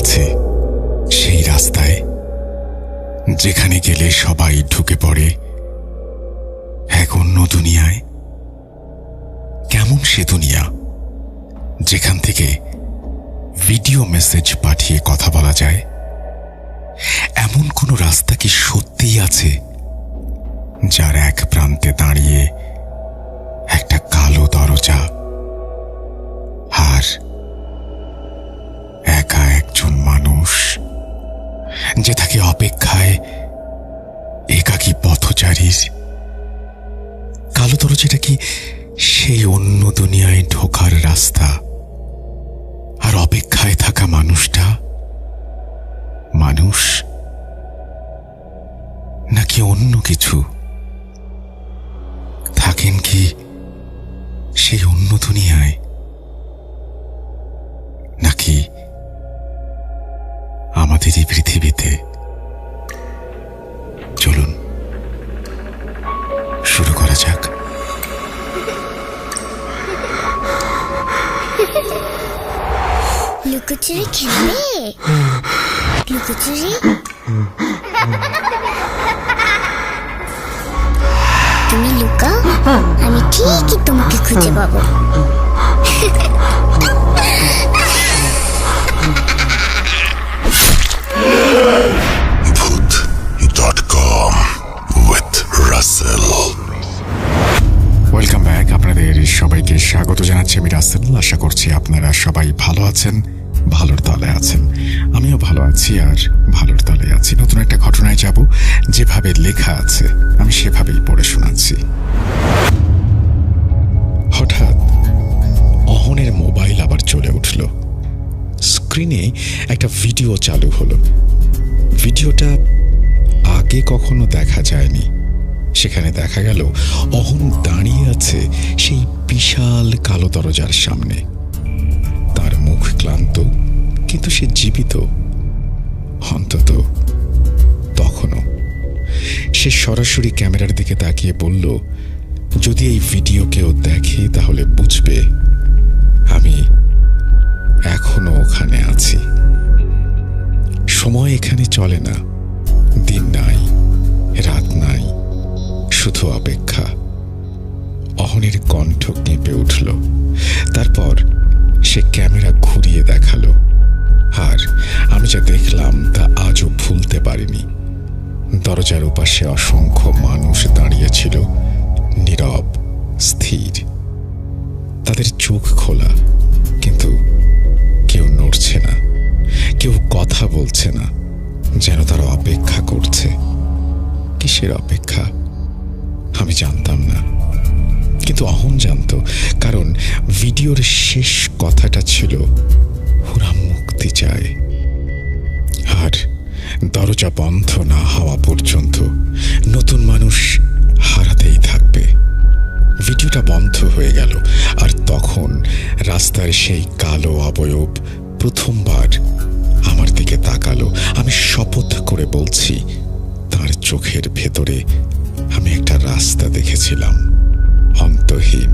আছে সেই রাস্তায় যেখানে গেলে সবাই ঢুকে পড়ে এক অন্য দুনিয়ায়? কেমন সে দুনিয়া যেখান থেকে ভিডিও মেসেজ পাঠিয়ে কথা বলা যায়? এমন কোনো রাস্তা কি সত্যিই আছে যার এক প্রান্তে দাঁড়িয়ে একটা কালো দরজা আর একা একজন মানুষ যে থাকে অপেক্ষায় একাকী পথচারীর? কালো দরজাটা কি সেই অন্য দুনিয়ায় ঢোকার রাস্তা? আর অপেক্ষায় থাকা মানুষটা মানুষ নাকি অন্য কিছু? থাকেন কি সেই অন্য দুনিয়ায়, নাকি আমাদের এই পৃথিবীতে? চলুন শুরু করা যাক। লুকোচুরি খেলবে? লুকোচুরি? তুমি লুকাও, আমি ঠিকই তোমাকে খুঁজে পাবো। ভূত.com with রাসেল। Welcome back. আপনাদের সবাইকে স্বাগত জানাচ্ছি আমি রাসেল। আশা করছি আপনারা সবাই ভালো আছেন, ভালোর তলে আছেন। আমিও ভালো আছি আর ভালোর তলে আছি। নতুন একটা ঘটনায় যাব, যেভাবে লেখা আছে আমি সেভাবেই পড়ে শোনাচ্ছি। হঠাৎ অহনের মোবাইল আবার চলে উঠল। স্ক্রিনে একটা ভিডিও চালু হলো। ভিডিওটা আগে কখনো দেখা যায়নি। সেখানে দেখা গেল অহন দাঁড়িয়ে আছে সেই বিশাল কালো দরজার সামনে। তার মুখ ক্লান্ত, কিন্তু সে জীবিত, অন্তত তখনও। সে সরাসরি ক্যামেরার দিকে তাকিয়ে বলল, যদি এই ভিডিও কেউ দেখে তাহলে বুঝবে আমি এখনো ওখানে আছি। সময় এখানে চলে না, দিন নাই, রাত নাই, শুধু অপেক্ষা। অহনের কণ্ঠ কেঁপে উঠল। তারপর সে ক্যামেরা ঘুরিয়ে দেখালো, আর আমি যা দেখলাম তা আজও ভুলতে পারিনি। দরজার ওপাশে অসংখ্য মানুষ দাঁড়িয়েছিল, নীরব, স্থির। তাদের চোখ খোলা, কিন্তু কেউ নড়ছে না, কেউ কথা বলছে না, যেন তারা অপেক্ষা করছে। কিসের অপেক্ষা আমি জানতাম না, কিন্তু অহন জানত, কারণ ভিডিওর শেষ কথাটা ছিল ওরা মুক্তি চায়। আর দরজা বন্ধ না হওয়া পর্যন্ত নতুন মানুষ হারাতেই থাকবে। ভিডিওটা বন্ধ হয়ে গেল, আর তখন রাস্তার সেই কালো অবয়ব প্রথমবার আমার দিকে তাকালো। আমি শপথ করে বলছি, তার চোখের ভেতরে আমি একটা রাস্তা দেখেছিলাম, অন্তহীন,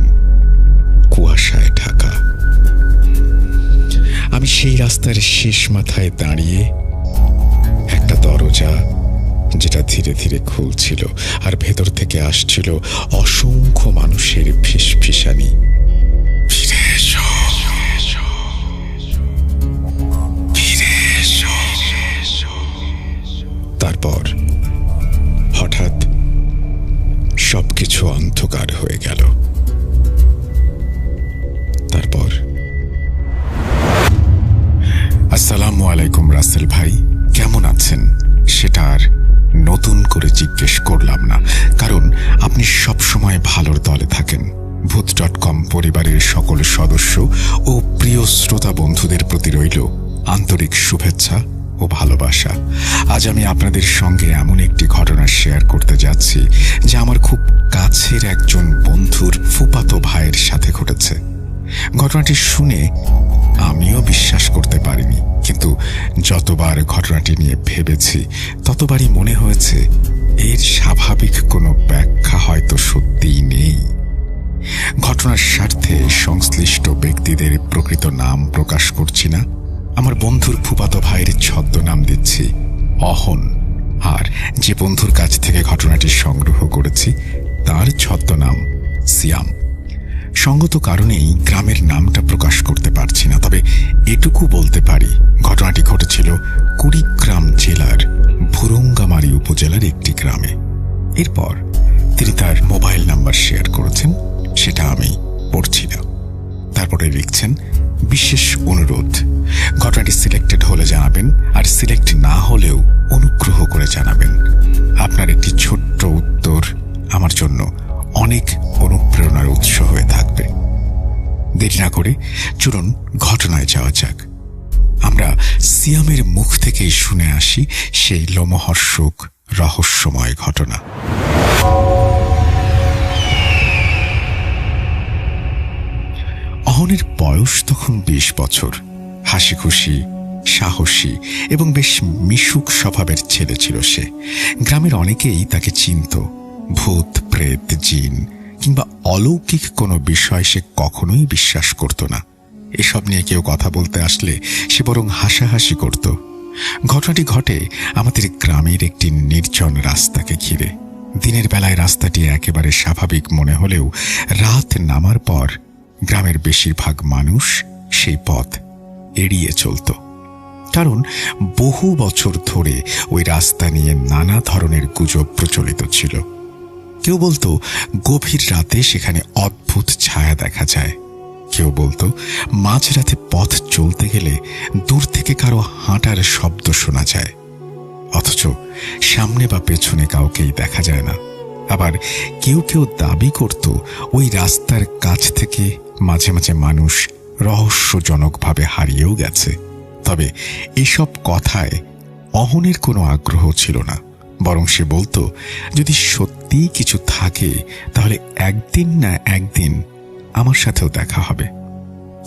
কুয়াশায় ঢাকা। আমি সেই রাস্তার শেষ মাথায় দাঁড়িয়ে, একটা দরজা যেটা ধীরে ধীরে খুলছিল, আর ভেতর থেকে আসছিল অসংখ্য মানুষের ফিসফিসানি। ফিরে এসো, ফিরে এসো। তারপর হঠাৎ সবকিছু অন্ধকার হয়ে গেল। তারপর আসসালামু আলাইকুম রাসেল ভাই, কেমন আছেন? সেটা আর নতুন করে জিজ্ঞেস করলাম না, কারণ আপনি সবসময় ভালোর দলে থাকেন। ভূত.com পরিবারের সকল সদস্য ও প্রিয় শ্রোতা বন্ধুদের প্রতি রইল আন্তরিক শুভেচ্ছা ও ভালোবাসা। আজ আমি আপনাদের সঙ্গে এমন একটি ঘটনা শেয়ার করতে যাচ্ছি, যা আমার খুব কাছের একজন বন্ধুর ফুফাতো ভাইয়ের সাথে ঘটেছে। ঘটনাটি শুনে আমিও বিশ্বাস করতে পারিনি, কিন্তু যতবার ঘটনাটি নিয়ে ভেবেছি ততবারই মনে হয়েছে এর স্বাভাবিক কোনো ব্যাখ্যা হয়তো সত্যিই নেই। ঘটনার স্বার্থে সংশ্লিষ্ট ব্যক্তিদের প্রকৃত নাম প্রকাশ করছি না, আমার বন্ধুর ফুফাতো ভাইয়ের ছদ্মনাম দিচ্ছি অহন, আর যে বন্ধুর কাছ থেকে ঘটনাটি সংগ্রহ করেছি তার ছদ্মনাম সিয়াম। সঙ্গত কারণেই গ্রামের নামটা প্রকাশ করতে পারছি না, তবে এটুকু বলতে পারি ঘটনাটি ঘটেছিল কুড়িগ্রাম জেলার ভুরুঙ্গামারী উপজেলার একটি গ্রামে। এরপর তিনি তার মোবাইল নাম্বার শেয়ার করেছেন, সেটা আমি পড়ছি না। তারপরে লিখছেন, বিশেষ অনুরোধ, ঘটনাটি সিলেক্টেড হলে জানাবেন, আর সিলেক্ট না হলেও অনুগ্রহ করে জানাবেন। আপনার একটি ছোট্ট উত্তর আমার জন্য অনেক অনুপ্রেরণার উৎস হয়ে থাকবে। দেরি না করে চলুন ঘটনায় যাওয়া যাক। আমরা সিয়ামের মুখ থেকেই শুনে আসি সেই লোমহর্ষক রহস্যময় ঘটনা। অহনের বয়স তখন 20 বছর। হাসি খুশি, সাহসী এবং বেশ মিশুক স্বভাবের ছেলে ছিল সে। গ্রামের অনেকেই তাকে চিনত। ভূত, প্রেত, জিন কিংবা অলৌকিক কোনো বিষয় সে কখনোই বিশ্বাস করত না। এসব নিয়ে কেউ কথা বলতে আসলে সে বরং হাসাহাসি করত। ঘটনাটি ঘটে আমাদের গ্রামের একটি নির্জন রাস্তাকে ঘিরে। দিনের বেলায় রাস্তাটি একেবারে স্বাভাবিক মনে হলেও রাত নামার পর গ্রামের বেশিরভাগ মানুষ সেই পথ এড়িয়ে চলত। কারণ বহু বছর ধরে ওই রাস্তা নিয়ে নানা ধরনের গুজব প্রচলিত ছিল। কেউ বলতো গভীর রাতে সেখানে অদ্ভুত ছায়া দেখা যায়, কেউ বলতো মাঝরাতে পথ চলতে গেলে দূর থেকে কারো হাঁটার শব্দ শোনা যায়, অথচ সামনে বা পেছনে কাউকেই দেখা যায় না। আবার কেউ কেউ দাবি করত ওই রাস্তার কাছ থেকে মাঝে মাঝে মানুষ রহস্যজনকভাবে হারিয়েও গেছে। তবে এসব কথায় অহনের কোনো আগ্রহ ছিল না, বরং সে বলতো যদি সত্যি কিছু থাকে তাহলে একদিন না একদিন আমার সাথেও দেখা হবে।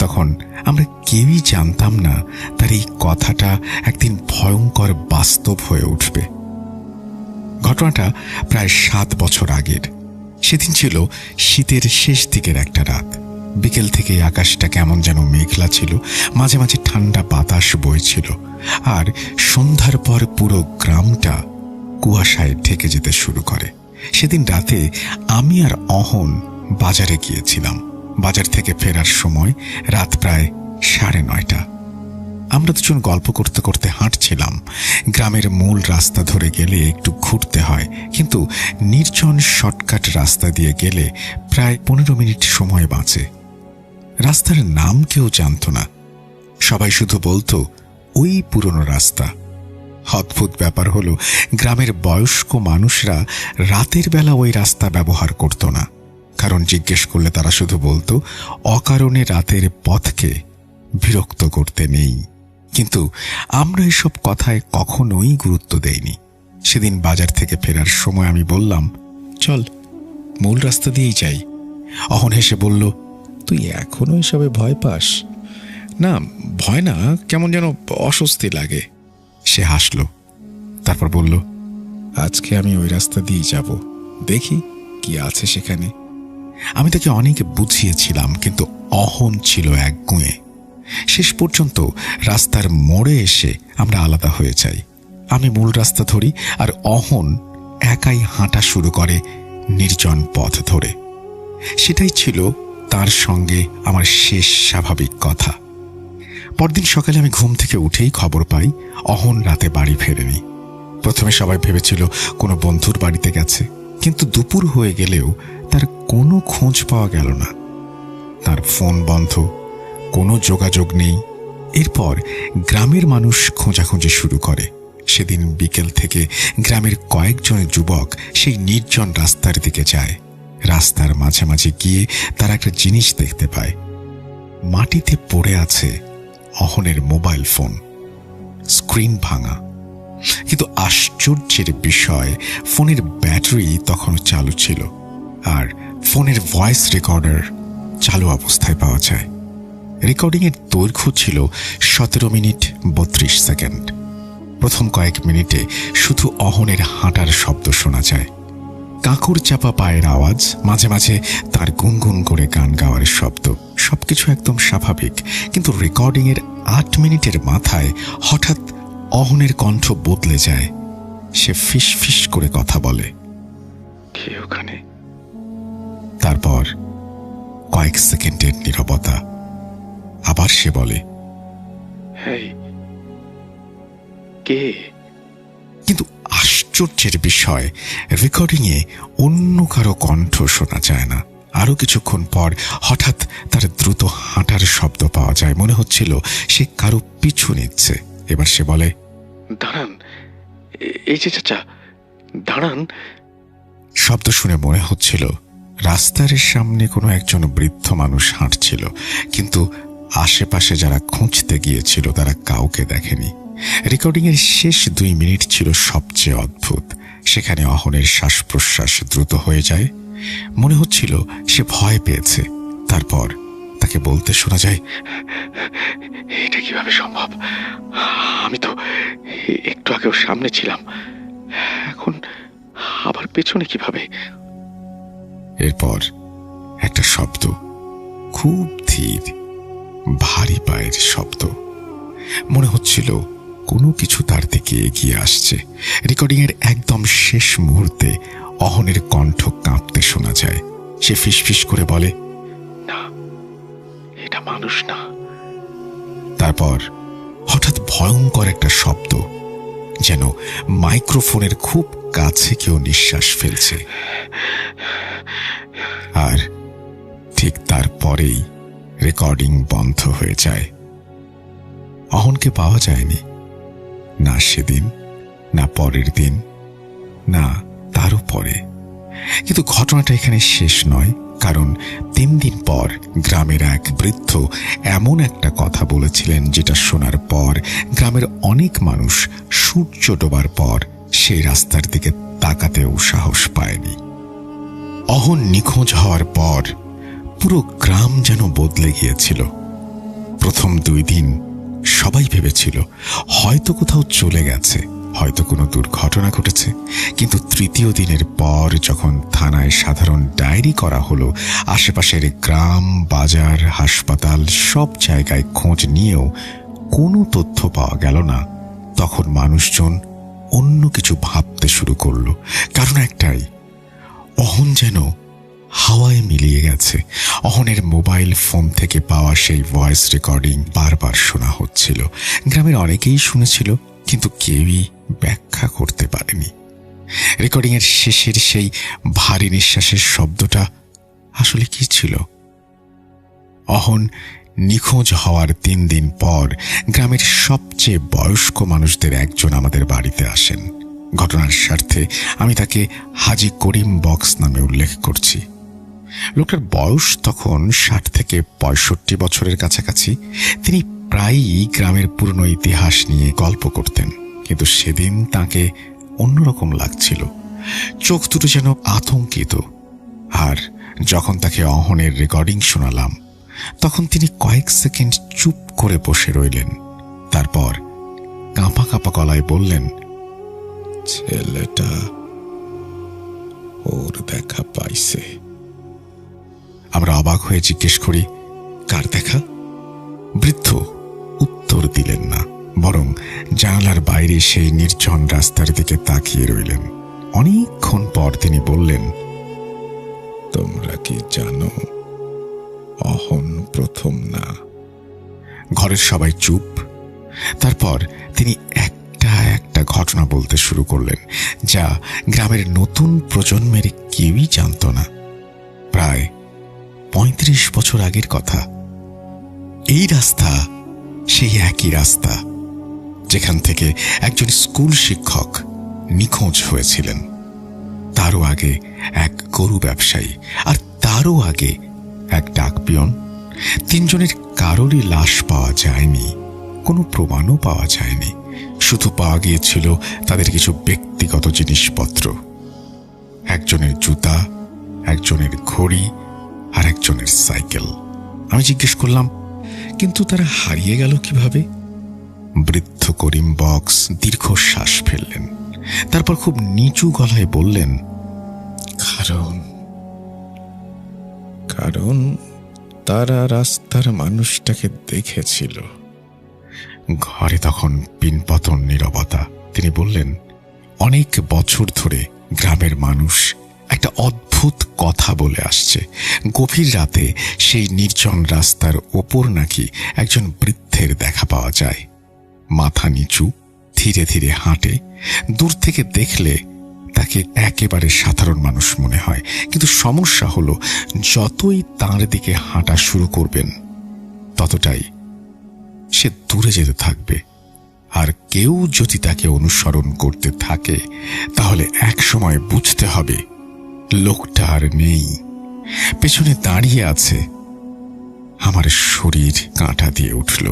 তখন আমরা কেউই জানতাম না তার এই কথাটা একদিন ভয়ঙ্কর বাস্তব হয়ে উঠবে। ঘটনাটা প্রায় 7 বছর আগের। সেদিন ছিল শীতের শেষ দিকের একটা রাত। বিকেল থেকে আকাশটা কেমন যেন মেঘলা ছিল, মাঝে মাঝে ঠান্ডা বাতাস বইছিল, আর সন্ধ্যার পর পুরো গ্রামটা কুয়াশায় ঢেকে যেতে শুরু করে। সেদিন রাতে আমি আর অহন বাজারে গিয়েছিলাম। বাজার থেকে ফেরার সময় রাত প্রায় 9:30। আমরা দুজন গল্প করতে করতে হাঁটছিলাম। গ্রামের মূল রাস্তা ধরে গেলে একটু ঘুরতে হয়, কিন্তু নির্জন শর্টকাট রাস্তা দিয়ে গেলে প্রায় 15 মিনিট সময় বাঁচে। রাস্তার নাম কেউ জানত না, সবাই শুধু বলতো ওই পুরনো রাস্তা। অদ্ভুত ব্যাপার হলো গ্রামের বয়স্ক মানুষরা রাতের বেলা ওই রাস্তা ব্যবহার করত না, কারণ জিজ্ঞেস করলে তারা শুধু বলতো অকারণে রাতের পথকে বিরক্ত করতে নেই। কিন্তু আমরা এসব কথায় কখনোই গুরুত্ব দেইনি। সেদিন বাজার থেকে ফেরার সময় আমি বললাম, চল মূল রাস্তা দিয়েই যাই। অহন হেসে বলল, তুই এখনো এসবে ভয় পাস? না, ভয় না, কেমন যেন অস্বস্তি লাগে। সে হাসল, তারপর বলল, আজকে আমি ওই রাস্তা দিয়ে যাব, দেখি কি আছে সেখানে। আমি তাকে অনেক বুঝিয়েছিলাম, কিন্তু অহন ছিল একগুঁয়ে। শেষ পর্যন্ত রাস্তার মোড়ে এসে আমরা আলাদা হয়ে যাই। আমি মূল রাস্তা ধরি আর অহন একাই হাঁটা শুরু করে নির্জন পথ ধরে। সেটাই ছিল তার সঙ্গে আমার শেষ স্বাভাবিক কথা। পরদিন সকালে আমি ঘুম থেকে উঠেই খবর পাই অহন রাতে বাড়ি ফেরেনি। প্রথমে সবাই ভেবেছিল কোনো বন্ধুর বাড়িতে গেছে, কিন্তু দুপুর হয়ে গেলেও তার কোনো খোঁজ পাওয়া গেল না। তার ফোন বন্ধ, কোনো যোগাযোগ নেই। এরপর গ্রামের মানুষ খোঁজাখুঁজি শুরু করে। সেদিন বিকেল থেকে গ্রামের কয়েকজন যুবক সেই নির্জন রাস্তার দিকে যায়। রাস্তার মাঝামাঝি গিয়ে তারা একটা জিনিস দেখতে পায়। মাটিতে পড়ে আছে অহনের মোবাইল ফোন, স্ক্রিন ভাঙা। কিন্তু আশ্চর্যের বিষয়, ফোনের ব্যাটারি তখনও চালু ছিল, আর ফোনের ভয়েস রেকর্ডার চালু অবস্থায় পাওয়া যায়। রেকর্ডিংয়ের দৈর্ঘ্য ছিল 17 মিনিট 32 সেকেন্ড। প্রথম কয়েক মিনিটে শুধু অহনের হাঁটার শব্দ শোনা যায়। কাঁকড় চাপা পায়ের আওয়াজ, মাঝে মাঝে তার গুনগুন করে গান গাওয়ার শব্দ, সবকিছু একদম স্বাভাবিক। কিন্তু রেকর্ডিংয়ের 8 মিনিটের মাথায় হঠাৎ অহনের কণ্ঠ বদলে যায়। সে ফিস ফিস করে কথা বলে, কে ওখানে? তারপর কয়েক সেকেন্ডের নীরবতা। আবার সে বলে, হেই, কে? কিন্তু আশ্চর্যের বিষয়, রেকর্ডিংয়ে অন্য কারো কণ্ঠ শোনা যায় না। আরো কিছুক্ষণ পর হঠাৎ তার দ্রুত হাঁটার শব্দ পাওয়া যায়। মনে হচ্ছিল সে কারো পিছু নিচ্ছে। এবার সে বলে, দাঁড়ান, এই যে চাচা, দাঁড়ান। শব্দ শুনে মনে হচ্ছিল রাস্তার সামনে কোনো একজন বৃদ্ধ মানুষ হাঁটছিল, কিন্তু আশেপাশে যারা খুঁজতে গিয়েছিল তারা কাউকে দেখেনি। রেকর্ডিংয়ের শেষ 2 মিনিট ছিল সবচেয়ে অদ্ভুত। সেখানে অহনের শ্বাস প্রশ্বাস দ্রুত হয়ে যায়। মনে হচ্ছিল সে ভয় পেয়েছে। তারপর তাকে বলতে শোনা যায়, এটা কিভাবে সম্ভব? আমি তো একটু আগেও সামনে ছিলাম, এখন আবার পেছনে কিভাবে? এরপর একটা শব্দ, খুব ধীর ভারী পায়ের শব্দ। মনে হচ্ছিল কোনো কিছু তার দিকে এগিয়ে আসছে। রেকর্ডিংয়ের একদম শেষ মুহূর্তে অহনের কণ্ঠ কাঁপতে শোনা যায়। সে ফিসফিস করে বলে, না, এটা মানুষ না। তারপর হঠাৎ ভয়ঙ্কর একটা শব্দ, যেন মাইক্রোফোনের খুব কাছে কেউ নিঃশ্বাস ফেলছে। আর ঠিক তারপরেই রেকর্ডিং বন্ধ হয়ে যায়। অহনকে পাওয়া যায়নি, না সেদিন, না পরের দিন, না তারও পরে। কিন্তু ঘটনাটা এখানে শেষ নয়, কারণ 3 দিন পর গ্রামের এক বৃদ্ধ এমন একটা কথা বলেছিলেন যেটা শোনার পর গ্রামের অনেক মানুষ সূর্য ডোবার পর সেই রাস্তার দিকে তাকাতেও সাহস পায়নি। অহন নিখোঁজ হওয়ার পর পুরো গ্রাম যেন বদলে গিয়েছিল। প্রথম 2 দিন সবাই ভেবেছিল হয়তো কোথাও চলে গেছে, হয়তো কোনো দুর্ঘটনা ঘটেছে। কিন্তু 3য় দিনের পর যখন থানায় সাধারণ ডায়েরি করা হলো, আশেপাশের গ্রাম, বাজার, হাসপাতাল সব জায়গায় খোঁজ নিয়েও কোনো তথ্য পাওয়া গেল না, তখন মানুষজন অন্য কিছু ভাবতে শুরু করলো। কারণ একটাই, অহন যেন হাওয়ায় মিলিয়ে গেছে। অহনের মোবাইল ফোন থেকে পাওয়া সেই ভয়েস রেকর্ডিং বারবার শোনা হচ্ছিল। গ্রামের অনেকেই শুনেছিল, কিন্তু কেউই ব্যাখ্যা করতে পারেনি রেকর্ডিংয়ের শেষের সেই ভারী নিঃশ্বাসের শব্দটা আসলে কি ছিল। অহন নিখোঁজ হওয়ার 3 দিন পর গ্রামের সবচেয়ে বয়স্ক মানুষদের একজন আমাদের বাড়িতে আসেন। ঘটনার স্বার্থে আমি তাকে হাজি করিম বক্স নামে উল্লেখ করছি। লোকটার বয়স তখন 60 থেকে 65 বছরের কাছাকাছি। তিনি প্রায়ই গ্রামের পুরনো ইতিহাস নিয়ে গল্প করতেন, কিন্তু সেদিন তাকে অন্যরকম লাগছিল। চোখ দুটো যেন আতঙ্কিত। আর যখন তাকে অহনের রেকর্ডিং শোনালাম, তখন তিনি কয়েক সেকেন্ড চুপ করে বসে রইলেন। তারপর কাঁপা কাঁপা গলায় বললেন, ছেলেটা ওর দেখা পাইছে। আমরা অবাক হয়ে জিজ্ঞেস করি, কার দেখা? বৃদ্ধ উত্তর দিলেন না, বরং জানালার বাইরে সেই নির্জন রাস্তার দিকে তাকিয়ে রইলেন। অনেকক্ষণ পর তিনি বললেন, তোমরা কি জানো অহন প্রথম না? ঘরের সবাই চুপ। তারপর তিনি একটা একটা ঘটনা বলতে শুরু করলেন, যা গ্রামের নতুন প্রজন্মের কেউই জানত না। প্রায় 35 বছর আগের কথা। এই রাস্তা সেই একই রাস্তা যেখান থেকে একজন স্কুল শিক্ষক নিখোঁজ হয়েছিলেন। তারও আগে এক গরু ব্যবসায়ী, আর তারও আগে এক ডাকপিয়ন। 3 জনের কারোরই লাশ পাওয়া যায়নি, কোনো প্রমাণও পাওয়া যায়নি। শুধু পাওয়া গিয়েছিল তাদের কিছু ব্যক্তিগত জিনিসপত্র। একজনের জুতা, একজনের ঘড়ি, আর একজনের সাইকেল। আমি জিজ্ঞেস করলাম, কিন্তু তারা হারিয়ে গেল কিভাবে? বৃদ্ধ করিম বক্স দীর্ঘশ্বাস ফেললেন। তারপর খুব নিচু গলায় বললেন, কারণ তারা রাস্তার মানুষটাকে দেখেছিল। ঘরে তখন পিনপতন নীরবতা। তিনি বললেন, অনেক বছর ধরে গ্রামের মানুষ একটা অদ্ভুত কথা বলে আসছে। গভীর রাতে সেই নির্জন রাস্তার ওপর নাকি একজন বৃদ্ধের দেখা পাওয়া যায়। মাথা নিচু, ধীরে ধীরে হাঁটে। দূর থেকে দেখলে তাকে একেবারে সাধারণ মানুষ মনে হয়, কিন্তু সমস্যা হলো যতই তার দিকে হাঁটা শুরু করবেন ততটাই সে দূরে যেতে থাকবে। আর কেউ যদি তাকে অনুসরণ করতে থাকে তাহলে এক সময় বুঝতে হবে লোকটা আর নেই, পেছনে দাঁড়িয়ে আছে। আমার শরীর কাঁটা দিয়ে উঠল,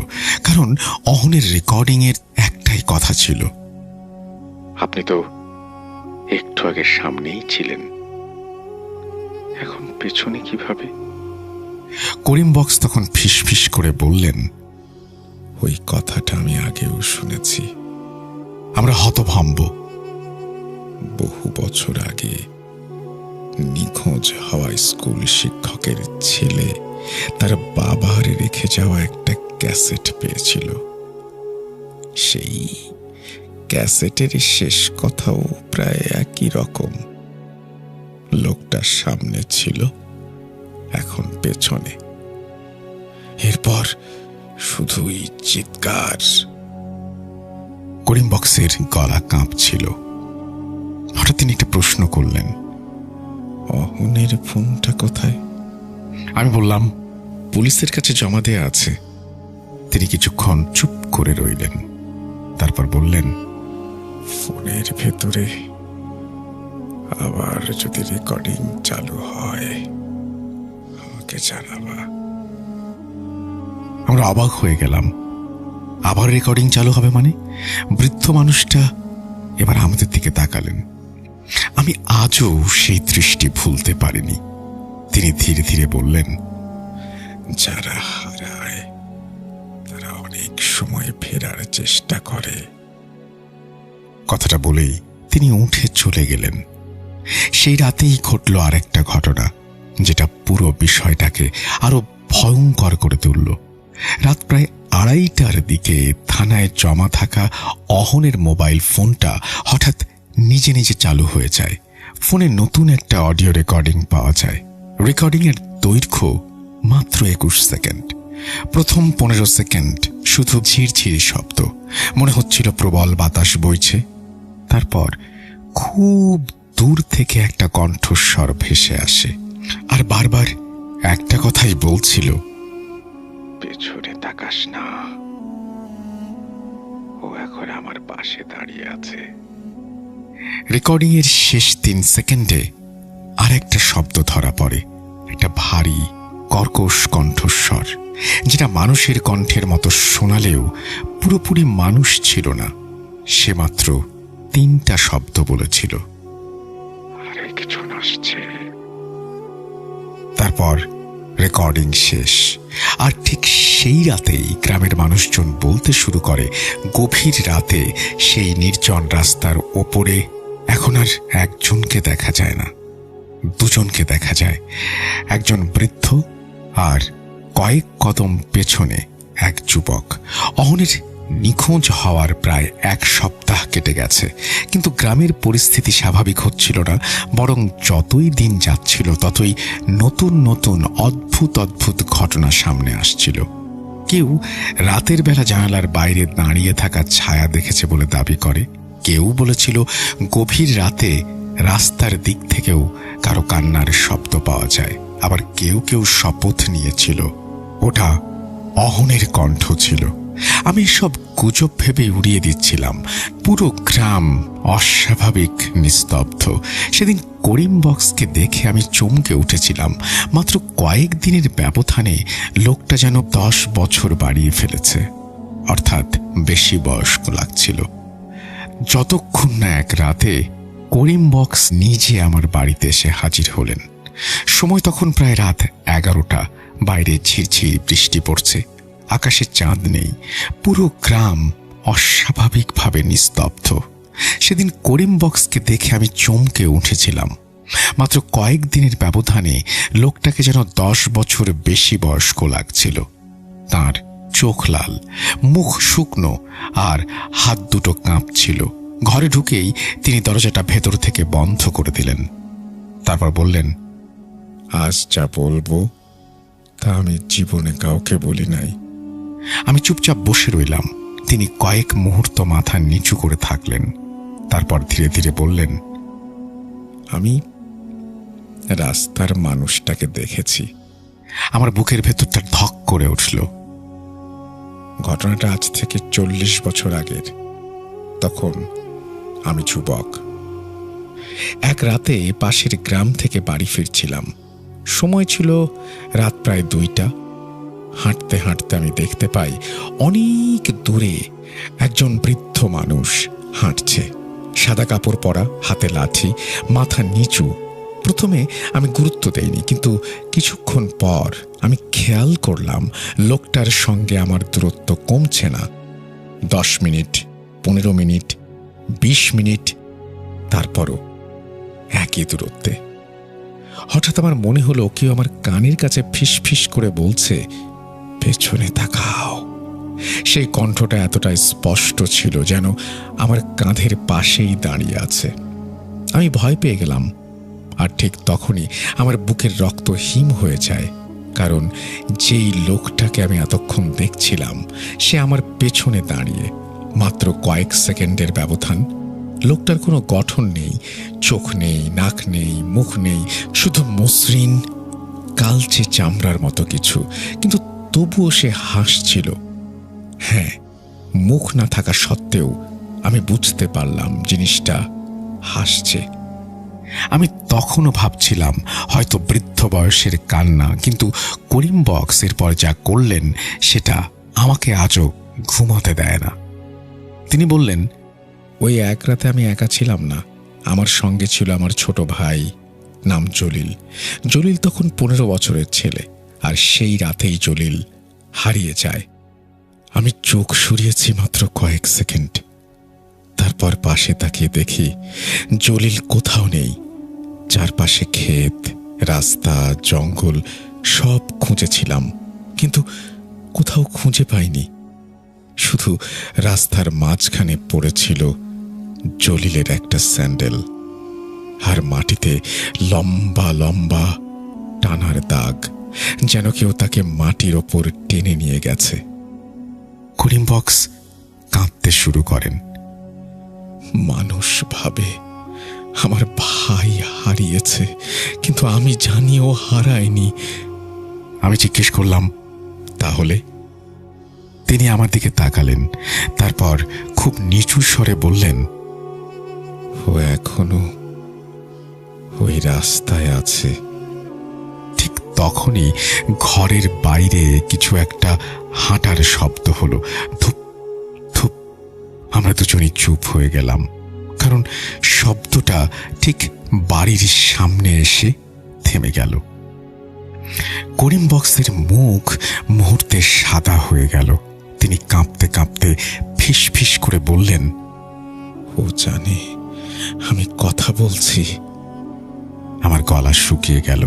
কারণ অহনের রেকর্ডিং এর একটাই কথা ছিল, আপনি তো একটু আগে সামনেই ছিলেন, এখন পেছনে কিভাবে? করিম বক্স তখন ফিসফিস করে বললেন, ওই কথাটা আমি আগেও শুনেছি। আমরা হতভম্ব। বহু বছর আগে নিখোঁজ হওয়া স্কুল শিক্ষকের ছেলে তার বাবার রেখে যাওয়া একটা ক্যাসেট পেয়েছিল। সেই ক্যাসেটের শেষ কথাও প্রায় একই রকম। লোকটা সামনে ছিল, এখন পেছনে। এরপর শুধুই চিৎকার। করিম বক্সের গলা কাঁপছিল। হঠাৎ তিনি একটা প্রশ্ন করলেন, অহনের ফোনটা কোথায়? আমি বললাম, পুলিশের কাছে জমা দেয়া আছে। তিনি কিছুক্ষণ চুপ করে রইলেন, তারপর বললেন, ফোনের ভেতরে আবার যদি রেকর্ডিং চালু হয় আমাকে জানাবা। আমরা অবাক হয়ে গেলাম। আবার রেকর্ডিং চালু হবে মানে? বৃদ্ধ মানুষটা এবার আমাদের দিকে তাকালেন। আমি আজও সেই দৃষ্টি ভুলতে পারিনি। তিনি ধীরে ধীরে বললেন, যারা হারায় তারা অনেক সময় ফেরার চেষ্টা করে। কথাটা বলেই তিনি উঠে চলে গেলেন। সেই রাতেই ঘটল আর একটা ঘটনা, যেটা পুরো বিষয়টাকে আরো ভয়ঙ্কর করে তুলল। রাত প্রায় 2:30টার দিকে থানায় জমা থাকা অহনের মোবাইল ফোনটা হঠাৎ নিজে নিজে চালু হয়ে যায়। ফোনে নতুন একটা অডিও রেকর্ডিং পাওয়া যায়। রেকর্ডিং এর দৈর্ঘ্য মাত্র 21 সেকেন্ড। প্রথম 15 সেকেন্ড শুধু ঝিরঝিরি শব্দ, মনে হচ্ছিল প্রবল বাতাস বইছে। তারপর খুব দূর থেকে একটা কণ্ঠস্বর ভেসে আসে, আর বারবার একটা কথাই বলছিল, পেছনে তাকাস না, ও এখন আমার পাশে দাঁড়িয়ে আছে। রেকর্ডিং এর শেষ 3 সেকেন্ডে আর একটা শব্দ ধরা পড়ে, একটা ভারী কর্কশ কণ্ঠস্বর, যেটা মানুষের কণ্ঠের মতো শোনালেও পুরোপুরি মানুষ ছিল না। সে মাত্র 3টা শব্দ বলেছিল, আরেকজন আসছে। তারপর রেকর্ডিং শেষ। আর ঠিক সেই রাতেই গ্রামের মানুষজন বলতে শুরু করে, গভীর রাতে সেই নির্জন রাস্তার ওপরে এখন আর একজনকে দেখা যায় না, দুজনকে দেখা যায়। একজন বৃদ্ধ আর কয়েক কদম পেছনে এক যুবক। অহনের নিখোঁজ হওয়ার প্রায় 1 সপ্তাহ কেটে গেছে, কিন্তু গ্রামের পরিস্থিতি স্বাভাবিক হচ্ছিল না। বরং যতই দিন যাচ্ছিল ততই নতুন নতুন অদ্ভুত অদ্ভুত ঘটনা সামনে আসছিল। কেউ রাতের বেলা জানালার বাইরে দাঁড়িয়ে থাকা ছায়া দেখেছে বলে দাবি করে। কেউ বলেছিল গভীর রাতে রাস্তার দিক থেকেও কারো কান্নার শব্দ পাওয়া যায়। আবার কেউ কেউ শপথ নিয়েছিল ওটা অহনের কণ্ঠ ছিল। আমি সব গুজব ভেবে উড়িয়ে দিচ্ছিলাম। পুরো গ্রাম অস্বাভাবিক নিস্তব্ধ। সেদিন করিম বক্সকে দেখে আমি চমকে উঠেছিলাম। মাত্র কয়েক দিনের ব্যবধানে লোকটা যেন 10 বছর বাড়িয়ে ফেলেছে, অর্থাৎ বেশি বয়স্ক লাগছিল। যতক্ষণ না এক রাতে করিম বক্স নিজে আমার বাড়িতে এসে হাজির হলেন। সময় তখন প্রায় রাত 11টা। বাইরে ঝিরঝির বৃষ্টি পড়ছে, আকাশে চাঁদ নেই। পুরো গ্রাম অস্বাভাবিকভাবে নিস্তব্ধ। সেদিন করিম বক্সকে দেখে আমি চমকে উঠেছিলাম। মাত্র কয়েকদিনের ব্যবধানে লোকটাকে যেন 10 বছর বেশি বয়স্ক লাগছিল। তার চোখ লাল, মুখ শুকনো আর হাত দুটো কাঁপছিল। ঘরে ঢুকেই তিনি দরজাটা ভেতর থেকে বন্ধ করে দিলেন। তারপর বললেন, আজ যা বলবো তা আমি জীবনে কাউকে বলি নাই। আমি চুপচাপ বসে রইলাম। তিনি কয়েক মুহূর্ত মাথা নিচু করে থাকলেন। তারপর ধীরে ধীরে বললেন, আমি রাস্তার মানুষটাকে দেখেছি। আমার বুকের ভেতরটা ধক করে উঠল। ঘটনাটা আজ থেকে 40 বছর আগের। তখন আমি যুবক। এক রাতে পাশের গ্রাম থেকে বাড়ি ফিরছিলাম। সময় ছিল রাত প্রায় 2টা। হাঁটতে হাঁটতে আমি দেখতে পাই অনেক দূরে একজন বৃদ্ধ মানুষ হাঁটছে। সাদা কাপড় পরা, হাতে লাঠি, মাথা নিচু। প্রথমে আমি গুরুত্ব দেইনি, কিন্তু কিছুক্ষণ পর আমি খেয়াল করলাম লোকটার সঙ্গে আমার দূরত্ব কমছে না। 10 মিনিট, 15 মিনিট, 20 মিনিট, তারপরও একই দূরত্বে। হঠাৎ আমার মনে হলো কেউ আমার কানের কাছে ফিস ফিস করে বলছে, পেছনে তাকাও। সেই কণ্ঠটা এতটা স্পষ্ট ছিল যেন আমার কাঁধের পাশেই দাঁড়িয়ে আছে। আমি ভয় পেয়ে গেলাম। আর ঠিক তখনই আমার বুকের রক্ত হিম হয়ে যায়, কারণ যেই লোকটাকে আমি এতক্ষণ দেখছিলাম সে আমার পেছনে দাঁড়িয়ে। মাত্র কয়েক সেকেন্ডের ব্যবধান। লোকটার কোনো গঠন নেই, চোখ নেই, নাক নেই, মুখ নেই, শুধু মসৃণ কালচে চামড়ার মতো কিছু, কিন্তু তবুও সে হাসছিল। হ্যাঁ, মুখ না থাকা সত্ত্বেও আমি বুঝতে পারলাম জিনিসটা হাসছে। আমি তখনও ভাবছিলাম হয়তো বৃদ্ধ বয়সের কান্না, কিন্তু করিম বক্স এরপর যা করলেন সেটা আমাকে আজও ঘুমাতে দেয় না। তিনি বললেন, ওই এক রাতে আমি একা ছিলাম না। আমার সঙ্গে ছিল আমার ছোট ভাই, নাম জলিল। জলিল তখন 15 বছরের ছেলে, আর সেই রাতেই জলিল হারিয়ে যায়। আমি চোখ সরিয়েছি মাত্র কয়েক সেকেন্ড। তারপর পাশে তাকিয়ে দেখি জলিল কোথাও নেই। চারপাশে ক্ষেত, রাস্তা, জঙ্গল সব খুঁজেছিলাম, কিন্তু কোথাও খুঁজে পাইনি। শুধু রাস্তার মাঝখানে পড়েছিল জলিলের একটা স্যান্ডেল, আর মাটিতে লম্বা লম্বা টানার দাগ, যেন কেউ তাকে মাটির ওপর টেনে নিয়ে গেছে। করিম বক্স কাঁদতে শুরু করেন। মানুষ ভাবে আমার ভাই হারিয়েছে, কিন্তু আমি জানি ও হারায়নি। আমি জিজ্ঞেস করলাম, তাহলে? তিনি আমার দিকে তাকালেন, তারপর খুব নিচু স্বরে বললেন, ও এখনো ওই রাস্তায় আছে। ঠিক তখনই ঘরের বাইরে কিছু একটা হাঁটার শব্দ হলো। ধুপ ধুপ। আমরা দুজনই চুপ হয়ে গেলাম, কারণ শব্দটা ঠিক বাড়ির সামনে এসে থেমে গেল। করিম বক্সের মুখ মুহূর্তে সাদা হয়ে গেল। তিনি কাঁপতে কাঁপতে ফিস ফিস করে বললেন, ও জানে আমি কথা বলছি। আমার গলা শুকিয়ে গেল।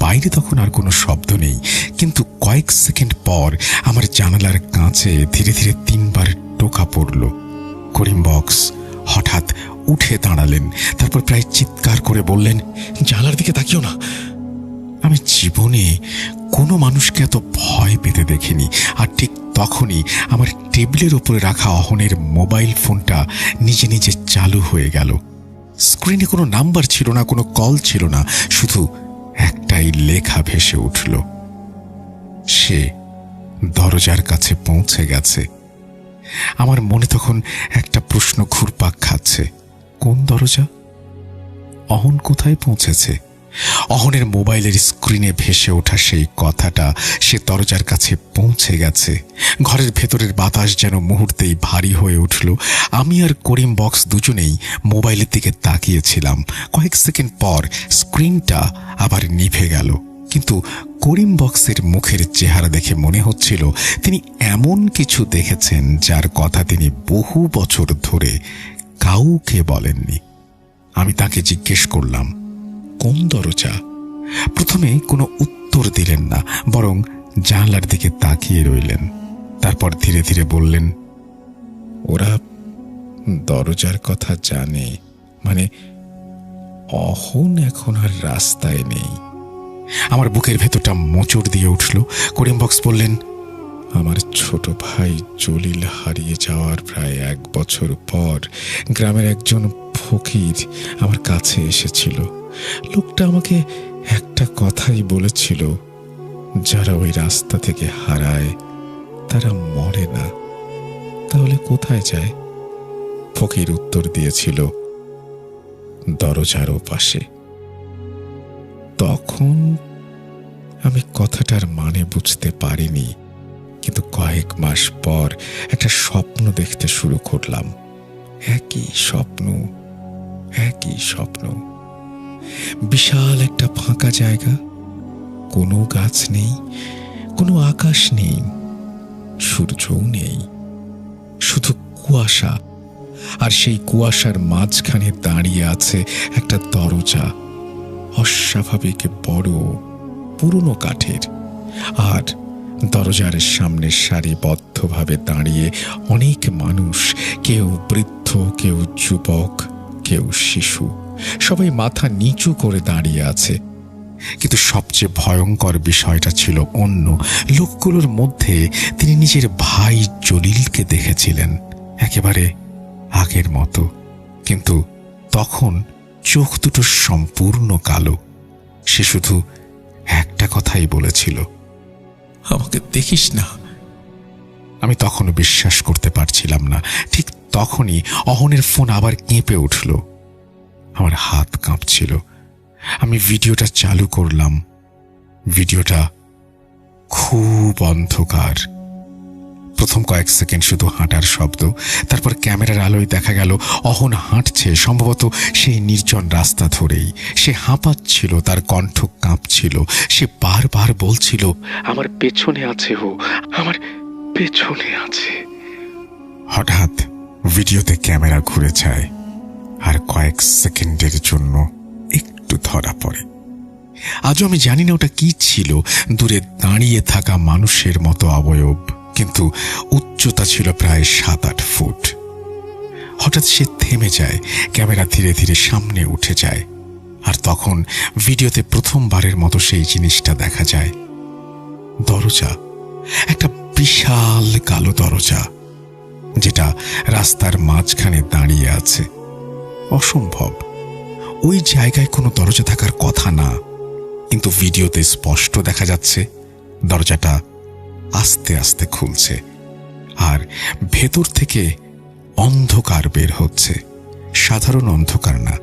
বাইরে তখন আর কোনো শব্দ নেই, কিন্তু কয়েক সেকেন্ড পর আমার জানালার কাঁচে ধীরে ধীরে 3 বার টোকা পড়ল। করিম বক্স হঠাৎ উঠে দাঁড়ালেন, তারপর প্রায় চিৎকার করে বললেন, জানালার দিকে তাকিও না। আমি জীবনে কোনো মানুষকে এত ভয় পেতে দেখিনি। আর ঠিক তখনই আমার টেবিলের উপরে রাখা অহনের মোবাইল ফোনটা নিজে নিজে চালু হয়ে গেল। স্ক্রিনে কোনো নাম্বার ছিল না, কোনো কল ছিল না, শুধু একটাই লেখা ভেসে উঠল, সে দরজার কাছে পৌঁছে গেছে। আমার মনে তখন একটা প্রশ্ন ঘুরপাক খাচ্ছে, কোন দরজা? অহন কোথায় পৌঁছেছে? অহনের মোবাইলের স্ক্রিনে ভেসে ওঠা সেই কথাটা, সে দরজার কাছে পৌঁছে গেছে। ঘরের ভেতরের বাতাস যেন মুহূর্তেই ভারী হয়ে উঠল। আমি আর করিম বক্স দুজনেই মোবাইলের দিকে তাকিয়েছিলাম। কয়েক সেকেন্ড পর স্ক্রিনটা আবার নিভে গেল, কিন্তু করিম বক্সের মুখের চেহারা দেখে মনে হচ্ছিল তিনি এমন কিছু দেখেছেন যার কথা তিনি বহু বছর ধরে কাউকে বলেননি। আমি তাকে জিজ্ঞেস করলাম, কোন দরজা? প্রথমে কোনো উত্তর দিলেন না, বরং জানলার দিকে তাকিয়ে রইলেন। তারপর ধীরে ধীরে বললেন, ওরা দরজার কথা জানে, মানে অহন এখন আর রাস্তায় নেই। আমার বুকের ভেতরটা মোচড় দিয়ে উঠল। করিম বক্স বললেন, আমার ছোট ভাই জলিল হারিয়ে যাওয়ার প্রায় 1 বছর পর গ্রামের একজন ফকির আমার কাছে এসেছিল। লোকটা আমাকে একটা কথাই বলেছিল, যারা ওই রাস্তা থেকে হারায় তারা মরে না, তাহলে কোথায় যায়? ফকির উত্তর দিয়েছিল, দরজার পাশে। তখন আমি কথাটার মানে বুঝতে পারিনি, কিন্তু কয়েক মাস পর একটা স্বপ্ন দেখতে শুরু করলাম। একই স্বপ্ন। বিশাল একটা ফাঁকা জায়গা, কোনো গাছ নেই, কোনো আকাশ নেই, সূর্যও নেই, শুধু কুয়াশা। আর সেই কুয়াশার মাঝখানে দাঁড়িয়ে আছে একটা দরজা, অস্বাভাবিক বড়, পুরনো কাঠের। আর দরজার সামনে সারিবদ্ধভাবে দাঁড়িয়ে অনেক মানুষ, কেউ বৃদ্ধ, কেউ যুবক, কেউ শিশু, সবাই মাথা নিচু করে দাঁড়িয়ে আছে। কিন্তু সবচেয়ে ভয়ঙ্কর বিষয়টা ছিল অন্য। লোকগুলোর মধ্যে তিনি নিজের ভাই জলিলকে দেখেছিলেন, একেবারে আগের মতো, কিন্তু তখন চোখ দুটো সম্পূর্ণ কালো। সে শুধু একটা কথাই বলেছিল, আমাকে দেখিস না। আমি তখনও বিশ্বাস করতে পারছিলাম না। ঠিক তখনই অহনের ফোন আবার কেঁপে উঠল। আমার হাত কাঁপছিল। আমি ভিডিওটা চালু করলাম। ভিডিওটা খুব অন্ধকার। প্রথম কয়েক সেকেন্ড শুধু হাঁটার শব্দ, তারপর ক্যামেরার আলোয় দেখা গেল অহন হাঁটছে, সম্ভবত সেই নির্জন রাস্তা ধরেই। সে হাঁপাচ্ছিল, তার কণ্ঠ কাঁপছিল। সে বারবার বলছিল, আমার পেছনে আছে ও, আমার পেছনে আছে। হঠাৎ ভিডিওতে ক্যামেরা ঘুরে যায়, আর কয়েক সেকেন্ডের জন্য একটু ধরা পড়ে। আজও আমি জানি না ওটা কি ছিল। দূরে দাঁড়িয়ে থাকা মানুষের মতো অবয়ব, কিন্তু উচ্চতা ছিল প্রায় 7-8 ফুট। হঠাৎ সে থেমে যায়, ক্যামেরা ধীরে ধীরে সামনে উঠে যায়, আর তখন ভিডিওতে প্রথমবারের মতো সেই জিনিসটা দেখা যায়। দরজা, একটা বিশাল কালো দরজা, যেটা রাস্তার মাঝখানে দাঁড়িয়ে আছে। অসম্ভব, ওই জায়গায় কোনো দরজা থাকার কথা না, কিন্তু ভিডিওতে স্পষ্ট দেখা যাচ্ছে দরজাটা আস্তে আস্তে খুলছে, আর ভেতর থেকে অন্ধকার বের হচ্ছে। সাধারণ অন্ধকার না,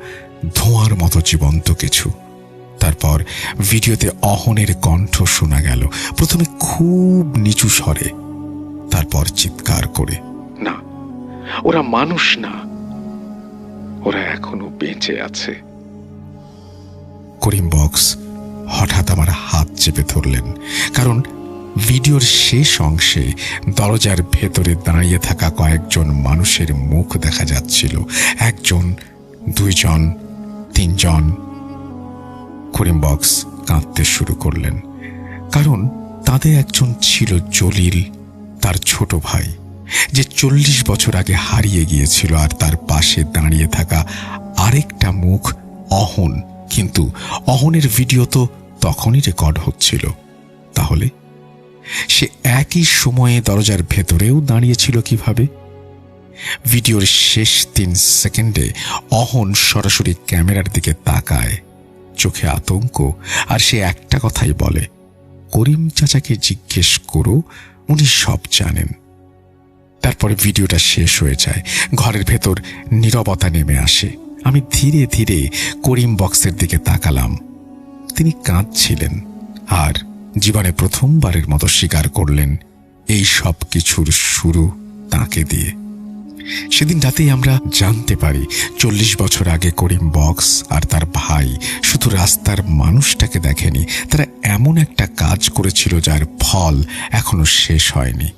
ধোঁয়ার মতো জীবন্ত কিছু। তারপর ভিডিওতে অহনের কণ্ঠ শোনা গেল, প্রথমে খুব নিচু স্বরে, তারপর চিৎকার করে, না, ওরা মানুষ না, ওরা এখনো বেঁচে আছে। করিম বক্স হঠাৎ আমার হাত চেপে ধরলেন, কারণ ভিডিওর শেষ অংশে দরজার ভেতরে দাঁড়িয়ে থাকা কয়েকজন মানুষের মুখ দেখা যাচ্ছিল। 1 জন, 2 জন, 3 জন। করিম বক্স কাঁদতে শুরু করলেন, কারণ তাদের একজন ছিল জলিল, তার ছোট ভাই, যে 40 বছর আগে হারিয়ে গিয়েছিল। আর তার পাশে দাঁড়িয়ে থাকা আরেকটা মুখ অহন, কিন্তু অহনের ভিডিও তো তখনই রেকর্ড হচ্ছিল। তাহলে সে একই সময়ে দরজার ভেতরেও দাঁড়িয়েছিল কিভাবে? ভিডিওর শেষ 3 সেকেন্ডে অহন সরাসরি ক্যামেরার দিকে তাকায়, চোখে আতঙ্ক, আর সে একটা কথাই বলে, করিম চাচাকে জিজ্ঞেস করো, উনি সব জানেন। তারপরে ভিডিওটা শেষ হয়ে যায়, ঘরের ভেতর নীরবতা নেমে আসে। আমি ধীরে ধীরে করিম বক্সের দিকে তাকালাম। তিনি কাঁদছিলেন, আর জীবনে প্রথমবারের মতো স্বীকার করলেন এই সব কিছুর শুরু তাকে দিয়ে। সেদিন রাতেই আমরা জানতে পারি 40 বছর আগে করিম বক্স আর তার ভাই শুধু রাস্তার মানুষটাকে দেখেনি, তারা এমন একটা কাজ করেছিল যার ফল এখনো শেষ হয়নি।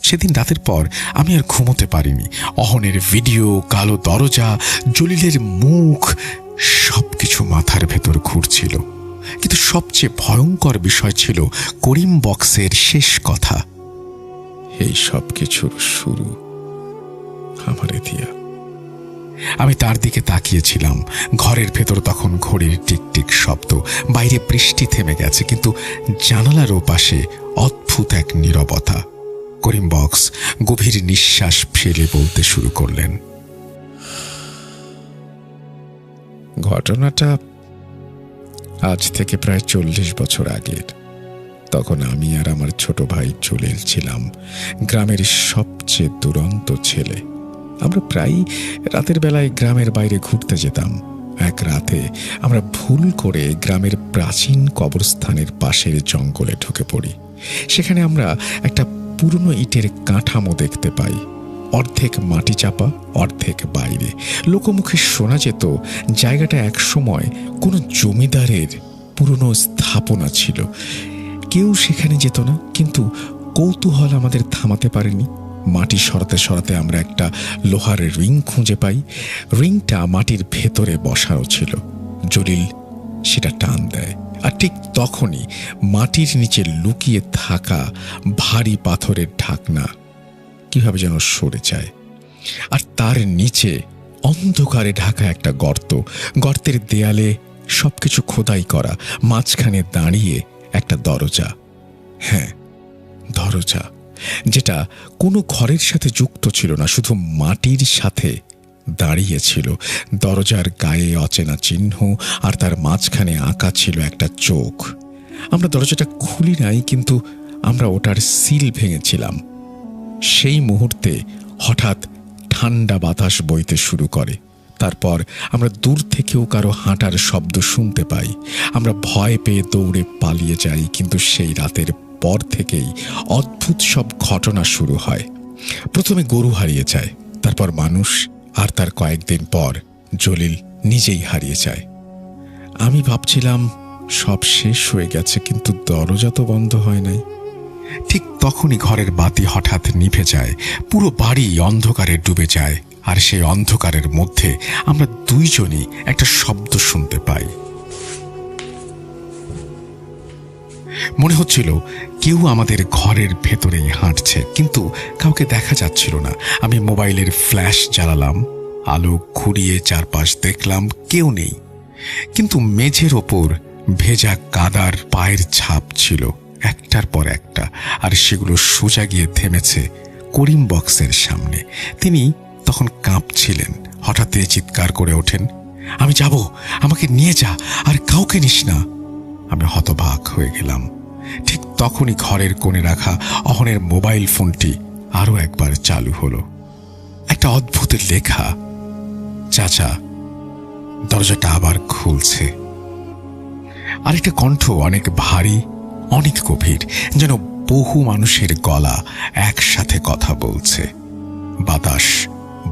সেদিন রাতের পর আমি আর ঘুমোতে পারিনি। অহনের ভিডিও, কালো দরজা, জলিলের মুখ, সবকিছু মাথার ভেতর ঘুরছিল, কিন্তু সবচেয়ে ভয়ঙ্কর বিষয় ছিল করিম বক্সের শেষ কথা। এই সব কিছুর শুরু আমারে দিয়া। আমি তার দিকে তাকিয়েছিলাম। ঘরের ভেতর তখন ঘড়ির টিকটিক শব্দ, বাইরে বৃষ্টি থেমে গেছে, কিন্তু জানালার ওপাশে অদ্ভুত এক নীরবতা। করিম বক্স গভীর নিঃশ্বাস ফেলে বলতে শুরু করলেন, ঘটনাটা আজ থেকে প্রায় 40 বছর আগের। তখন আমি আর আমার ছোট ভাই জলিল ছিলাম গ্রামের সবচেয়ে দুরন্ত ছেলে। আমরা প্রায় রাতের বেলায় গ্রামের বাইরে ঘুরতে যেতাম। এক রাতে আমরা ভুল করে গ্রামের প্রাচীন কবরস্থানের পাশের জঙ্গলে ঢুকে পড়ি। সেখানে আমরা একটা পুরনো ইটের কাঠামো দেখতে পাই, অর্ধেক মাটি চাপা, অর্ধেক বাইরে। লোকমুখে শোনা যেত জায়গাটা একসময় কোনো জমিদারের পুরনো স্থাপনা ছিল। কেউ সেখানে যেত না, কিন্তু কৌতূহল আমাদের থামাতে পারেনি। মাটি সরাতে সরাতে আমরা একটা লোহার রিং খুঁজে পাই। রিংটা মাটির ভেতরে বসানো ছিল। জলিল সেটা টান দেয়, আর ঠিক তখনই মাটির নিচে লুকিয়ে থাকা ভারী পাথরের ঢাকনা কিভাবে যেন সরে যায়, আর তার নিচে অন্ধকারে ঢাকা একটা গর্ত। গর্তের দেয়ালে সবকিছু খোদাই করা, মাঝখানে দাঁড়িয়ে একটা দরজা। হ্যাঁ, দরজা, যেটা কোনো ঘরের সাথে যুক্ত ছিল না, শুধু মাটির সাথে দাঁড়িয়েছিল। দরজার গায়ে অচেনা চিহ্ন, আর তার মাঝখানে আঁকা ছিল একটা চোখ। আমরা দরজাটা খুলি নাই, কিন্তু আমরা ওটার সিল ভেঙেছিলাম। সেই মুহূর্তে হঠাৎ ঠান্ডা বাতাস বইতে শুরু করে। তারপর আমরা দূর থেকেও কারো হাঁটার শব্দ শুনতে পাই। আমরা ভয় পেয়ে দৌড়ে পালিয়ে যাই, কিন্তু সেই রাতের পর থেকেই অদ্ভুত সব ঘটনা শুরু হয়। প্রথমে গরু হারিয়ে যায়, তারপর মানুষ, আর তার কয়েকদিন পর জলিল নিজেই হারিয়ে যায়। আমি ভাবছিলাম সব শেষ হয়ে গেছে, কিন্তু দরজা তো বন্ধ হয় নাই। ঠিক তখনই ঘরের বাতি হঠাৎ নিভে যায়, পুরো বাড়ি অন্ধকারে ডুবে যায়, আর সেই অন্ধকারের মধ্যে আমরা দুইজনই একটা শব্দ শুনতে পাই। মনে হচ্ছিল কেউ আমাদের ঘরের ভেতরেই হাঁটছে, কিন্তু কাউকে দেখা যাচ্ছিল না। আমি মোবাইলের ফ্ল্যাশ জ্বালালাম, আলো ঘুরিয়ে চারপাশ দেখলাম, কেউ নেই। কিন্তু মেঝের ওপর ভেজা কাদার পায়ের ছাপ ছিল, একটার পর একটা, আর সেগুলো সোজা গিয়ে থেমেছে করিম বক্সের সামনে। তিনি তখন কাঁপছিলেন। হঠাৎ তিনি চিৎকার করে ওঠেন, আমি যাব, আমাকে নিয়ে যা, আর কাউকে নিস না। আমি হতবাক হয়ে গেলাম। ঠিক তখনই ঘরের কোণে রাখা অহনের মোবাইল ফোনটি আরো একবার চালু হলো। একটা অদ্ভুত লেখা, চাচা। দরজাটা আবার খুলছে। আরেকটা কণ্ঠ, অনেক ভারী, অনেক গভীর, যেন বহু মানুষের গলা একসাথে কথা বলছে। বাতাস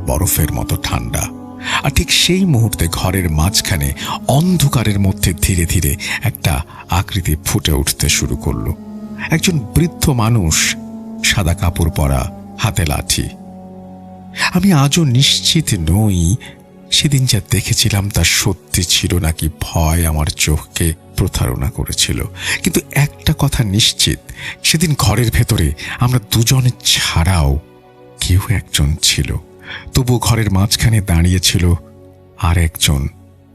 বরফের মতো ঠান্ডা। আর ঠিক সেই মুহূর্তে ঘরের মাঝখানে অন্ধকারের মধ্যে ধীরে ধীরে একটা আকৃতি ফুটে উঠতে শুরু করলো। একজন বৃদ্ধ মানুষ, সাদা কাপড় পরা, হাতে লাঠি। আমি আজও নিশ্চিত নই সেদিন যা দেখেছিলাম তা সত্যি ছিল নাকি ভয় আমার চোখকে প্রতারণা করেছিল। কিন্তু একটা কথা নিশ্চিত, সেদিন ঘরের ভেতরে আমরা দুজন ছাড়াও কেউ একজন ছিল। তবু ঘরের মাঝখানে দাঁড়িয়েছিল আর একজন,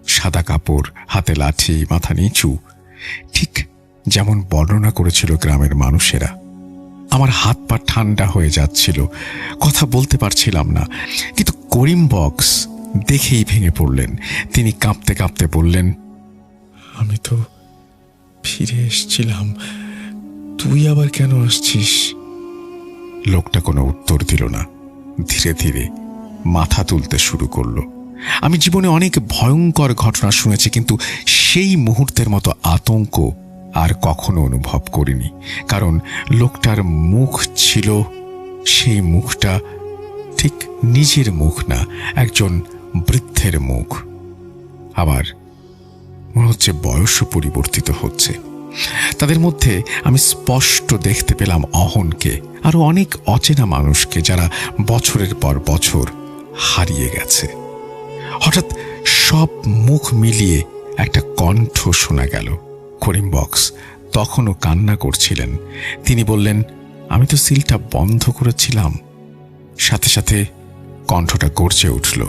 সাদা কাপড়, হাতে লাঠি, মাথা নিচু, ঠিক যেমন বর্ণনা করেছিল গ্রামের মানুষেরা। আমার হাত পা ঠান্ডা হয়ে যাচ্ছিল, কথা বলতে পারছিলাম না। কিন্তু করিম বক্স দেখেই ভেঙে পড়লেন। তিনি কাঁপতে কাঁপতে বললেন, আমি তো ফিরে এসেছিলাম, তুই আবার কেন আসছিস? লোকটা কোনো উত্তর দিল না। ধীরে ধীরে মাথা তুলতে শুরু করলো। আমি জীবনে অনেক ভয়ঙ্কর ঘটনা শুনেছি, কিন্তু সেই মুহূর্তের মতো আতঙ্ক আর কখনো অনুভব করিনি। কারণ লোকটার মুখ ছিল, সেই মুখটা ঠিক নিজের মুখ না, একজন বৃদ্ধের মুখ। আবার মনে হচ্ছে বয়সও পরিবর্তিত হচ্ছে। তাদের মধ্যে আমি স্পষ্ট দেখতে পেলাম অহনকে, আরো অনেক অচেনা মানুষকে যারা বছরের পর বছর হারিয়ে গেছে। হঠাৎ সব মুখ মিলিয়ে একটা কণ্ঠ শোনা গেল। করিম বক্স তখনও কান্না করছিলেন। তিনি বললেন, আমি তো সিলটা বন্ধ করেছিলাম। সাথে সাথে কণ্ঠটা গর্জে উঠল,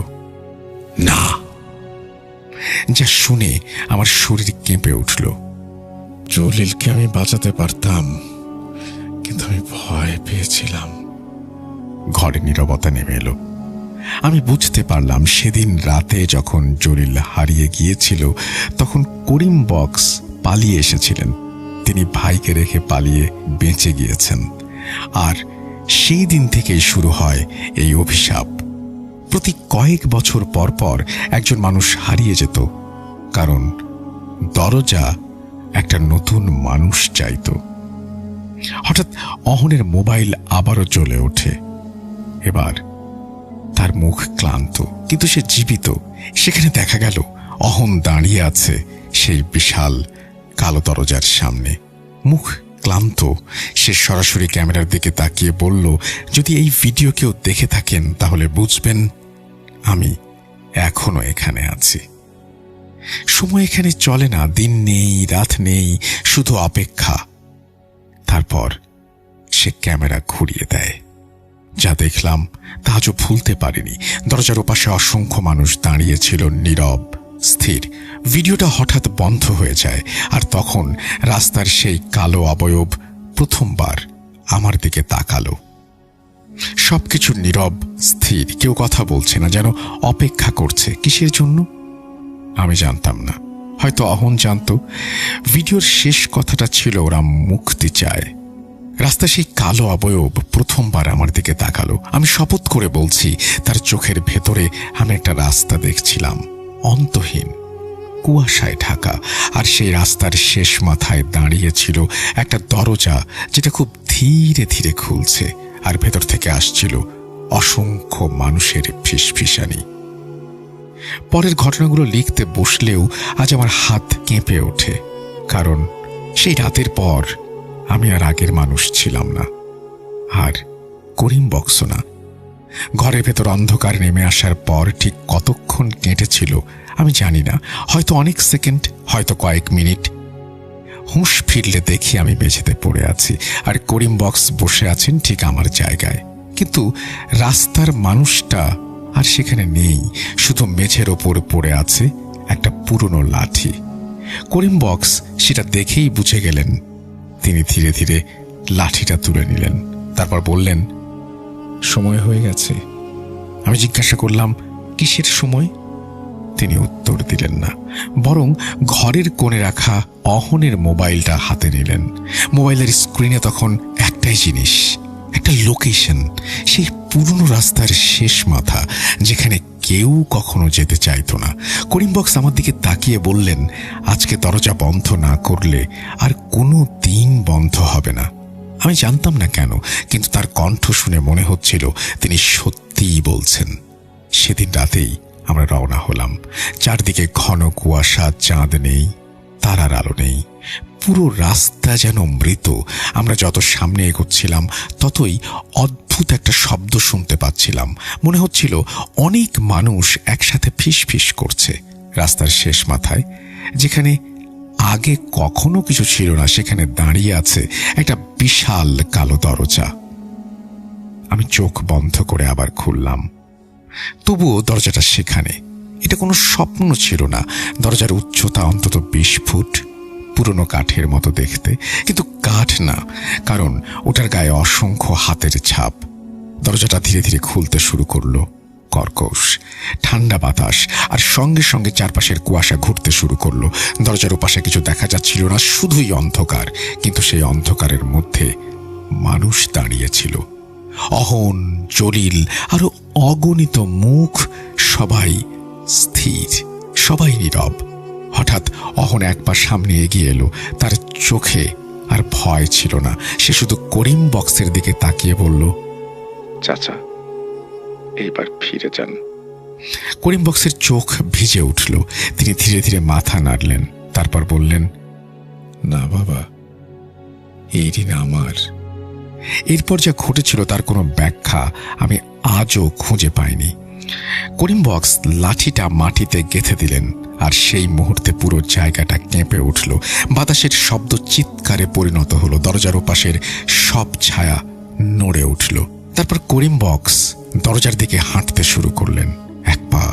না। যা শুনে আমার শরীর কেঁপে উঠল। জলিলকে আমি বাঁচাতে পারতাম, কিন্তু আমি ভয় পেয়েছিলাম। ঘরে নীরবতা নেমে এলো। আমি বুঝতে পারলাম সেদিন রাতে যখন জলিল হারিয়ে গিয়েছিল তখন করিম বক্স পালিয়ে এসেছিলেন। তিনি ভাইকে রেখে পালিয়ে বেঁচে গিয়েছেন। আর সেই দিন থেকেই শুরু হয় এই অভিশাপ। প্রতি কয়েক বছর পর পর একজন মানুষ হারিয়ে যেত, কারণ দরজা একটা নতুন মানুষ চাইত। হঠাৎ অহনের মোবাইল আবারও জ্বলে ওঠে। এবার তার মুখ ক্লান্ত, কিন্তু সে জীবিত। সেখানে দেখা গেল অহন দাঁড়িয়ে আছে সেই বিশাল কালো দরজার সামনে। মুখ ক্লান্ত, সে সরাসরি ক্যামেরার দিকে তাকিয়ে বলল, যদি এই ভিডিও কেউ দেখে থাকেন তাহলে বুঝবেন আমি এখনো এখানে আছি। সময় এখানে চলে না, দিন নেই, রাত নেই, শুধু অপেক্ষা। তারপর সে ক্যামেরা ঘুরিয়ে দেয়। যা দেখলাম তা আজও ভুলতে পারিনি। দরজার ওপাশে অসংখ্য মানুষ দাঁড়িয়েছিল, নীরব, স্থির। ভিডিওটা হঠাৎ বন্ধ হয়ে যায়, আর তখন রাস্তার সেই কালো অবয়ব প্রথমবার আমার দিকে তাকালো। সবকিছু নীরব, স্থির, কেউ কথা বলছে না, যেন অপেক্ষা করছে। কিসের জন্য আমি জানতাম না, হয়তো অহন জানত। ভিডিওর শেষ কথাটা ছিল ওরা মুক্তি চায়। রাস্তা সেই কালো অবয়ব প্রথমবার আমার দিকে তাকালো। আমি শপথ করে বলছি, তার চোখের ভেতরে আমি একটা রাস্তা দেখছিলাম, অন্তহীন, কুয়াশায় ঢাকা। আর সেই রাস্তার শেষ মাথায় দাঁড়িয়েছিল একটা দরজা, যেটা খুব ধীরে ধীরে খুলছে, আর ভেতর থেকে আসছিল অসংখ্য মানুষের ফিসফিসানি। পরের ঘটনাগুলো লিখতে বসলেও আজ আমার হাত কেঁপে ওঠে, কারণ সেই রাতের পর আমি আর আগের মানুষ ছিলাম না, আর করিম বক্স না। ঘরের ভেতর অন্ধকার নেমে আসার পর ঠিক কতক্ষণ কেটেছিল আমি জানি না, হয়তো অনেক সেকেন্ড, হয়তো কয়েক মিনিট। হুঁশ ফিরলে দেখি আমি মেঝেতে পড়ে আছি, আর করিম বক্স বসে আছেন ঠিক আমার জায়গায়। কিন্তু রাস্তার মানুষটা আর সেখানে নেই, শুধু মেঝের ওপর পড়ে আছে একটা পুরনো লাঠি। করিম বক্স সেটা দেখেই বুঝে গেলেন। তিনি ধীরে ধীরে লাঠিটা তুলে নিলেন, তারপর বললেন, সময় হয়ে গেছে। আমি জিজ্ঞাসা করলাম, কিসের সময়? তিনি উত্তর দিলেন না, বরং ঘরের কোণে রাখা অহনের মোবাইলটা হাতে নিলেন। মোবাইলের স্ক্রিনে তখন একটাই জিনিস, একটা লোকেশন, সেই পুরনো রাস্তার শেষ মাথা, যেখানে কেউ কখনো যেতে চাইতো না। করিম বক্স আমার দিকে তাকিয়ে বললেন, আজকে দরজা বন্ধ না করলে আর কোনো দিন বন্ধ হবে না। আমি জানতাম না কেন, কিন্তু তার কণ্ঠ শুনে মনে হচ্ছিল তিনি সত্যিই বলছেন। সেদিন রাতেই আমরা রওনা হলাম। চারদিকে ঘন কুয়াশা, চাঁদ নেই, তারার আলো নেই, পুরো রাস্তা যেন মৃত। আমরা যত সামনে এগোচ্ছিলাম ততই অদ্ভুত একটা শব্দ শুনতে পাচ্ছিলাম। মনে হচ্ছিল অনেক মানুষ একসাথে ফিসফিস করছে। রাস্তার শেষ মাথায়, যেখানে আগে কখনো কিছু ছিল না, সেখানে দাঁড়িয়ে আছে একটা বিশাল কালো দরজা। আমি চোখ বন্ধ করে আবার খুললাম, তবুও দরজাটা সেখানে। এটা কোনো স্বপ্ন ছিল না। দরজার উচ্চতা অন্তত 20 ফুট, পুরনো কাঠের মতো দেখতে, কিন্তু কাঠ না, কারণ ওটার গায়ে অসংখ্য হাতের ছাপ। দরজাটা ধীরে ধীরে খুলতে শুরু করলো। কর্কশ ঠান্ডা বাতাস, আর সঙ্গে সঙ্গে চারপাশের কুয়াশা ঘুরতে শুরু করলো। দরজার ওপাশে কিছু দেখা যাচ্ছিল না, শুধুই অন্ধকার। কিন্তু সেই অন্ধকারের মধ্যে মানুষ দাঁড়িয়েছিল। অহন, জলিল, আরো অগণিত মুখ, সবাই স্থির, সবাই নীরব। হঠাৎ অহন এক পা সামনে এগিয়ে এলো। তার চোখে আর ভয় ছিল না। সে শুধু করিম বক্সের দিকে তাকিয়ে বলল, চাচা, এইবার ফিরে যান। করিম বক্সের চোখ ভিজে উঠল। তিনি ধীরে ধীরে মাথা নাড়লেন, তারপর বললেন, না বাবা, এই ঋণ আমার। এরপর যা ঘটেছিল তার কোনো ব্যাখ্যা আমি আজও খুঁজে পাইনি। করিম বক্স লাঠিটা মাটিতে গেঁথে দিলেন, আর সেই মুহূর্তে পুরো জায়গাটা কেঁপে উঠল। বাতাসের শব্দ চিৎকারে পরিণত হলো। দরজার ওপাশের সব ছায়া নড়ে উঠল। তারপর করিম বক্স দরজার দিকে হাঁটতে শুরু করলেন। 1 পা,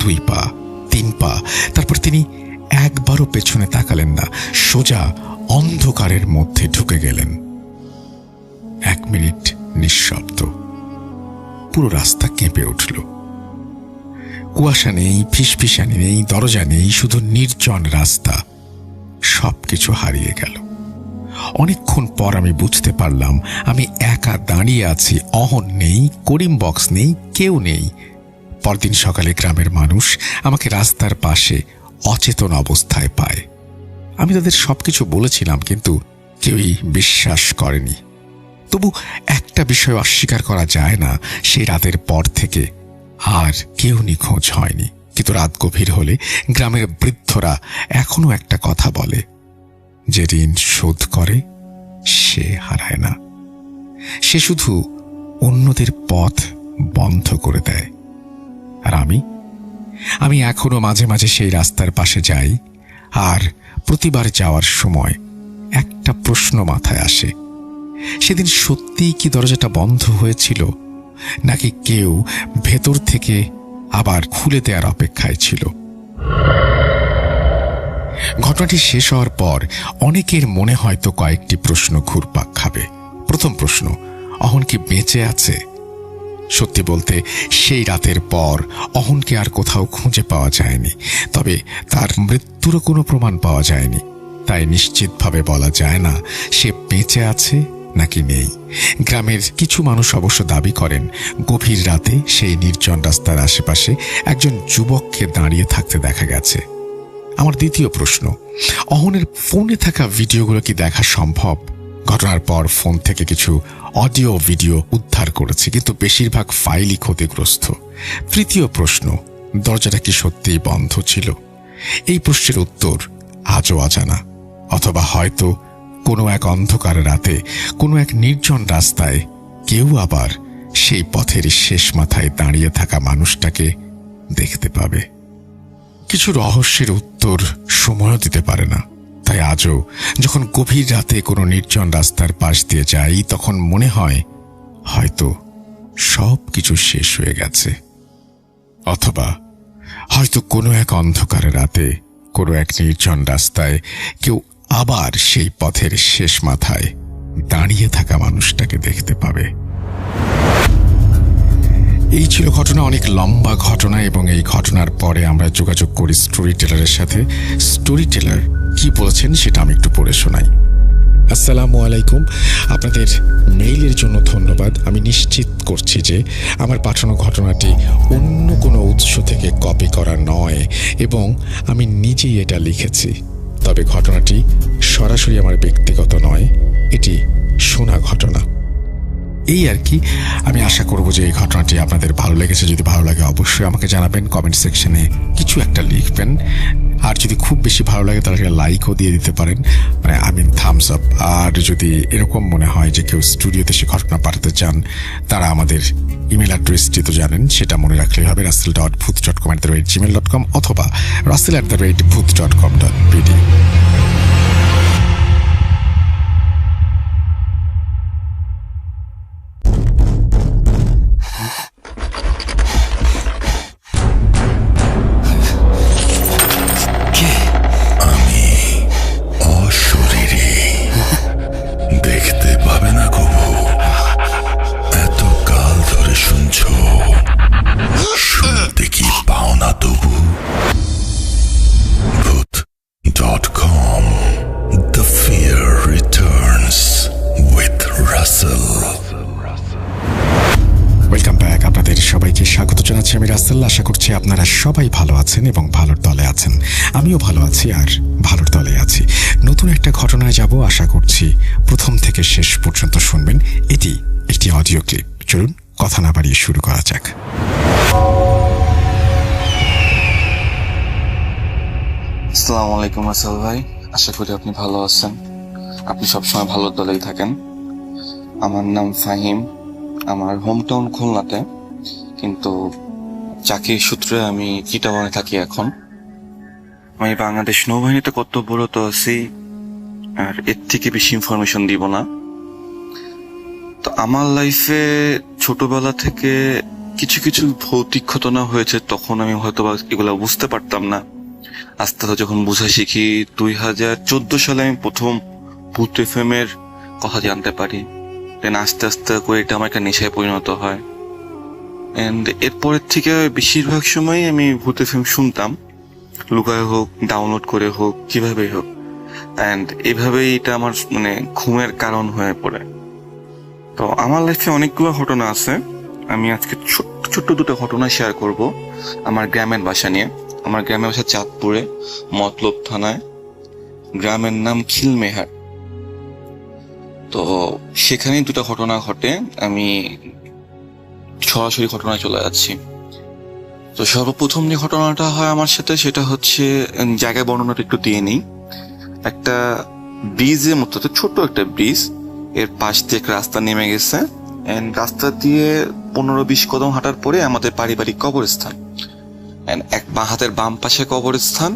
2 পা, 3 পা। তারপর তিনি একবারও পেছনে তাকালেন না, সোজা অন্ধকারের মধ্যে ঢুকে গেলেন। 1 মিনিট নিঃশব্দ। পুরো রাস্তা কেঁপে উঠল। কুয়াশা নেই, ফিসফিসানি নেই, দরজা নেই, শুধু নির্জন রাস্তা। সবকিছু হারিয়ে গেল। অনেকক্ষণ পর আমি বুঝতে পারলাম আমি একা দাঁড়িয়ে আছি। অহন নেই, করিম বক্স নেই, কেউ নেই। পরদিন সকালে গ্রামের মানুষ আমাকে রাস্তার পাশে অচেতন অবস্থায় পায়। আমি তাদের সবকিছু বলেছিলাম, কিন্তু কেউই বিশ্বাস করেনি। তবু একটা বিষয় অস্বীকার করা যায় না, সেই রাতের পর থেকে আর কেউ নিখোঁজ হয়নি। কিন্তু রাত গভীর হলে গ্রামের বৃদ্ধরা এখনো একটা কথা বলে, যে ঋণ শোধ করে সে হারায় না, সে শুধু অন্যদের পথ বন্ধ করে দেয়। আর আমি এখনো মাঝে মাঝে সেই রাস্তার পাশে যাই, আর প্রতিবার যাওয়ার সময় একটা প্রশ্ন মাথায় আসে, সেদিন সত্যিই কি দরজাটা বন্ধ হয়েছিল, নাকি কেউ ভেতর থেকে আবার খুলে দেওয়ার অপেক্ষায় ছিল? ঘটনাটি শেষ হওয়ার পর অনেকের মনে হয়তো কয়েকটি প্রশ্ন ঘুরপাক খাবে। প্রথম প্রশ্ন, অহন কি বেঁচে আছে? সত্যি বলতে সেই রাতের পর অহনকে আর কোথাও খুঁজে পাওয়া যায়নি, তবে তার মৃত্যুরও কোনো প্রমাণ পাওয়া যায়নি। তাই নিশ্চিতভাবে বলা যায় না সে বেঁচে আছে নাকি নেই। গ্রামের কিছু মানুষ অবশ্য দাবি করেন গভীর রাতে সেই নির্জন রাস্তার আশেপাশে একজন যুবককে দাঁড়িয়ে থাকতে দেখা গেছে। আমার দ্বিতীয় প্রশ্ন, অহনের ফোনে থাকা ভিডিওগুলো কি দেখা সম্ভব? ঘটনার পর ফোন থেকে কিছু অডিও ভিডিও উদ্ধার করেছি, কিন্তু বেশিরভাগ ফাইলই ক্ষতিগ্রস্ত। তৃতীয় প্রশ্ন, দরজাটা কি সত্যিই বন্ধ ছিল? এই প্রশ্নের উত্তর আজও অজানা। অথবা হয়তো কোনো এক অন্ধকার রাতে কোনো এক নির্জন রাস্তায় কেউ আবার সেই পথের শেষ মাথায় দাঁড়িয়ে থাকা মানুষটাকে দেখতে পাবে। কিছু রহস্যের উত্তর সময়ও দিতে পারে না। তাই আজও যখন গভীর রাতে কোনো নির্জন রাস্তার পাশ দিয়ে যাই, তখন মনে হয় হয়তো সব কিছু শেষ হয়ে গেছে। অথবা হয়তো কোনো এক অন্ধকার রাতে কোনো এক নির্জন রাস্তায় কেউ আবার সেই পথের শেষ মাথায় দাঁড়িয়ে থাকা মানুষটাকে দেখতে পাবে। এই ছিল ঘটনা, অনেক লম্বা ঘটনা, এবং এই ঘটনার পরে আমরা যোগাযোগ করি স্টোরি টেলারের সাথে। স্টোরি টেলার কি বলেছেন সেটা আমি একটু পড়ে শোনাই। আসসালামু আলাইকুম, আপনাদের মেইলের জন্য ধন্যবাদ। আমি নিশ্চিত করছি যে আমার পাঠানো ঘটনাটি অন্য কোনো উৎস থেকে কপি করা নয়, এবং আমি নিজেই এটা লিখেছি। তবে ঘটনাটি সরাসরি আমার ব্যক্তিগত নয়, এটি শোনা ঘটনা। এই আর কি। আমি আশা করব যে এই ঘটনাটি আপনাদের ভালো লেগেছে। যদি ভালো লাগে অবশ্যই আমাকে জানাবেন, কমেন্ট সেকশনে কিছু একটা লিখবেন। আর যদি খুব বেশি ভালো লাগে তাহলে লাইকও দিয়ে দিতে পারেন, থামস আপ। আর যদি এরকম মনে হয় যে কেউ স্টুডিওতে সে ঘটনা পাঠাতে চান, তারা আমাদের ইমেল অ্যাড্রেসটি তো জানেন, সেটা মনে রাখলেই হবে, russell.booth.com@gmail.com অথবা russell@booth.com.pd। ওয়েলকাম ব্যাক, আপনাদের সবাইকে স্বাগত জানাচ্ছি। আমি রাসেল। আশা করছি আপনারা সবাই ভালো আছেন এবং ভালোর দলে আছেন। আমিও ভালো আছি আর ভালোর দলে আছি। নতুন একটা ঘটনায় যাব, আশা করছি প্রথম থেকে শেষ পর্যন্ত শুনবেন। এটি একটি অডিও ক্লিপ। চলুন কথা না বাড়িয়ে শুরু করা যাক। আসসালামু আলাইকুম রাসেল ভাই, আশা করি আপনি ভালো আছেন। আপনি সবসময় ভালো দলেই থাকেন। আমার নাম ফাহিম, আমার হোম টাউন খুলনাতে, কিন্তু চাকরির সূত্রে আমি চিটাগংয়ে থাকি এখন। আমি বাংলাদেশ নৌবাহিনীতে কর্তব্যরত আছি, আর এর থেকে বেশি ইনফরমেশন দিব না। তো আমার লাইফে ছোটবেলা থেকে কিছু কিছু ভৌতিক ঘটনা হয়েছে, তখন আমি হয়তো এগুলো বুঝতে পারতাম না। আস্তে আস্তে যখন বোঝা শিখি, 2014 সালে আমি প্রথম ভূত এফএম এর কথা জানতে পারি। দেন আস্তে আস্তে করে এটা আমার একটা নেশায় পরিণত হয়। এন্ড এরপরের থেকে বেশিরভাগ সময় আমি ভূত এফএম শুনতাম, লুকায় হোক, ডাউনলোড করে হোক, কিভাবেই হোক। এন্ড এভাবেই এটা আমার মানে ঘুমের কারণ হয়ে পড়ে। তো আমার লাইফে অনেকগুলো ঘটনা আছে, আমি আজকে ছোট্ট ছোট্ট দুটো ঘটনা শেয়ার করব আমার গ্রামের বাসা নিয়ে। আমার গ্রামের বাসা চাঁদপুরে, মতলব থানায়। গ্রামের নাম খিলমেহার। তো সেখানেই দুটো ঘটনা ঘটে, আমি সরাসরি ঘটনায় চলে যাচ্ছি। তো সর্বপ্রথম যে ঘটনাটা হয় আমার সাথে, সেটা হচ্ছে, জায়গায় বর্ণনাটা একটু দিয়ে নিই। একটা ব্রিজের মতো, ছোট্ট একটা ব্রিজ, এর পাশ দিয়ে একটা রাস্তা নেমে গেছে। এন্ড রাস্তা দিয়ে 15-20 কদম হাঁটার পরে আমাদের পারিবারিক কবরস্থান। এক হাতের বাম পাশে কবরস্থান,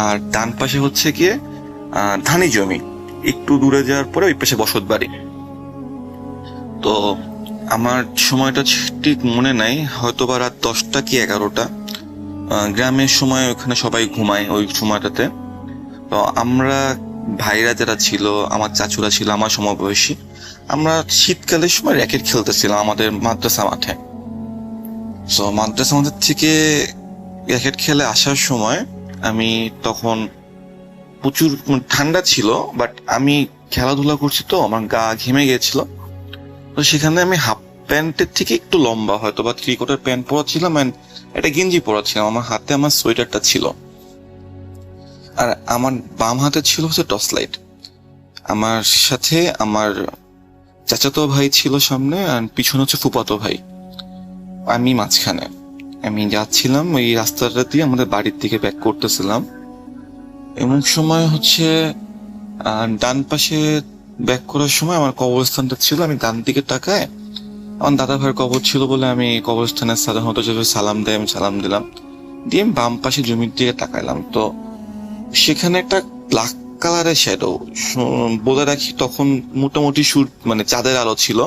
আর ডান পাশে হচ্ছে গিয়ে ধানি জমি। একটু দূরে যাওয়ার পরে ওই পাশে বসত বাড়ি। তো আমার সময়টা ঠিক মনে নাই, হয়তো বা রাত 10টা কি 11টা। গ্রামের সময় ওখানে সবাই ঘুমায় ওই সময়টাতে। তো আমরা ভাইরা যারা ছিল, আমার চাচুরা ছিল আমার সমবয়সী, আমরা শীতকালের সময় র্যাকেট খেলতেছিলাম আমাদের মাদ্রাসা মাঠে। তো মাদ্রাসা মাঠের থেকে র্যাকেট খেলে আসার সময় আমি তখন প্রচুর ঠান্ডা ছিল, বাট আমি খেলাধুলা করছি তো আমার গা ঘেমে গিয়েছিল। তো সেখানে আমি হাফ প্যান্টের থেকে একটু লম্বা, হয়তো বা 3/4 প্যান্ট পরা ছিলাম, এন্ড একটা গেঞ্জি পরা ছিলাম। আমার হাতে আমার সোয়েটারটা ছিল, আর আমার বাম হাতে ছিল হচ্ছে টর্চ লাইট। আমার সাথে আমার চাচাতো ভাই ছিল সামনে, আর পিছনে হচ্ছে ফুফাতো ভাই, আমি মাঝখানে। আমি যাচ্ছিলাম ওই রাস্তাটা দিয়ে আমাদের বাড়ির দিকে ব্যাক করতেছিলাম। এমন সময় হচ্ছে ডান পাশে ব্যাক করার সময় আমার কবরস্থানটা ছিল, আমি ডান দিকে তাকায়, আমার দাদা ভাইয়ের কবর ছিল বলে আমি কবরস্থানের সাধারণত যেভাবে সালাম দেয় আমি সালাম দিলাম, দিয়ে আমি বাম পাশে জমির দিকে তাকাইলাম। তো সেখানে একটা ব্ল্যাক কালারের শ্যাডো, বলে রাখি তখন মোটামুটি মানে চাঁদের আলো ছিল,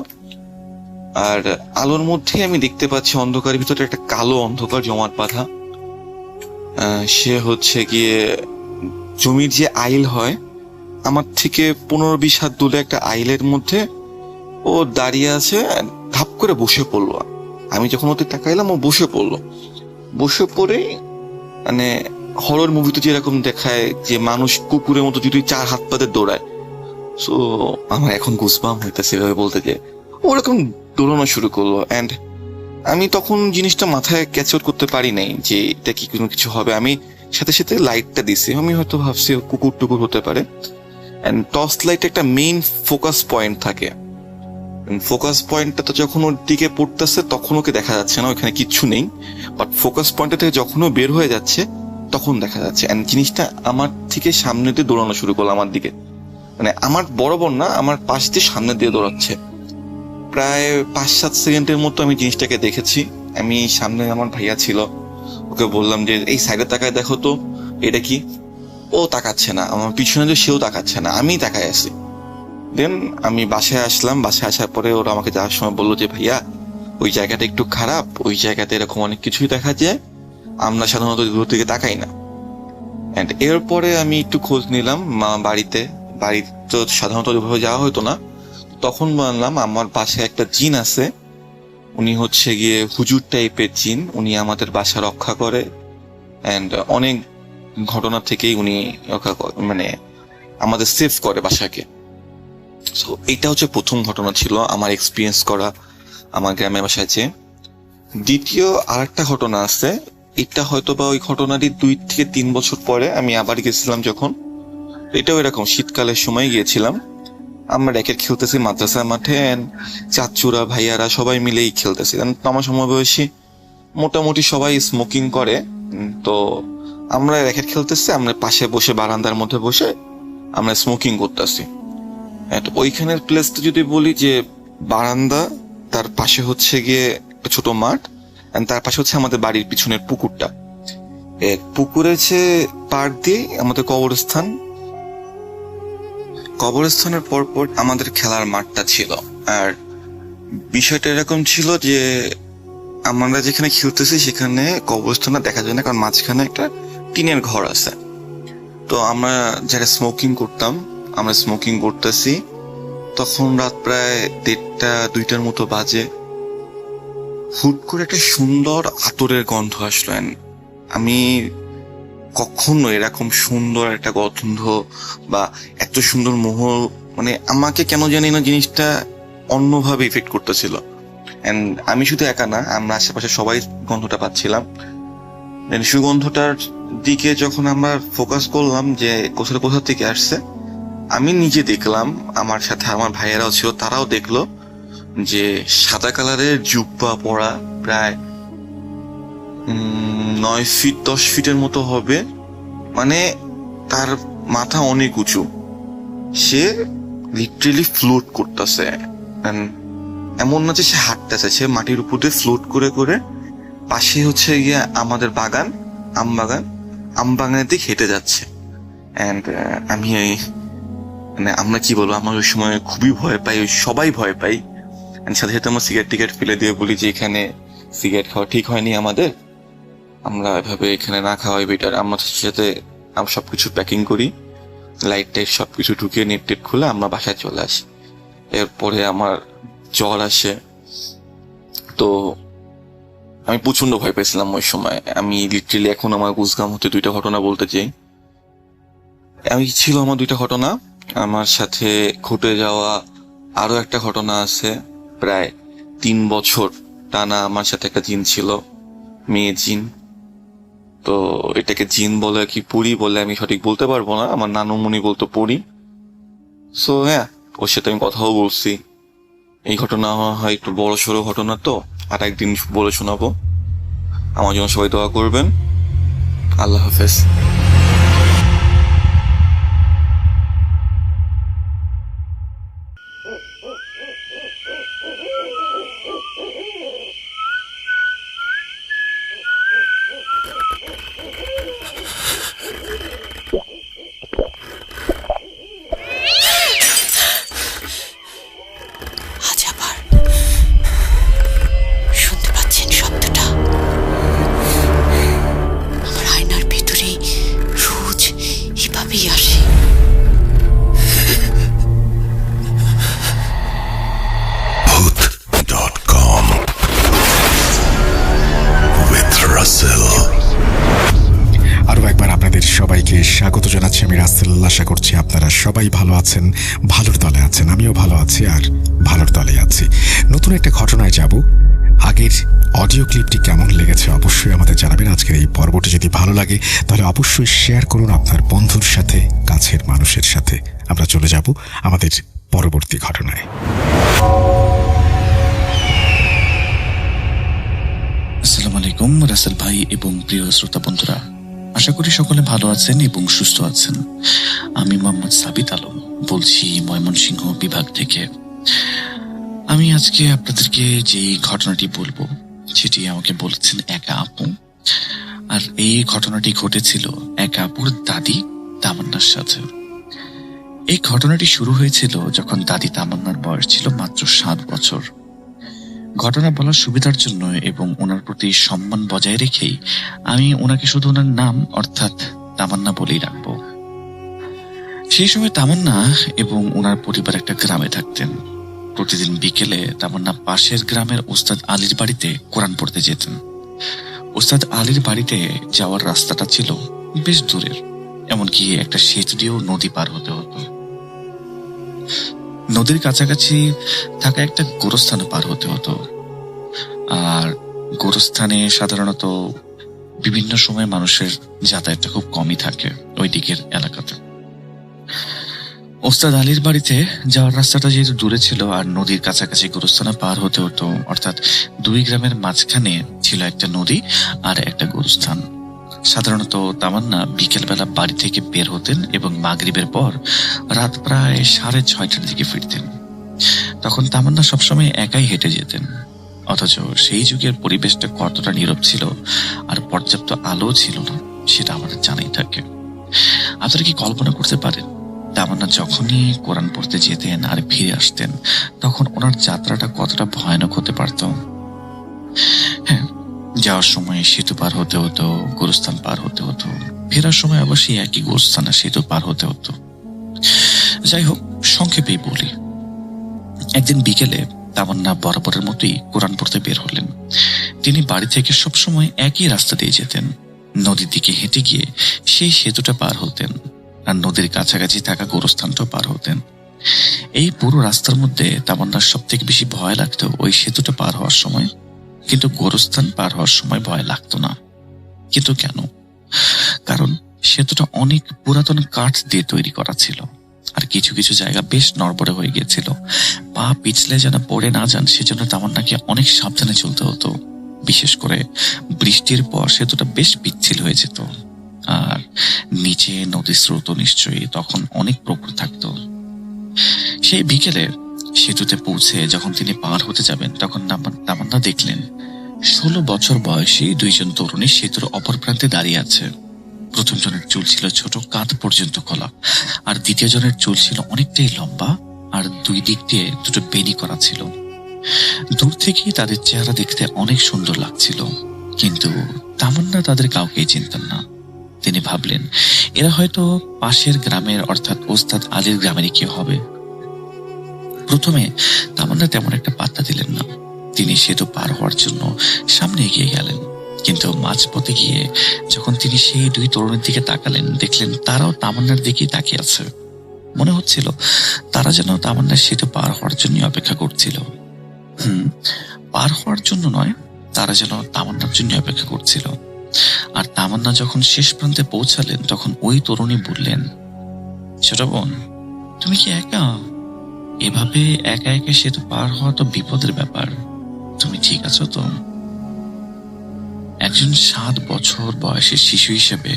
আর আলোর মধ্যে আমি দেখতে পাচ্ছি অন্ধকারের ভিতরে একটা কালো অন্ধকার জমাট বাঁধা। সে হচ্ছে গিয়ে জমির যে আইল হয়, আমার থেকে 15-20 হাত দূরে একটা আইলের মধ্যে ও দাঁড়িয়ে আছে, ধাপ করে বসে পড়লো। আমি যখন ওতে তাকাইলাম, ও বসে পড়লো। বসে পড়ে মানে হরর মুভিতে যেরকম দেখায় যে মানুষ কুকুরের মতো যদি 4 হাত পাতে দৌড়ায়, সো আমার এখন গুজবাম্প হইতেছে এভাবে বলতে গিয়ে। ওরকম দৌড়ানো শুরু করলো। এন্ড আমি তখন জিনিসটা মাথায় ক্যাপচার করতে পারি নাই যে এটা কি কোনো কিছু হবে। আমি সাথে সাথে লাইটটা দিছি, আমি হয়তো ভাবছি কুকুর টুকুর হতে পারে। এন্ড টর্চ লাইট একটা মেইন ফোকাস পয়েন্ট থাকে, ফোকাস পয়েন্টটা তো যখন ওর দিকে পড়তেছে তখন ওকে দেখা যাচ্ছে না, ওখানে কিচ্ছু নেই। বাট ফোকাস পয়েন্টটা থেকে যখন ও বের হয়ে যাচ্ছে তখন দেখা যাচ্ছে। এন্ড জিনিসটা আমার থেকে সামনে দিয়ে দৌড়ানো শুরু করলো আমার দিকে, মানে আমার বরাবর না, আমার পাশ দিয়ে সামনে দিয়ে দৌড়াচ্ছে। প্রায় 5-7 সেকেন্ডের মতো আমি জিনিসটাকে দেখেছি। আমি সামনে আমার ভাইয়া ছিল, ওকে বললাম যে এই সাইডে তাকায় দেখো তো এটা কি। ও তাকাচ্ছে না, আমার পিছনে যে সেও তাকাচ্ছে না, আমি তাকায় আছি। দেন আমি বাসায় আসলাম, বাসায় আসার পরে ওরা আমাকে যাওয়ার সময় বললো যে ভাইয়া ওই জায়গাটা একটু খারাপ, ওই জায়গাতে এরকম অনেক কিছুই দেখা যায়, আমরা সাধারণত দূর থেকে তাকাই না। এন্ড এরপরে আমি একটু খোঁজ নিলাম বাড়িতে তো সাধারণত ওইভাবে যাওয়া হতো না। তখন বললাম আমার বাসায় একটা জিন আছে, উনি হচ্ছে গিয়ে হুজুর টাইপের জিন, উনি আমাদের বাসা রক্ষা করে। এন্ড অনেক ঘটনা থেকেই উনি রক্ষা করে, মানে আমাদের সেভ করে বাসাকে। সো এটা হচ্ছে প্রথম ঘটনা ছিল আমার এক্সপিরিয়েন্স করা আমার গ্রামের বাসায়। যে দ্বিতীয় আরেকটা ঘটনা আছে, এটা হয়তো বা ওই ঘটনাটি 2 থেকে 3 বছর পরে আমি আবার গেছিলাম যখন। এটাও এরকম শীতকালের সময় গিয়েছিলাম, আমরা র্যাকেট খেলতেছি মাদ্রাসার মাঠে, চাচুরা ভাইয়ারা সবাই মিলেই খেলতেছি। আমার সমবয়সী মোটামুটি সবাই স্মোকিং করে, তো আমরা র্যাকেট খেলতেছি, আমরা পাশে বসে বারান্দার মধ্যে বসে আমরা স্মোকিং করতেছি। ওইখানের প্লেসটা যদি বলি যে বারান্দা, তার পাশে হচ্ছে গিয়ে একটা ছোট মাঠ, And তার পাশে হচ্ছে আমাদের বাড়ির পিছনের পুকুরটা। পুকুরে যে পাড় দিয়ে আমাদের কবরস্থানের পর আমাদের খেলার মাঠটা ছিল। আর বিষয়টা এরকম ছিল যে আমরা যেখানে খেলতেছি সেখানে কবরস্থানটা দেখা যায় না, কারণ মাঝখানে একটা টিনের ঘর আছে। তো আমরা যারা স্মোকিং করতেছি, তখন রাত প্রায় 1:30-2টার মতো বাজে। হুট করে একটা সুন্দর আতরের গন্ধ আসলো। আমি কখনো এরকম সুন্দর একটা গন্ধ বা এত সুন্দর মানে আমাকে কেন জানি না জিনিসটা অন্যভাবে ইফেক্ট করতেছিল। এন্ড আমি শুধু একা না, আমরা আশেপাশে সবাই গন্ধটা পাচ্ছিলাম। সুগন্ধটার দিকে যখন আমরা ফোকাস করলাম যে কোথা থেকে আসছে, আমি নিজে দেখলাম, আমার সাথে আমার ভাইয়েরাও ছিল, তারাও দেখলো যে সাদা কালারের জুব্বা পরা প্রায় 9 ফিট 10 ফিটের মতো হবে, মানে তার মাথা অনেক উঁচু, সে লিটারেলি ফ্লোট করতেছে। এমন না যে সে হাঁটতেছে, সে মাটির উপর দিয়ে ফ্লোট করে করে পাশে হচ্ছে গিয়ে আমাদের আম বাগানের দিকে হেঁটে যাচ্ছে। এন্ড আমি মানে আমরা কি বলবো, আমরা ওই সময় খুবই ভয় পাই, সবাই ভয় পাই। সাথে সাথে আমরা সিগারেট ফেলে দিয়ে বলি যে এখানে সিগারেট খাওয়া ঠিক হয়নি আমাদের, আমরা এভাবে এখানে না খাওয়াই বেটার। আমরা সাথে আমরা সবকিছু প্যাকিং করি, লাইট টাইট সবকিছু ঢুকিয়ে নেট টেট খুলে আমরা বাসায় চলে আসি। এরপরে আমার জ্বর আসে। তো আমি প্রচন্ড ভয় পেয়েছিলাম ওই সময়। আমি লিটারেলি এখন আমার গুজগাম হতে 2টা ঘটনা বলতে চাই। আমার 2টা ঘটনা, আমার সাথে ঘটে যাওয়া আরো একটা ঘটনা আছে। প্রায় 3 বছর টানা আমার সাথে একটা জিন ছিল, মেয়ে জিন। তো এটাকে জিন বলে কি পরি বলে আমি সঠিক বলতে পারবো না, আমার নানুমণি বলতো পরি। সো হ্যাঁ, ওর সাথে আমি কথাও বলছি। এই ঘটনা হয় একটু বড় সড়ো ঘটনা, তো আর একদিন বলে শোনাবো। আমার জন্য সবাই দোয়া করবেন। আল্লাহ হাফেজ। আজ আবার শুনতে পাচ্ছেন শব্দটা? আমার আয়নার ভেতরে রোজ এভাবেই আসে। Bhoot.com with Russell. আরো একবার আপনাদের সবাইকে স্বাগত জানাচ্ছি। আমি রাসেল। আশা করছি আপনারা সবাই ভালো আছেন, ভালোর দলে আছেন। আমিও ভালো আছি আর ভালোর দলে আছি। নতুন একটা ঘটনায় যাব। আগের অডিও ক্লিপটি কেমন লেগেছে অবশ্যই আমাদের জানাবেন। আজকের এই পর্বটি যদি ভালো লাগে তাহলে অবশ্যই শেয়ার করুন আপনার বন্ধুর সাথে, কাছের মানুষের সাথে। আমরা চলে যাব আমাদের পরবর্তী ঘটনায়। আসসালামু আলাইকুম রাসেল ভাই এবং প্রিয় শ্রোতা বন্ধুরা, আশা করি সকলে ভালো আছেন এবং সুস্থ আছেন। আমি মোহাম্মদ সাবিত আলম বলছি ময়মনসিংহ বিভাগ থেকে। আমি আজকে আপনাদেরকে যে ঘটনাটি বলবো সেটি আমাকে বলেছেন এক আপু। আর এই ঘটনাটি ঘটেছিল এক আপুর দাদি তামান্নার সাথে। এই ঘটনাটি শুরু হয়েছিল যখন দাদি তামান্নার বয়স ছিল মাত্র 7 বছর। ঘটনা বলার সুবিধার জন্য এবং ওনার প্রতি সম্মান বজায় রেখেই আমি ওনাকে শুধু ওনার নাম অর্থাৎ তামান্না বলেই রাখবো। সেই সময় তামান্না এবং ওনার পরিবার একটা গ্রামে থাকতেন। প্রতিদিন বিকেলে তামান্না পাশের গ্রামের ওস্তাদ আলীর বাড়িতে কোরআন পড়তে যেতেন। ওস্তাদ আলীর বাড়িতে যাওয়ার রাস্তাটা ছিল বেশ দূরের, এমনকি একটা সেতু দিয়েও নদী পার হতে হতো। নদীর কাছাকাছি থাকা একটা গোরস্থানে পার হতে হতো। আর গোরস্থানে সাধারণত বিভিন্ন সময় মানুষের যাতায়াতটা খুব কমই থাকে ওই দিকের এলাকাতে। ওস্তাদ আলীর বাড়িতে যাওয়ার রাস্তাটা যেহেতু দূরে ছিল আর নদীর কাছাকাছি গোরস্থানে পার হতে হতো, অর্থাৎ 2 গ্রামের মাঝখানে ছিল একটা নদী আর একটা গোরস্থান। সাধারণত তামান্না বিকেলবেলা বাড়ি থেকে বের হতেন এবং মাগরিবের পর রাত প্রায় 6:30টার দিকে ফিরতেন। তখন তামান্না সবসময় একাই হেঁটে যেতেন, অথচ সেই যুগের পরিবেশটা কতটা নীরব ছিল আর পর্যাপ্ত আলো ছিল না সেটা আমাদের জানাই থাকে। আপনারা কি কল্পনা করতে পারেন তামান্না যখনই কোরআন পড়তে যেতেন আর ফিরে আসতেন তখন ওনার যাত্রাটা কতটা ভয়ানক হতে পারত? হ্যাঁ, যাওয়ার সময় সেতু পার হতে হতো, গোরস্থান পার হতে হতো, ফেরার সময় অবশ্যই একই গোরস্থানের সেতু পার হতে হতো। যাই হোক, সংক্ষেপেই বলি, একদিন বিকেলে তামান্না বরাবরের মতোই কোরআন পড়তে বের হলেন। তিনি বাড়ি থেকে সবসময় একই রাস্তা দিয়ে যেতেন। নদীর দিকে হেঁটে গিয়ে সেই সেতুটা পার হতেন আর নদীর কাছাকাছি থাকা গোরস্থানটাও পার হতেন। এই পুরো রাস্তার মধ্যে তামান্নার সব থেকে বেশি ভয় লাগতো ওই সেতুটা পার হওয়ার সময়, কিন্তু গোরস্থান পার হওয়ার সময় ভয় লাগতো না। কিন্তু কেন? কারণ সেতুটা অনেক পুরাতন কাঠ দিয়ে তৈরি করা ছিল আর কিছু কিছু জায়গা বেশ নড়বড়ে হয়ে গিয়েছিল। পা পিছলে যেন পড়ে না যান সেজন্য তামান্নাকে অনেক সাবধানে চলতে হতো। বিশেষ করে বৃষ্টির পর সেতুটা বেশ পিচ্ছিল হয়ে যেত আর নিচে নদীর স্রোত নিশ্চয়ই তখন অনেক প্রবল থাকতো। সেই বিকেলে সেতুতে পৌঁছে যখন তিনি পার হতে যাবেন তখন তামান্না দেখলেন 16 বছর বয়সী দুইজন তরুণী সেতুর অপর প্রান্তে দাঁড়িয়ে আছে। প্রথম জনের চুল ছিল ছোট, কাঁধ পর্যন্ত খোলা, আর দ্বিতীয় জনের চুল ছিল অনেকটাই লম্বা আর দুই দিক দিয়ে দুটো বেনি করা ছিল। দূর থেকেই তাদের চেহারা দেখতে অনেক সুন্দর লাগছিল, কিন্তু তামান্না তাদের কাউকেই চিনতেন না। তিনি ভাবলেন এরা হয়তো পাশের গ্রামের অর্থাৎ ওস্তাদ আলীর গ্রামেরই কেউ হবে। প্রথমে তামান্না তেমন একটা পাত্তা দিলেন না। তিনি সেতু পার হওয়ার জন্য সামনে এগিয়ে গেলেন, কিন্তু মাঝপথে গিয়ে যখন তিনি সেই দুই তরুণের দিকে তাকালেন দেখলেন তারাও তামান্নার দিকেই তাকিয়ে আছে। মনে হচ্ছিল তারা যেন তামান্নার সেতু পার হওয়ার জন্য অপেক্ষা করছিল। পার হওয়ার জন্য নয়, তারা যেন তামান্নার জন্য অপেক্ষা করছিল। আর তামান্না যখন শেষ প্রান্তে পৌঁছালেন তখন ওই তরুণী বললেন, ছোট বোন, তুমি কি একা? এভাবে একা একা সেতু পার হওয়া তো বিপদের ব্যাপার, তুমি ঠিক আছো তো? একজন 7 বছর বয়সের শিশু হিসেবে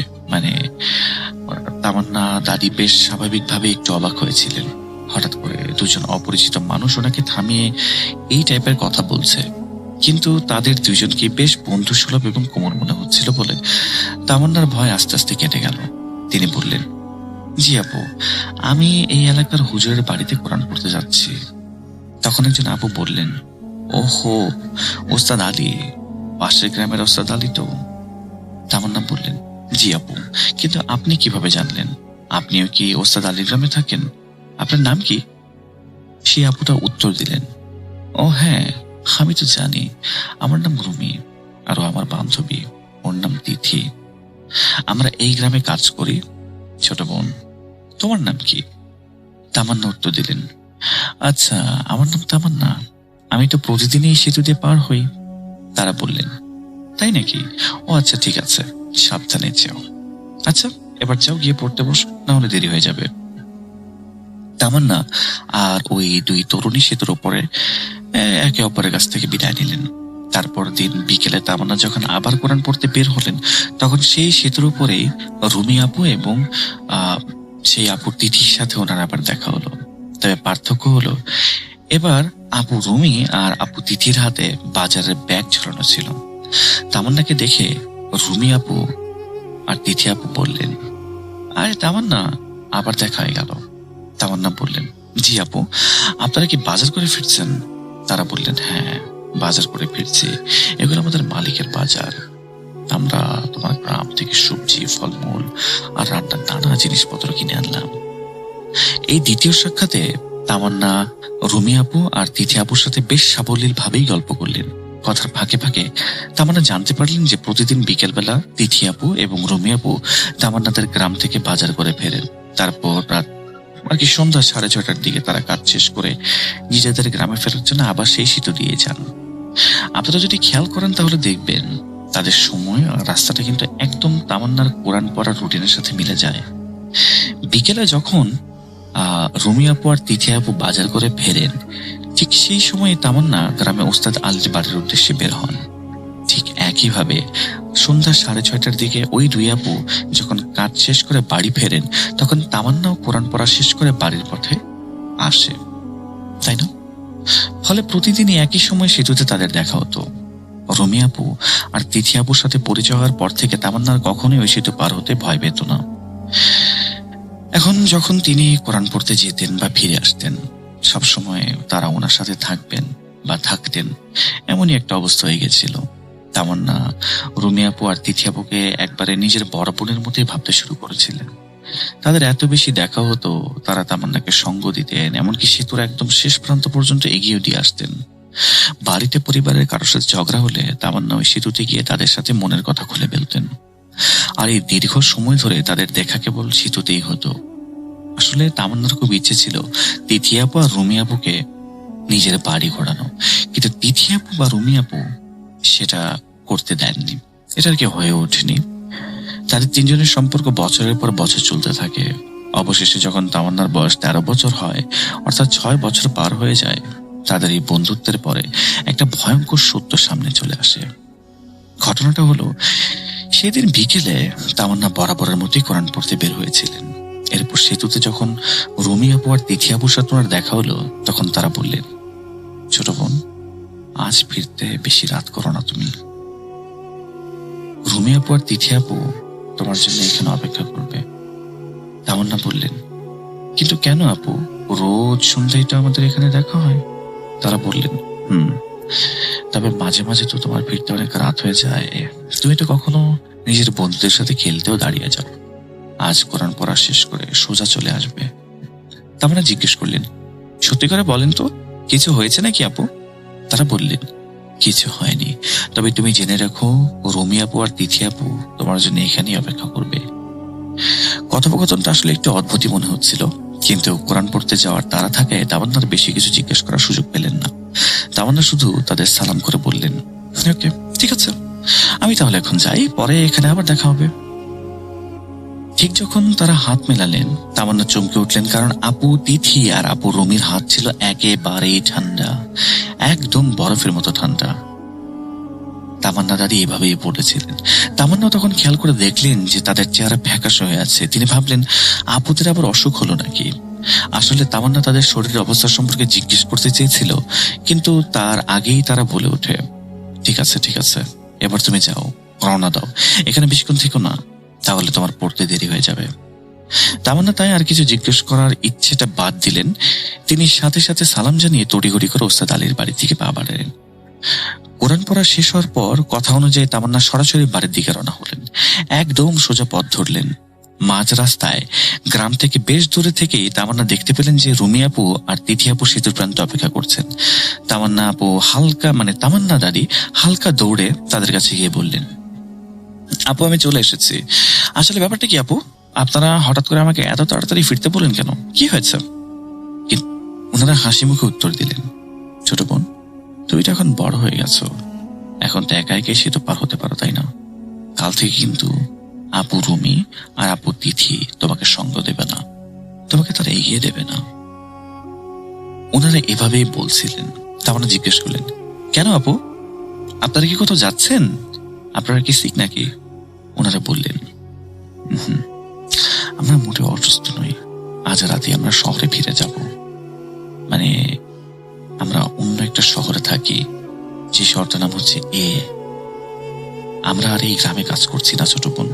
তামান্না দাদি বেশ স্বাভাবিকভাবে একটু অবাক হয়েছিলেন। হঠাৎ করে দুজন অপরিচিত মানুষ ওনাকে থামিয়ে এই টাইপের কথা বলছে, কিন্তু তাদের দুজনকে বেশ বন্ধুসুলভ এবং কোমল মনে হচ্ছিল বলে তামান্নার ভয় আস্তে আস্তে কেটে গেল। তিনি বললেন, জি আপু, আমি এই এলাকার হুজুরের বাড়িতে কোরআন পড়তে যাচ্ছি। তখন একজন আপু বললেন, ওহো, ওস্তাদ আলী, পাশের গ্রামের ওস্তাদ আলী তো? তামান্না বললেন, জি আপু, কিন্তু আপনি কিভাবে জানলেন? আপনিও কি ওস্তাদ আলীর গ্রামে থাকেন? আপনার নাম কি? সেই আপুটা উত্তর দিলেন, ও হ্যাঁ, আমি তো জানি, আমার নাম রুমি, আরো আমার বান্ধবী, ওর নাম তিথি। আমরা এই গ্রামে কাজ করি। ছোট বোন, তোমার নাম কি? তামান্না উত্তর দিলেন, আচ্ছা, আমার নাম তামান্না, আমি তো প্রতিদিনই সেতু দিয়ে পার হই। তারা বললেন, তাই নাকি? ও আচ্ছা, ঠিক আছে, সাবধানে যাও। আচ্ছা, এবার যাও, গিয়ে পড়তে বসো, না হলে দেরি হয়ে যাবে। তামান্না আর ওই দুই তরুণী সেতুর উপরে একে অপরের কাছ থেকে বিদায় নিলেন। তারপর দিন বিকেলে তামান্না যখন আবার কোরআন পড়তে বের হলেন তখন সেই সেতুর উপরেই রুমি আপু এবং সেই আপুর তিথির সাথে ওনার আবার দেখা হলো। তবে পার্থক্য হলো এবার আপু রুমি আর আপু তিথির হাতে বাজারের ব্যাগ ঝোলানো ছিল। তামান্নাকে দেখে রুমি আপু আর তিথি আপু বললেন, আরে তামান্না, আবার দেখা হয়ে গেল। তামান্না বললেন, জি আপু, আপনারা কি বাজার করে ফিরছেন? তারা বললেন, হ্যাঁ, বাজার করে ফিরছি, এগুলো আমাদের মালিকের বাজার। আমরা তোমার গ্রাম থেকে সবজি, ফলমূল আর রান্নার নানা জিনিসপত্র কিনে আনলাম। এই দ্বিতীয় সাক্ষাতে তামান্না রুমি আপু আর তিথি আপুর সাথে বেশ সাবলীল ভাবেই গল্প করলেন। কথার ফাঁকে ফাঁকে তামান্না জানতে পারলেন যে প্রতিদিন বিকেলবেলা তিথি আপু এবং রুমি আপু তামান্নাদের গ্রাম থেকে বাজার করে ফেরেন। তারপর রাত সন্ধ্যা 6:30টার দিকে তারা কাজ শেষ করে নিজেদের গ্রামে ফেরার জন্য আবার সেই সেতু দিয়ে যান। আপনারা যদি খেয়াল করেন তাহলে দেখবেন তাদের সময় রাস্তাটা কিন্তু একদম তামান্নার কোরআন পড়ার রুটিনের সাথে মিলে যায়। বিকেলে যখন রুমি আপু আর তিথি আপু বাজার করে ফেরেন ঠিক সেই সময় তামান্না গ্রামে ওস্তাদ আলীর বাড়ির উদ্দেশ্যে বের হন। ঠিক একইভাবে সন্ধ্যা 6:30টার দিকে ওই দুই আপু যখন কাজ শেষ করে বাড়ি ফেরেন তখন তামান্নাও কোরআন পড়া শেষ করে বাড়ির পথে আসে, তাই না? ফলে প্রতিদিনই একই সময় সেতুতে তাদের দেখা হতো। রুমি আপু আর তিথি আপুর সাথে পরিচয় হওয়ার পর থেকে তামান্নার কখনোই ওই সেতু পার হতে ভয় পেত না। এখন যখন তিনি কোরআন পড়তে যেতেন বা ফিরে আসতেন, সবসময় তারা ওনার সাথে থাকবেন বা থাকতেন, এমনই একটা অবস্থা হয়ে গেছিল। তামান্না রুমি আপু আর তিথি আপুকে একবারে নিজের বড় বোনের মতোই ভাবতে শুরু করেছিলেন। তাদের এত বেশি দেখা হতো, তারা তামান্নাকে সঙ্গ দিতেন, এমনকি সেতুর একদম শেষ প্রান্ত পর্যন্ত এগিয়ে দিয়ে আসতেন। বাড়িতে পরিবারের কারোর সাথে ঝগড়া হলে তামান্না ওই সেতুতে গিয়ে তাদের সাথে মনের কথা খুলে ফেলতেন। আর এই দীর্ঘ সময় ধরে তাদের দেখা কেবল সেতুতেই হতো। আসলে তামান্নার খুব ইচ্ছে ছিল তিথি আপু আর রুমি আপুকে নিজের বাড়ি ঘোরানো, কিন্তু তিথি আপু বা রুমি আপু সেটা করতে দেননি। এটা আর কি হয়ে ওঠেনি। তাদের তিনজনের সম্পর্ক বছরের পর বছর চলতে থাকে। অবশেষে যখন তামান্নার বয়স 13 বছর হয়, অর্থাৎ 6 বছর পার হয়ে যায়, তাদের এই বন্ধুত্বের পরে একটা ভয়ঙ্কর সত্য সামনে চলে আসে। ঘটনাটা হলো, সেদিন বিকেলে তামান্না বরাবরের মতোই কোরআন পড়তে বের হয়েছিলেন। এরপর সেতুতে যখন রুমি আপু আর তিথি আপুর সাথে ওনার দেখা হলো, তখন তারা বললেন, ছোট বোন, আজ ফিরতে বেশি রাত করো না তুমি। রুমি আপু আর তিথি আপু তোমার জন্য এখানে অপেক্ষা করবে। তামান্না বললেন, কিন্তু কেন আপু, রোজ সন্ধ্যায় তো আমাদের এখানে দেখা হয়। তারা বললেন, তবে মাঝে মাঝে তো তোমার ফিরতে অনেক রাত হয়ে যায়। তুমি তো কখনো নিজের বন্ধুদের সাথে খেলতেও দাঁড়িয়ে যাও। আজ কোরআন পড়া শেষ করে সোজা চলে আসবে। তামান্না জিজ্ঞেস করলেন, সত্যি করে বলেন তো, কিছু হয়েছে নাকি আপু? তারা বললেন, কিছু হয়নি, তবে তুমি জেনে রাখো রুমি আপু আর তিথি আপু তোমার জন্য এখানেই অপেক্ষা করবে। কথোপকথনটা আসলে একটু অদ্ভুতই মনে হচ্ছিল, কিন্তু কোরআন পড়তে যাওয়ার তারা থাকায় তামান্নার বেশি কিছু জিজ্ঞেস করার সুযোগ পেলেন না। তামান্না শুধু তাদের সালাম করে বললেন, ওকে, ঠিক আছে, আমি তাহলে এখন যাই, পরে এখানে আবার দেখা হবে। ঠিক যখন তারা হাত মেলালেন, তামান্না চমকে উঠলেন, কারণ আপু তিথি আর আপু রুমির হাত ছিল একেবারেই ঠান্ডা, একদম বরফের মতো ঠান্ডা। তামান্না দাদি এভাবেই পড়েছিলেন। তামান্না তখন খেয়াল করে দেখলেন যে তাদের চেহারা ফ্যাকাশে হয়ে আছে। তিনি ভাবলেন, আপুদের আবার অসুখ হলো নাকি। আসলে তামান্না তাদের শরীরের অবস্থা সম্পর্কে জিজ্ঞেস করতে চেয়েছিল, কিন্তু তার আগেই তারা বলে ওঠে, ঠিক আছে ঠিক আছে, এবার তুমি যাও, রওনা দাও, এখানে বেশিক্ষণ থেকো না, তাহলে তোমার পড়তে দেরি হয়ে যাবে। তামান্না তাই আর কিছু জিজ্ঞেস করার ইচ্ছেটা বাদ দিলেন। তিনি সাথে সাথে সালাম জানিয়ে তড়িঘড়ি করে ওস্তাদ আলীর বাড়ির দিকে পা বাড়ালেন। কোরআন পড়া শেষ হওয়ার পর কথা অনুযায়ী তামান্না সরাসরি বাড়ির দিকে রওনা হলেন। একদম সোজা পথ ধরলেন। মাঝ রাস্তায় গ্রাম থেকে বেশ দূরে থেকেই তামান্না দেখতে পেলেন যে রুমি আপু আর তিথি আপু সেতুর প্রান্তে অপেক্ষা করছেন। তামান্না দাদি হালকা দৌড়ে তাদের কাছে গিয়ে বললেন, আপু আমি চলে এসেছি। আসলে ব্যাপারটা কি আপু, আপনারা হঠাৎ করে আমাকে এত তাড়াতাড়ি ফিরতে বললেন কেন, কি হয়েছে? ওনারা হাসি মুখে উত্তর দিলেন, ছোট বোন, তুমি তো এখন বড় হয়ে গেছো, এখন তো একা একাই সেতু পার হতে পারো, তাই না? কাল থেকে কিন্তু আপু রুমি আর আপু তিথি তোমাকে সঙ্গ দেবে না, তোমাকে তারা এগিয়ে দেবে না। ওনারা এভাবেই বলছিলেন। তামান্না জিজ্ঞেস করলেন, কেন আপু, আপনারা কি কোথাও যাচ্ছেন? আপনারা কি সিক নাকি? ওনারা বললেন, আমরা মোটেও অসুস্থ নই, আজ রাতে আমরা শহরে ফিরে যাব। মানে আমরা অন্য একটা শহরে থাকি, যে শহরটার নাম হচ্ছে আমরা আর এই গ্রামে কাজ করছি না ছোট বোন।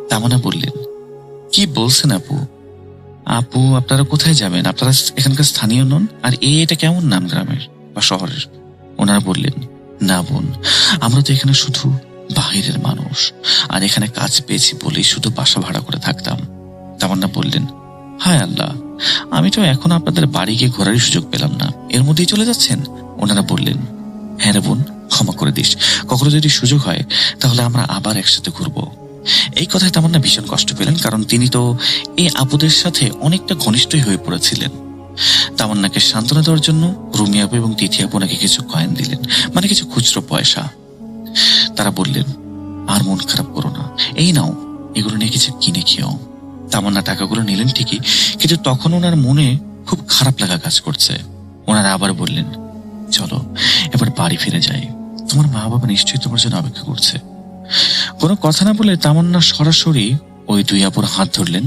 তামান্না বললেন, কি বলছেন আপু? আপু আপনারা কোথায় যাবেন? আপনারা এখানকার স্থানীয় নন, আর এটা কেমন নাম গ্রামের বা শহরের? ওনারা বললেন, না বোন, আমরা তো এখানে শুধু বাহিরের মানুষ, আর এখানে কাজ পেয়েছি বলেই শুধু বাসা ভাড়া করে থাকতাম। তামান্না বললেন, হায় আল্লাহ, আমি তো এখন আপনাদের বাড়ি গিয়ে ঘোরারই সুযোগ পেলাম না, এর মধ্যেই চলে যাচ্ছেন। ওনারা বললেন, হ্যাঁ রে বোন, ক্ষমা করে দিস, কখনো যদি সুযোগ হয় তাহলে আমরা আবার একসাথে ঘুরবো। এই কথায় তামান্না ভীষণ কষ্ট পেলেন, কারণ তিনি তো এই আপুদের সাথে অনেকটা ঘনিষ্ঠই হয়ে পড়েছিলেন। তামান্নাকে সান্ত্বনা দেওয়ার জন্য রুমি আপু এবং তিথি আপু ওনাকে কিছু কয়েন দিলেন, মানে কিছু খুচরো পয়সা। তারা বললেন, আর মন খারাপ করো না, এই নাও, এগুলো নিয়ে কিছু কিনে খেও। তামান্না টাকাগুলো নিলেন ঠিকই, কিন্তু তখন ওনার মনে খুব খারাপ লাগা কাজ করছে। ওনারা আবার বললেন, চলো এবার বাড়ি ফিরে যাই, তোমার মা বাবা নিশ্চয়ই তোমার জন্য অপেক্ষা করছে। কোনো কথা না বলে তামান্না সরাসরি ওই দুই আপুর হাত ধরলেন,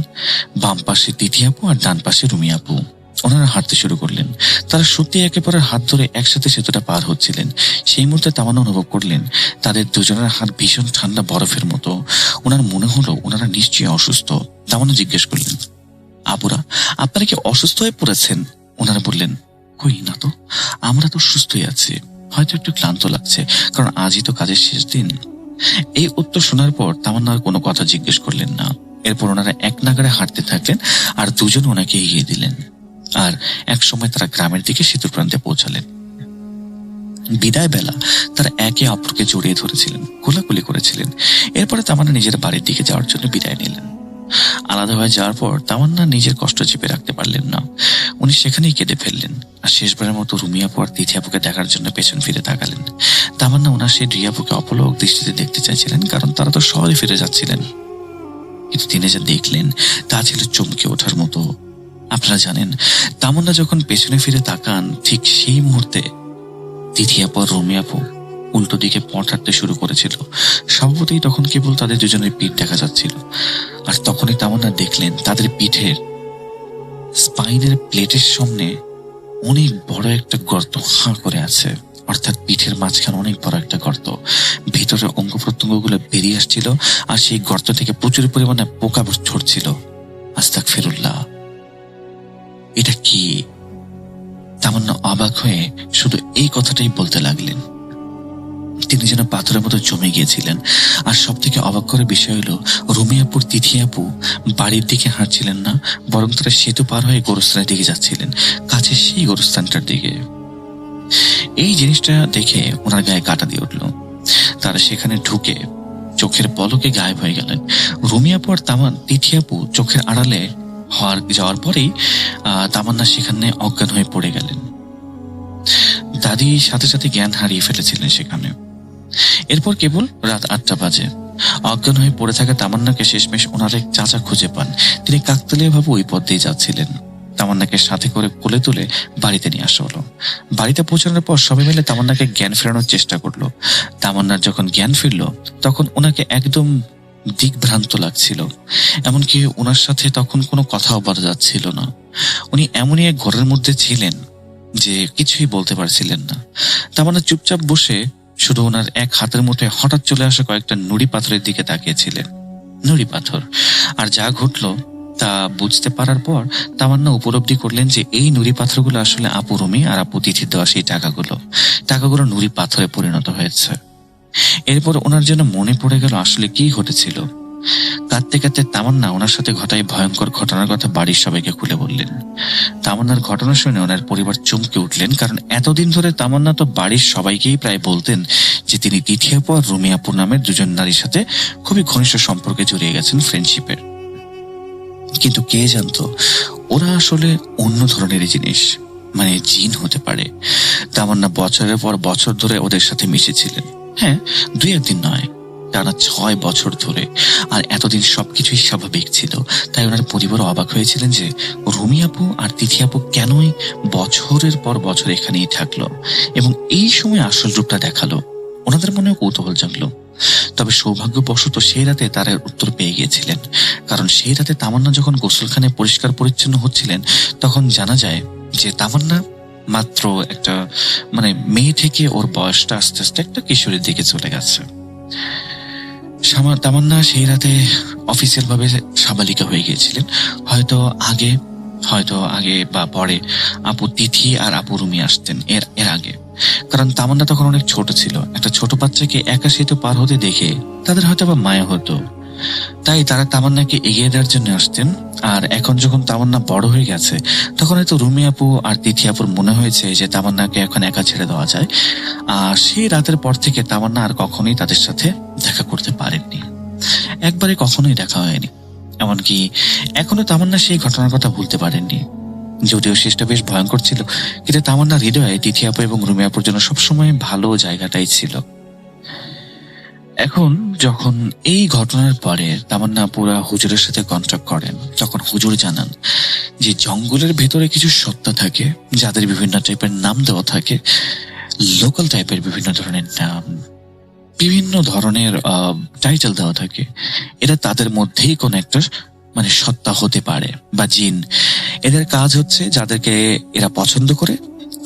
বাম পাশে তিথি আপু আর ডান পাশে রুমি আপু। ওনারা হাঁটতে শুরু করলেন। তারা সত্যি একেবারে হাত ধরে একসাথে সেতুটা পার হচ্ছিলেন। সেই মুহূর্তে তামান্না অনুভব করলেন তাদের দুজনের হাত ভীষণ ঠান্ডা বরফের মতো। ওনার মনে হলো ওনারা নিশ্চয়ই অসুস্থ। তামান্না জিজ্ঞেস করলেন, আপুরা, আপনারা কি অসুস্থ হয়ে পড়েছেন? ওনারা বললেন, কই না তো, আমরা তো সুস্থই আছি, হয়তো একটু ক্লান্ত লাগছে, কারণ আজই তো কাজের শেষ দিন। এই উত্তর শোনার পর তামান্না আর কোনো কথা জিজ্ঞেস করলেন না। এরপর ওনারা এক নাগাড়ে হাঁটতে থাকলেন আর দুজন ওনাকে এগিয়ে দিলেন। আর এক সময় তারা গ্রামের দিকে সেতুর প্রান্তে পৌঁছালেন। বিদায় বেলা তারা একে অপরকে জড়িয়ে ধরেছিলেন, কোলাকুলি করেছিলেন। এরপরে তামান্না নিজের বাড়ির দিকে যাওয়ার জন্য বিদায় নিলেন। আলাদা হয়ে যাওয়ার পর তামান্না নিজের কষ্ট চেপে রাখতে পারলেন না। উনি সেখানেই কেঁদে ফেললেন আর শেষবারের মতো রুমি আপু আর তিথি আপুকে দেখার জন্য পেছন ফিরে তাকালেন। তামান্না ওনার সেই দুই আপুকে অপলক দৃষ্টিতে দেখতে চাইছিলেন, কারণ তারা তো শহরে ফিরে যাচ্ছিলেন। কিন্তু তিনি যা দেখলেন তা ছিল চমকে ওঠার মতো। আপনারা জানেন, তামান্না যখন পেছনে ফিরে তাকান ঠিক সেই মুহূর্তে তিথি আপু আর রুমি আপু উল্টো দিকে পথ হাঁটতে শুরু করেছিল। স্বভাবতই তখন কেবল তাদের দুজনের পিঠ দেখা যাচ্ছিল। আর তখনই তামান্না দেখলেন তাদের পিঠের স্পাইনের প্লেটের সামনে অনেক বড় একটা গর্ত হাঁ করে আছে, অর্থাৎ পিঠের মাঝখানে অনেক বড় একটা গর্ত। ভিতরে অঙ্গ প্রত্যঙ্গ গুলো বেরিয়ে আসছিল আর সেই গর্ত থেকে প্রচুর পরিমাণে পোকা ছড়ছিল। আস্তাগফিরুল্লাহ, এটা কি? তামান্না অবাক হয়ে শুধু এই কথাটাই বলতে লাগলেন। তিনি যেন পাথরের মতো জমে গিয়েছিলেন। আর সব থেকে অবাক করার বিষয় হলো, রুমি আপুর তিথি আপু বাড়ির দিকে হাঁটছিলেন না, বরং তারা সেতু পার হয়ে গোরস্থানের দিকে যাচ্ছিলেন, কাছে সেই গোরস্থানটার দিকে। এই জিনিসটা দেখে ওনার গায়ে কাঁটা দিয়ে উঠল। তারা সেখানে ঢুকে চোখের পলকে গায়েব হয়ে গেলেন। রুমি আপু আর তিথি আপু চোখের আড়ালে যাওয়ার পরেই তামান্না সেখানে অজ্ঞান হয়ে পড়ে গেলেন। দাদি সাথে সাথে জ্ঞান হারিয়ে ফেলেছিলেন সেখানে। এরপর কেবল রাত 8টা বাজে। অজ্ঞান হয়ে পড়ে থাকা তামান্নাকে শেষমেশ ওনার এক চাচা খুঁজে পান। তিনি কাকতালীয় ভাবে ওই পথ দিয়ে যাচ্ছিলেন। তামান্নাকে সাথে করে কোলে তুলে বাড়িতে নিয়ে আসা হলো। বাড়িতে পৌঁছানোর পর সবাই মিলে তামান্নাকে জ্ঞান ফেরানোর চেষ্টা করলো। তামান্নার যখন জ্ঞান ফিরল তখন ওনাকে একদম দিকভ্রান্ত লাগছিল। এমনকি ওনার সাথে তখন কোনো কথাও বলা যাচ্ছিল না। উনি এমনই এক ঘরের মধ্যে ছিলেন যে কিছুই বলতে পারছিলেন না। তামান্না চুপচাপ বসে শুধু ওনার এক হাতের মুঠে হঠাৎ চলে আসা কয়েকটা নুড়ি পাথরের দিকে তাকিয়েছিলেন। নুড়ি পাথর। আর যা ঘটলো তা বুঝতে পারার পর তামান্না উপলব্ধি করলেন যে এই নুড়ি পাথরগুলো আসলে আপু রুমি আর আপু তিথির দেওয়া সেই টাকাগুলো নুড়ি পাথরে পরিণত হয়েছে। এরপর ওনার যেন মনে পড়ে গেল আসলে কি ঘটেছিল। কাঁদতে কাঁদতে তামান্না ওনার সাথে ঘটায় ভয়ঙ্কর ঘটনার কথা বাড়ির সবাইকে খুলে বললেন। তামান্নার ঘটনা শুনে ওনার পরিবার চমকে উঠলেন, কারণ এতদিন ধরে তামান্না তো বাড়ির সবাইকেই প্রায় বলতেন যে তিনি তিথি আপু আর রুমি আপু নামের দুজন নারীর সাথে খুবই ঘনিষ্ঠ সম্পর্কে জড়িয়ে গেছেন, ফ্রেন্ডশিপের। কিন্তু কে জানতো ওরা আসলে অন্য ধরনেরই জিনিস, মানে জিন হতে পারে। তামান্না বছরের পর বছর ধরে ওদের সাথে মিশেছিলেন। হ্যাঁ, 2-1 দিন নয়, টানা 6 বছর ধরে। আর এতদিন সবকিছুই স্বাভাবিক ছিল। তাই ওনার পরিবার অবাক হয়েছিলেন যে রুমি আপু আর তিথি আপু কেনই বছরের পর বছর এখানেই থাকলো এবং এই সময় আসল রূপটা দেখালো। ওনাদের মনেও কৌতূহল জাগলো। তবে সৌভাগ্যবশত সেই রাতে তারা উত্তর পেয়ে গিয়েছিলেন, কারণ সেই রাতে তামান্না যখন গোসলখানে পরিষ্কার পরিচ্ছন্ন হচ্ছিলেন তখন জানা যায় যে তামান্না মাত্র একটা মেয়ে থেকে ওর বয়সটা আস্তে আস্তে একটা কিশোরীর দিকে চলে গেছে। তামান্না সেই রাতে অফিসিয়াল ভাবে সাবালিকা হয়ে গিয়েছিলেন। হয়তো আগে বা পরে আপু তিথি আর আপু রুমি আসতেন এর আগে, কারণ তামান্না তখন অনেক ছোট ছিল। একটা ছোট বাচ্চাকে একা সেতু পার হতে দেখে তাদের হয়তো বা মায়া হতো, তাই তারা তামান্নাকে এগিয়ে দেওয়ার জন্য আসতেন। আর এখন যখন তামান্না বড় হয়ে গেছে তখন হয়তো রুমি আপু আর তিথি আপুর মনে হয়েছে যে তামান্নাকে এখন একা ছেড়ে দেওয়া যায়। আর সেই রাতের পর থেকে তামান্না আর কখনোই তাদের সাথে দেখা করতে পারেননি, একবারে কখনোই দেখা হয়নি। এমনকি এখনো তামান্না সেই ঘটনার কথা ভুলতে পারেননি। যদিও শেষটা বেশ ভয়ঙ্কর ছিল, কিন্তু তামান্নার হৃদয়ে তিথি আপু এবং রুমি আপুর জন্য সবসময় ভালো জায়গাটাই ছিল। এখন যখন এই ঘটনার পরে তামান্না পুরা হুজুরের সাথে কন্ট্যাক্ট করেন, তখন হুজুর জানান যে জঙ্গলের ভেতরে কিছু সত্তা থাকে যাদের বিভিন্ন টাইপের নাম দেওয়া থাকে, লোকাল টাইপের বিভিন্ন ধরনের নাম, বিভিন্ন ধরনের টাইটেল দেওয়া থাকে। এরা তাদের মধ্যেই কোন একটা মানে সত্তা হতে পারে বা জিন। এদের কাজ হচ্ছে যাদেরকে এরা পছন্দ করে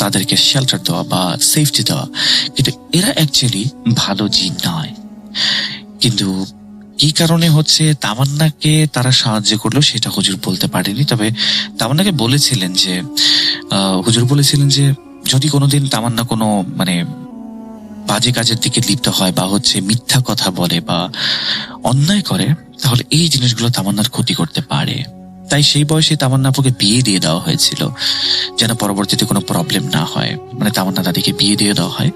তাদেরকে শেল্টার দেওয়া বা সেফটি দেওয়া, কিন্তু এরা অ্যাকচুয়ালি ভালো জিন নয়। কিন্তু কি কারণে হচ্ছে তামান্নাকে তারা সাহায্য করলো সেটা হুজুর বলতে পারেনি। তবে তামান্নাকে বলেছিলেন যে হুজুর বলেছিলেন যে যদি কোনোদিন তামান্না কোনো মানে বাজে কাজের দিকে লিপ্ত হয় বা হচ্ছে মিথ্যা কথা বলে বা অন্যায় করে, তাহলে এই জিনিসগুলো তামান্নার ক্ষতি করতে পারে। তাই সেই বয়সে তামান্না আপুকে বিয়ে দিয়ে দেওয়া হয়েছিল, যেন পরবর্তীতে কোনো প্রবলেম না হয়। মানে তামান্না দাদিকে বিয়ে দিয়ে দেওয়া হয়,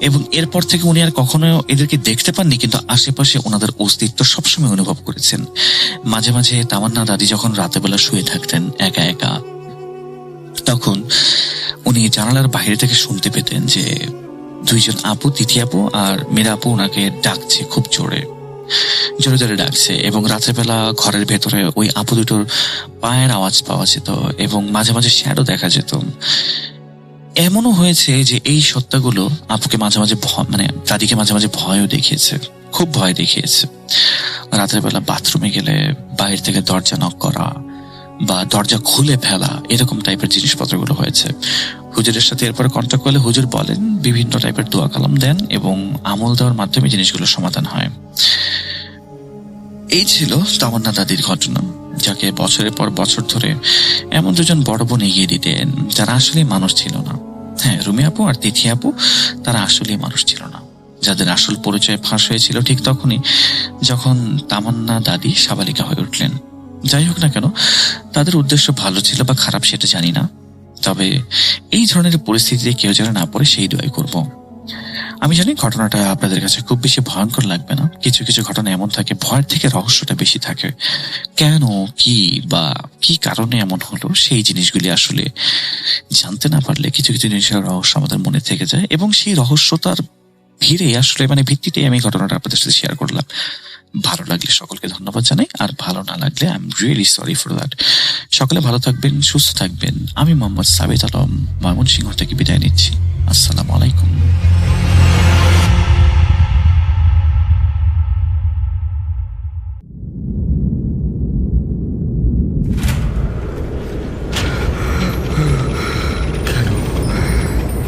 এবং এরপর থেকে উনি আর কখনো এদেরকে দেখতে পাননি, কিন্তু আশেপাশে ওনাদের অস্তিত্ব সবসময় অনুভব করেছেন। মাঝে মাঝে তামান্না দাদি যখন রাতের বেলা শুয়ে থাকতেন একা একা, তখন উনি জানালার বাইরে থেকে শুনতে পেতেন যে দুইজন আপু, তিথি আপু আর মীরা আপু ওনাকে ডাকছে, খুব জোরে জোরে জোরে ডাকছে। এবং রাতের বেলা ঘরের ভেতরে ওই আপু দুটোর পায়ের আওয়াজ পাওয়া যেত এবং মাঝে মাঝে শ্যাডো দেখা যেত। এমনও হয়েছে যে এই সত্তাগুলো আপুকে মাঝে মাঝে মানে দাদিকে মাঝে মাঝে ভয়ও দেখিয়েছে, খুব ভয় দেখিয়েছে। রাতের বেলা বাথরুমে গেলে বাইরে থেকে দরজা নক করা বা দরজা খুলে ফেলা, এরকম টাইপের জিনিসপত্রগুলো হয়েছে। হুজুরের সাথে এরপরে কন্ট্যাক্ট করলে হুজুর বলেন, বিভিন্ন টাইপের দোয়া কালাম দেন এবং আমল দেওয়ার মাধ্যমে জিনিসগুলো সমাধান হয়। এই ছিল তামান্না দাদির ঘটনা, যাকে বছরের পর বছর ধরে এমন দুজন বড় বোন এগিয়ে দিতেন যারা আসলে মানুষ ছিল না। হ্যাঁ, রুমি আপু আর তিথি আপু তারা আসলে মানুষ ছিল না, যাদের আসল পরিচয় ফাঁস হয়েছিল ঠিক তখনই যখন তামান্না দাদি সাবালিকা হয়ে উঠলেন। যাই হোক না কেন, তাদের উদ্দেশ্য ভালো ছিল বা খারাপ সেটা জানি না, তবে এই ধরনের পরিস্থিতিতে কেউ যেন না পড়ে সেই দোয়াই করব। আমি জানি ঘটনাটা আপনাদের কাছে খুব বেশি ভয়ঙ্কর লাগবে না। কিছু কিছু ঘটনা এমন থাকে ভয়ের থেকে রহস্যটা বেশি থাকে। কেন, কি বা কি কারণে এমন হলো, সেই জিনিসগুলি আসলে জানতে না পারলে কিছু কিছু জিনিসের রহস্য আমাদের মনে থেকে যায়, এবং সেই রহস্যতার ভিড়ে আসলে মানে ভিত্তিতে আমি ঘটনাটা আপনাদের সাথে শেয়ার করলাম। ভালো লাগলে সকলকে ধন্যবাদ জানাই, আর ভালো না লাগলে I am really sorry for that. সকলে ভালো থাকবেন, সুস্থ থাকবেন। আমি মোহাম্মদ সাবিত আলম ময়মনসিংহ থেকে বিদায় নিচ্ছি। আসসালামু আলাইকুম।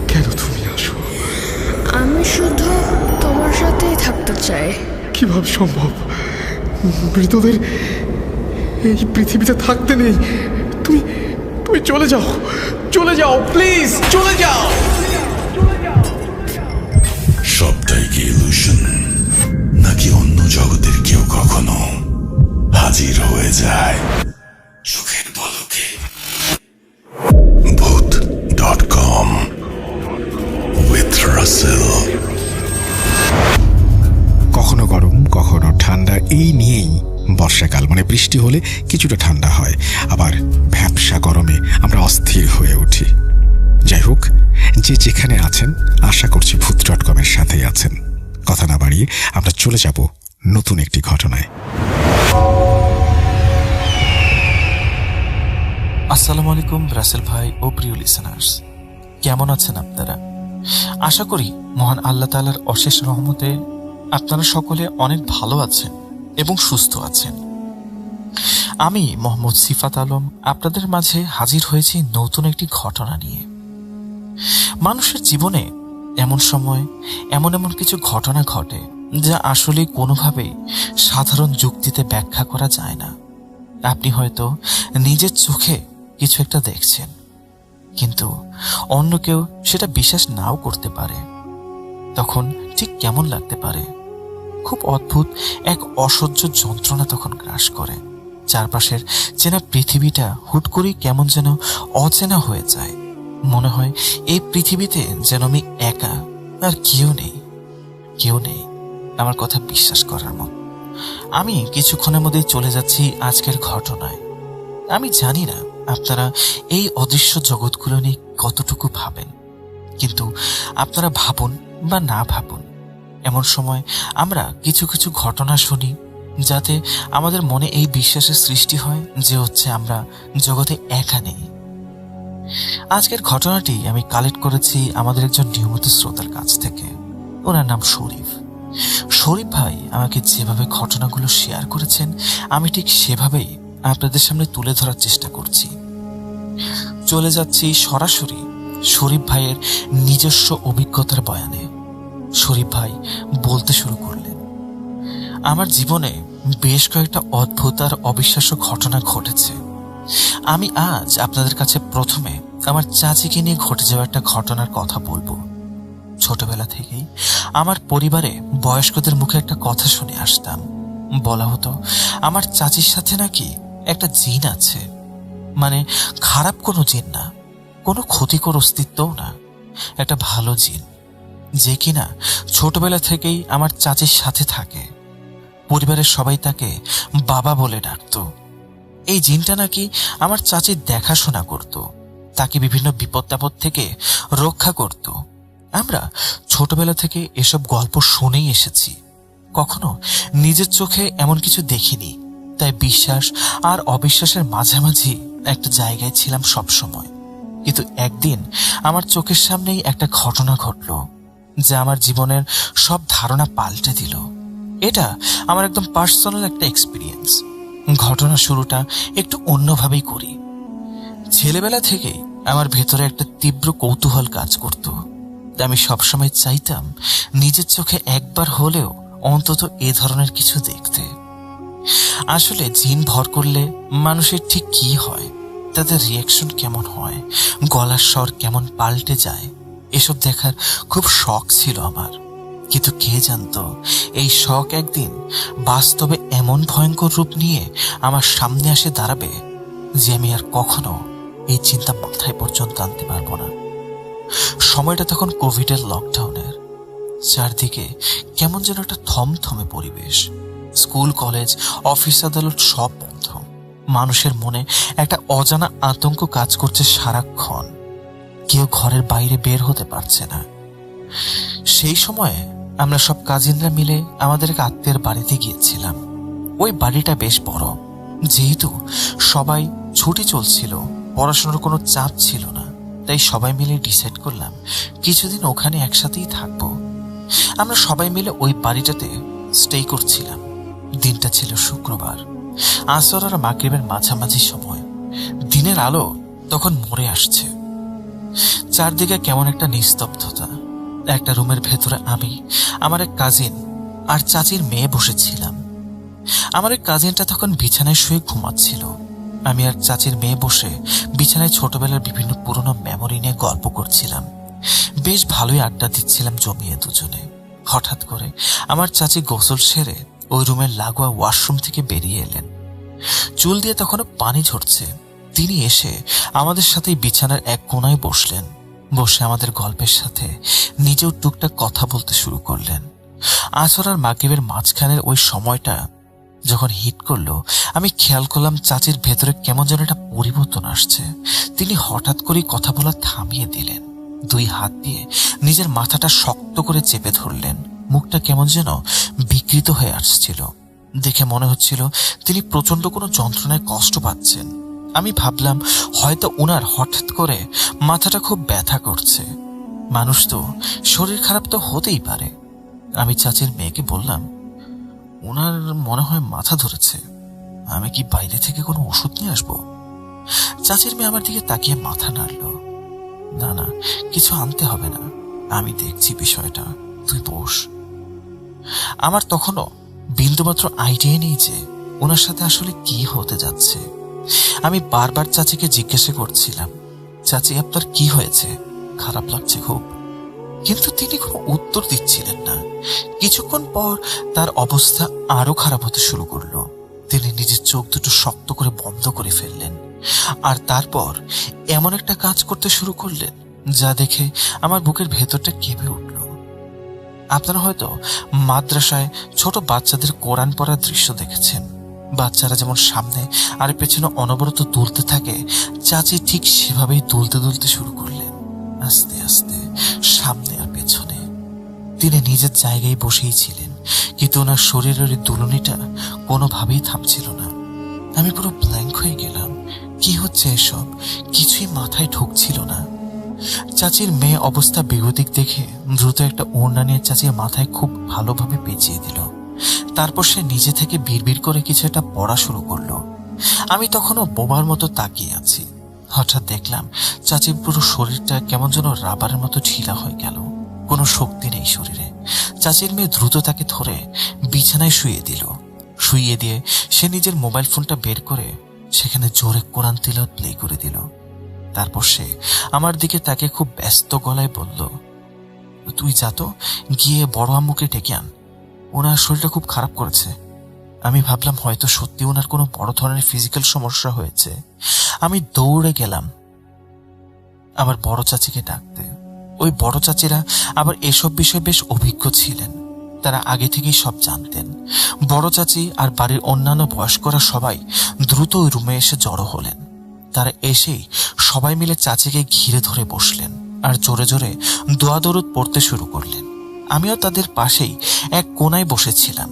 কেন তুমি আসো? আমি শুধু তোমার সাথেই থাকতে চাই। কিভাবে সম্ভব? মৃতদের এই পৃথিবীতে থাকতে নেই। তুমি তুমি চলে যাও, চলে যাও, প্লিজ চলে যাও। সবটাই কি ইলুশন, নাকি অন্য জগতের কেউ কখনো হাজির হয়ে যায় চোখের পলকে? Bhoot.com with Russell। কখনো গরম কখনো ঠান্ডা, এই নিয়েই বর্ষাকাল। মানে বৃষ্টি হলে কিছুটা ঠান্ডা হয়, আবার ভ্যাপসা গরমে আমরা অস্থির হয়ে উঠি। যাই হোক, যে যেখানে আছেন আশা করছি Bhoot.com-এর সাথেই আছেন। কথা না বাড়িয়ে আমরা চলে যাব নতুন একটি ঘটনায়। আসসালামু আলাইকুম রাসেল ভাই ও প্রিয় লিসেনার্স, কেমন আছেন আপনারা? আশা করি মহান আল্লাহ তাআলার অশেষ রহমতে আপনারা সকলে অনেক ভালো আছেন এবং সুস্থ আছেন। আমি মোহাম্মদ সিফাত আলম আপনাদের মাঝে হাজির হয়েছি নতুন একটি ঘটনা নিয়ে। মানুষের জীবনে এমন সময় এমন এমন কিছু ঘটনা ঘটে যা আসলে কোনোভাবেই সাধারণ যুক্তিতে ব্যাখ্যা করা যায় না। আপনি হয়তো নিজের চোখে কিছু একটা দেখছেন, কিন্তু অন্য কেউ সেটা বিশ্বাস নাও করতে পারে। তখন ঠিক কেমন লাগতে পারে? খুব অদ্ভুত এক অসহ্য যন্ত্রণা তখন গ্রাস করে। চারপাশের চেনা পৃথিবীটা হুট করেই কেমন যেন অচেনা হয়ে যায়। মনে হয় এই পৃথিবীতে যেন আমি একা, আর কেউ নেই, কেউ নেই আমার কথা বিশ্বাস করার মতো। আমি কিছুক্ষণের মধ্যেই চলে যাচ্ছি আজকের ঘটনায়। আমি জানি না আপনারা এই অদৃশ্য জগৎগুলো নিয়ে কতটুকু ভাবেন, কিন্তু আপনারা ভাবুন বা না ভাবুন, এমন সময় আমরা কিছু কিছু ঘটনা শুনি যাতে আমাদের মনে এই বিশ্বাসের সৃষ্টি হয় যে হচ্ছে আমরা জগতে একা নেই। আজকের ঘটনাটি আমি কালেক্ট করেছি আমাদের একজন নিয়মিত শ্রোতার কাছ থেকে। ওনার নাম শরীফ। শরীফ ভাই আমাকে যেভাবে ঘটনাগুলো শেয়ার করেছেন আমি ঠিক সেভাবেই আপনাদের সামনে তুলে ধরার চেষ্টা করছি। চলে যাচ্ছি সরাসরি শরীফ ভাইয়ের নিজস্ব অভিজ্ঞতার বয়ানে। শরীফ ভাই বলতে শুরু করলেন, আমার জীবনে বেশ কয়েকটা অদ্ভুত আর অবিশ্বাস্য ঘটনা ঘটেছে। আমি আজ আপনাদের কাছে প্রথমে আমার চাচিকে নিয়ে ঘটে যাওয়া একটা ঘটনার কথা বলবো। ছোটবেলা থেকেই আমার পরিবারে বয়স্কদের মুখে একটা কথা শুনে আসতাম। বলা হতো আমার চাচির সাথে নাকি একটা জিন আছে, মানে খারাপ কোনো জিন না, কোনো ক্ষতিকর অস্তিত্বও না, একটা ভালো জিন, যে কিনা ছোটবেলা থেকেই আমার চাচির সাথে থাকে। পরিবারের সবাই তাকে বাবা বলে ডাকত। এই জিনটা নাকি আমার চাচির দেখাশোনা করত, তাকে বিভিন্ন বিপদ আপদ থেকে রক্ষা করত। আমরা ছোটবেলা থেকে এসব গল্প শুনেই এসেছি, কখনো নিজের চোখে এমন কিছু দেখিনি, তাই বিশ্বাস আর অবিশ্বাসের মাঝামাঝি একটা জায়গায় ছিলাম সব সময়। কিন্তু একদিন আমার চোখের সামনেই একটা ঘটনা ঘটলো, যা আমার জীবনের সব ধারণা পাল্টে দিল। এটা আমার একদম পার্সোনাল একটা এক্সপিরিয়েন্স। ঘটনা শুরুটা একটু অন্যভাবেই করি। ছেলেবেলা থেকেই আমার ভেতরে একটা তীব্র কৌতূহল কাজ করত। আমি সবসময় চাইতাম নিজের চোখে একবার হলেও অন্তত এ ধরনের কিছু দেখতে। আসলে জিন ভর করলে মানুষের ঠিক কি হয়, তাদের রিয়াকশন কেমন হয়, গলার স্বর কেমন পাল্টে যায়, এসব দেখার খুব শখ ছিল আমার। কিন্তু কে জানতো এই শখ একদিন বাস্তবে এমন ভয়ঙ্কর রূপ নিয়ে আমার সামনে এসে দাঁড়াবে যে আমি আর কখনো এই চিন্তা মাথায় পর্যন্ত আনতে পারবো না। সময়টা তখন কোভিডের লকডাউনের। চারদিকে কেমন যেন একটা থমথমে পরিবেশ। স্কুল, কলেজ, অফিস, আদালত সব বন্ধ। মানুষের মনে একটা অজানা আতঙ্ক কাজ করছে সারাক্ষণ। কেউ ঘরের বাইরে বের হতে পারছে না। সেই সময়ে আমরা সব কাজিনরা মিলে আমাদের এক আত্মীয়ের বাড়িতে গিয়েছিলাম। ওই বাড়িটা বেশ বড়। যেহেতু সবাই ছুটি চলছিল, পড়াশোনার কোনো চাপ ছিল না, তাই সবাই মিলে ডিসাইড করলাম কিছুদিন ওখানে একসাথেই থাকবো। আমরা সবাই মিলে ওই বাড়িটাতে স্টে করছিলাম। দিনটা ছিল শুক্রবার, আসর আর মাগরিবের মাঝামাঝি সময়। দিনের আলো তখন মরে আসছে। চারদিকে কেমন একটা নিস্তব্ধতা। একটা রুমের ভেতরে আমি, আমার এক কাজিন আর চাচির মেয়ে বসেছিলাম। আমার এক কাজিনটা তখন বিছানায় শুয়ে ঘুমাচ্ছিল। আমি আর চাচির মেয়ে বসে বিছানায় ছোটবেলার বিভিন্ন পুরনো মেমোরি নিয়ে গল্প করছিলাম। বেশ ভালোই আড্ডা দিচ্ছিলাম জমিয়ে দুজনে। হঠাৎ করে আমার চাচি গোসল সেরে ওই রুমের লাগোয়া ওয়াশরুম থেকে বেরিয়ে এলেন। চুল দিয়ে তখনও পানি ঝরছে। তিনি এসে আমাদের সাথেই বিছানার এক কোনায় বসলেন। বসে আমাদের গল্পের সাথে নিজেও টুকটাক কথা বলতে শুরু করলেন। আসর আর মাগরিবের মাঝখানের ওই সময়টা যখন হিট করলো, আমি খেয়াল করলাম চাচির ভেতরে কেমন যেন একটা পরিবর্তন আসছে। তিনি হঠাৎ করেই কথা বলা থামিয়ে দিলেন। দুই হাত দিয়ে নিজের মাথাটা শক্ত করে চেপে ধরলেন। মুখটা কেমন যেন বিকৃত হয়ে আসছিল। দেখে মনে হচ্ছিল তিনি প্রচন্ড কোনো যন্ত্রণায় কষ্ট পাচ্ছেন। আমি ভাবলাম হয়তো ওনার হঠাৎ করে মাথাটা খুব ব্যথা করছে। মানুষ তো, শরীর খারাপ তো হতেই পারে। আমি চাচির মেয়েকে বললাম, ওনার মনে হয় মাথা ধরেছে, আমি কি বাইরে থেকে কোনো ওষুধ নিয়ে আসবো? চাচির মেয়ে আমার দিকে তাকিয়ে মাথা নাড়ল। না না, কিছু আনতে হবে না, আমি দেখছি বিষয়টা, তুই বস। আমার তখনও বিন্দুমাত্র আইডিয়া নেই যে ওনার সাথে আসলে কি হতে যাচ্ছে। আমি বারবার চাচিকে জিজ্ঞাসা করছিলাম, চাচি আপনার কি হয়েছে, খারাপ লাগছে খুব? কিন্তু তিনি কোনো উত্তর দিচ্ছিলেন না। কিছুক্ষণ পর তার অবস্থা আরো খারাপ হতে শুরু করলো। তিনি নিজের চোখ দুটো শক্ত করে বন্ধ করে ফেললেন, আর তারপর এমন একটা কাজ করতে শুরু করলেন যা দেখে আমার বুকের ভেতরটা কেঁপে উঠল। আপনারা হয়তো মাদ্রাসায় ছোট বাচ্চাদের কোরআন পড়ার দৃশ্য দেখেছেন। বাচ্চারা যেমন সামনে আর পেছনে অনবরত দুলতে থাকে, চাচি ঠিক সেভাবেই দুলতে দুলতে শুরু করলেন, আস্তে আস্তে সামনে আর পেছনে। তিনি নিজের জায়গায় বসেই ছিলেন, কিন্তু ওনার শরীরের দুলুনিটা কোনোভাবেই থামছিল না। আমি পুরো ব্ল্যাঙ্ক হয়ে গেলাম। কি হচ্ছে এসব? কিছুই মাথায় ঢুকছিল না। চাচির মেয়ে অবস্থা বেগতিক দেখে দ্রুত একটা ওড়না নিয়ে চাচির মাথায় খুব ভালোভাবে পেঁচিয়ে দিল। তারপর সে নিজে থেকে বিড়বিড় করে কিছু একটা পড়া শুরু করলো। আমি তখনও বোবার মতো তাকিয়ে আছি। হঠাৎ দেখলাম চাচির পুরো শরীরটা কেমন যেন রাবারের মতো ঢিলা হয়ে গেল, কোনো শক্তি নেই শরীরে। চাচির মেয়ে দ্রুত তাকে ধরে বিছানায় শুইয়ে দিল। শুইয়ে দিয়ে সে নিজের মোবাইল ফোনটা বের করে সেখানে জোরে কোরআন তিলাওয়াত প্লে করে দিল। তারপর সে আমার দিকে তাকে খুব ব্যস্ত গলায় বলল, তুই যা তো, গিয়ে বড় আম্মুকে ডেকে আন, ওনার শরীরটা খুব খারাপ করেছে। আমি ভাবলাম হয়তো সত্যি ওনার কোনো বড় ধরনের ফিজিক্যাল সমস্যা হয়েছে। আমি দৌড়ে গেলাম আমার বড় চাচিকে ডাকতে। ওই বড় চাচিরা আবার এসব বিষয়ে বেশ অভিজ্ঞ ছিলেন, তারা আগে থেকেই সব জানতেন। বড় চাচি আর বাড়ির অন্যান্য বয়স্করা সবাই দ্রুত ওই রুমে এসে জড়ো হলেন। তারা এসেই সবাই মিলে চাচিকে ঘিরে ধরে বসলেন আর জোরে জোরে দোয়া দরুদ পড়তে শুরু করলেন। আমিও তাদের পাশেই এক কোনায় বসেছিলাম।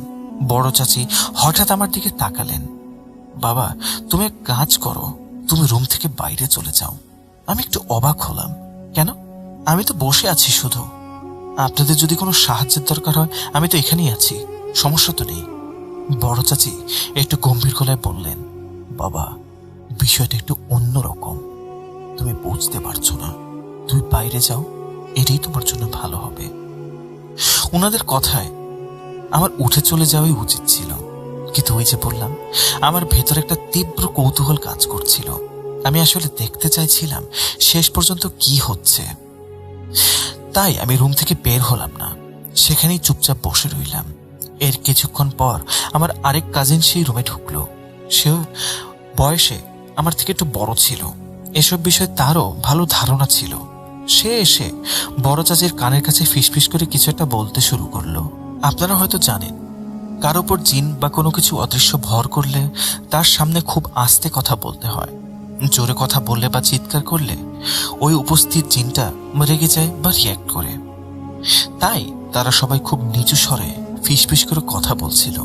বড় চাচি হঠাৎ আমার দিকে তাকালেন, বাবা তুমি এক কাজ করো, তুমি রুম থেকে বাইরে চলে যাও। আমি একটু অবাক হলাম, কেন? আমি তো বসে আছি শুধু, আপনাদের যদি কোনো সাহায্যের দরকার হয় আমি তো এখানেই আছি, সমস্যা তো নেই। বড় চাচি একটু গম্ভীর গলায় বললেন, বাবা বিষয়টা একটু অন্যরকম, তুমি বুঝতে পারছো না, তুমি বাইরে যাও, এটাই তোমার জন্য ভালো হবে। ওনাদের কথায় আমার উঠে চলে যাওয়াই উচিত ছিল, কিন্তু ওই যে বললাম আমার ভেতরে একটা তীব্র কৌতূহল কাজ করছিল। আমি আসলে দেখতে চাইছিলাম শেষ পর্যন্ত কি হচ্ছে। তাই আমি রুম থেকে বের হলাম না, সেখানেই চুপচাপ বসে রইলাম। এর কিছুক্ষণ পর আমার আরেক কাজিন সেই রুমে ঢুকলো। সেও বয়সে আমার থেকে একটু বড় ছিল, এসব বিষয়ে তারও ভালো ধারণা ছিল। সে এসে বড় চাচির কানের কাছে ফিসফিস করে কিছু একটা বলতে শুরু করলো। আপনারা হয়তো জানেন, কার ওপর জিন বা কোনো কিছু অদৃশ্য ভর করলে তার সামনে খুব আস্তে কথা বলতে হয়। জোরে কথা বললে বা চিৎকার করলে ওই উপস্থিত জিনটা রেগে যায় বা রিয়্যাক্ট করে। তাই তারা সবাই খুব নিচু স্বরে ফিসফিস করে কথা বলছিল।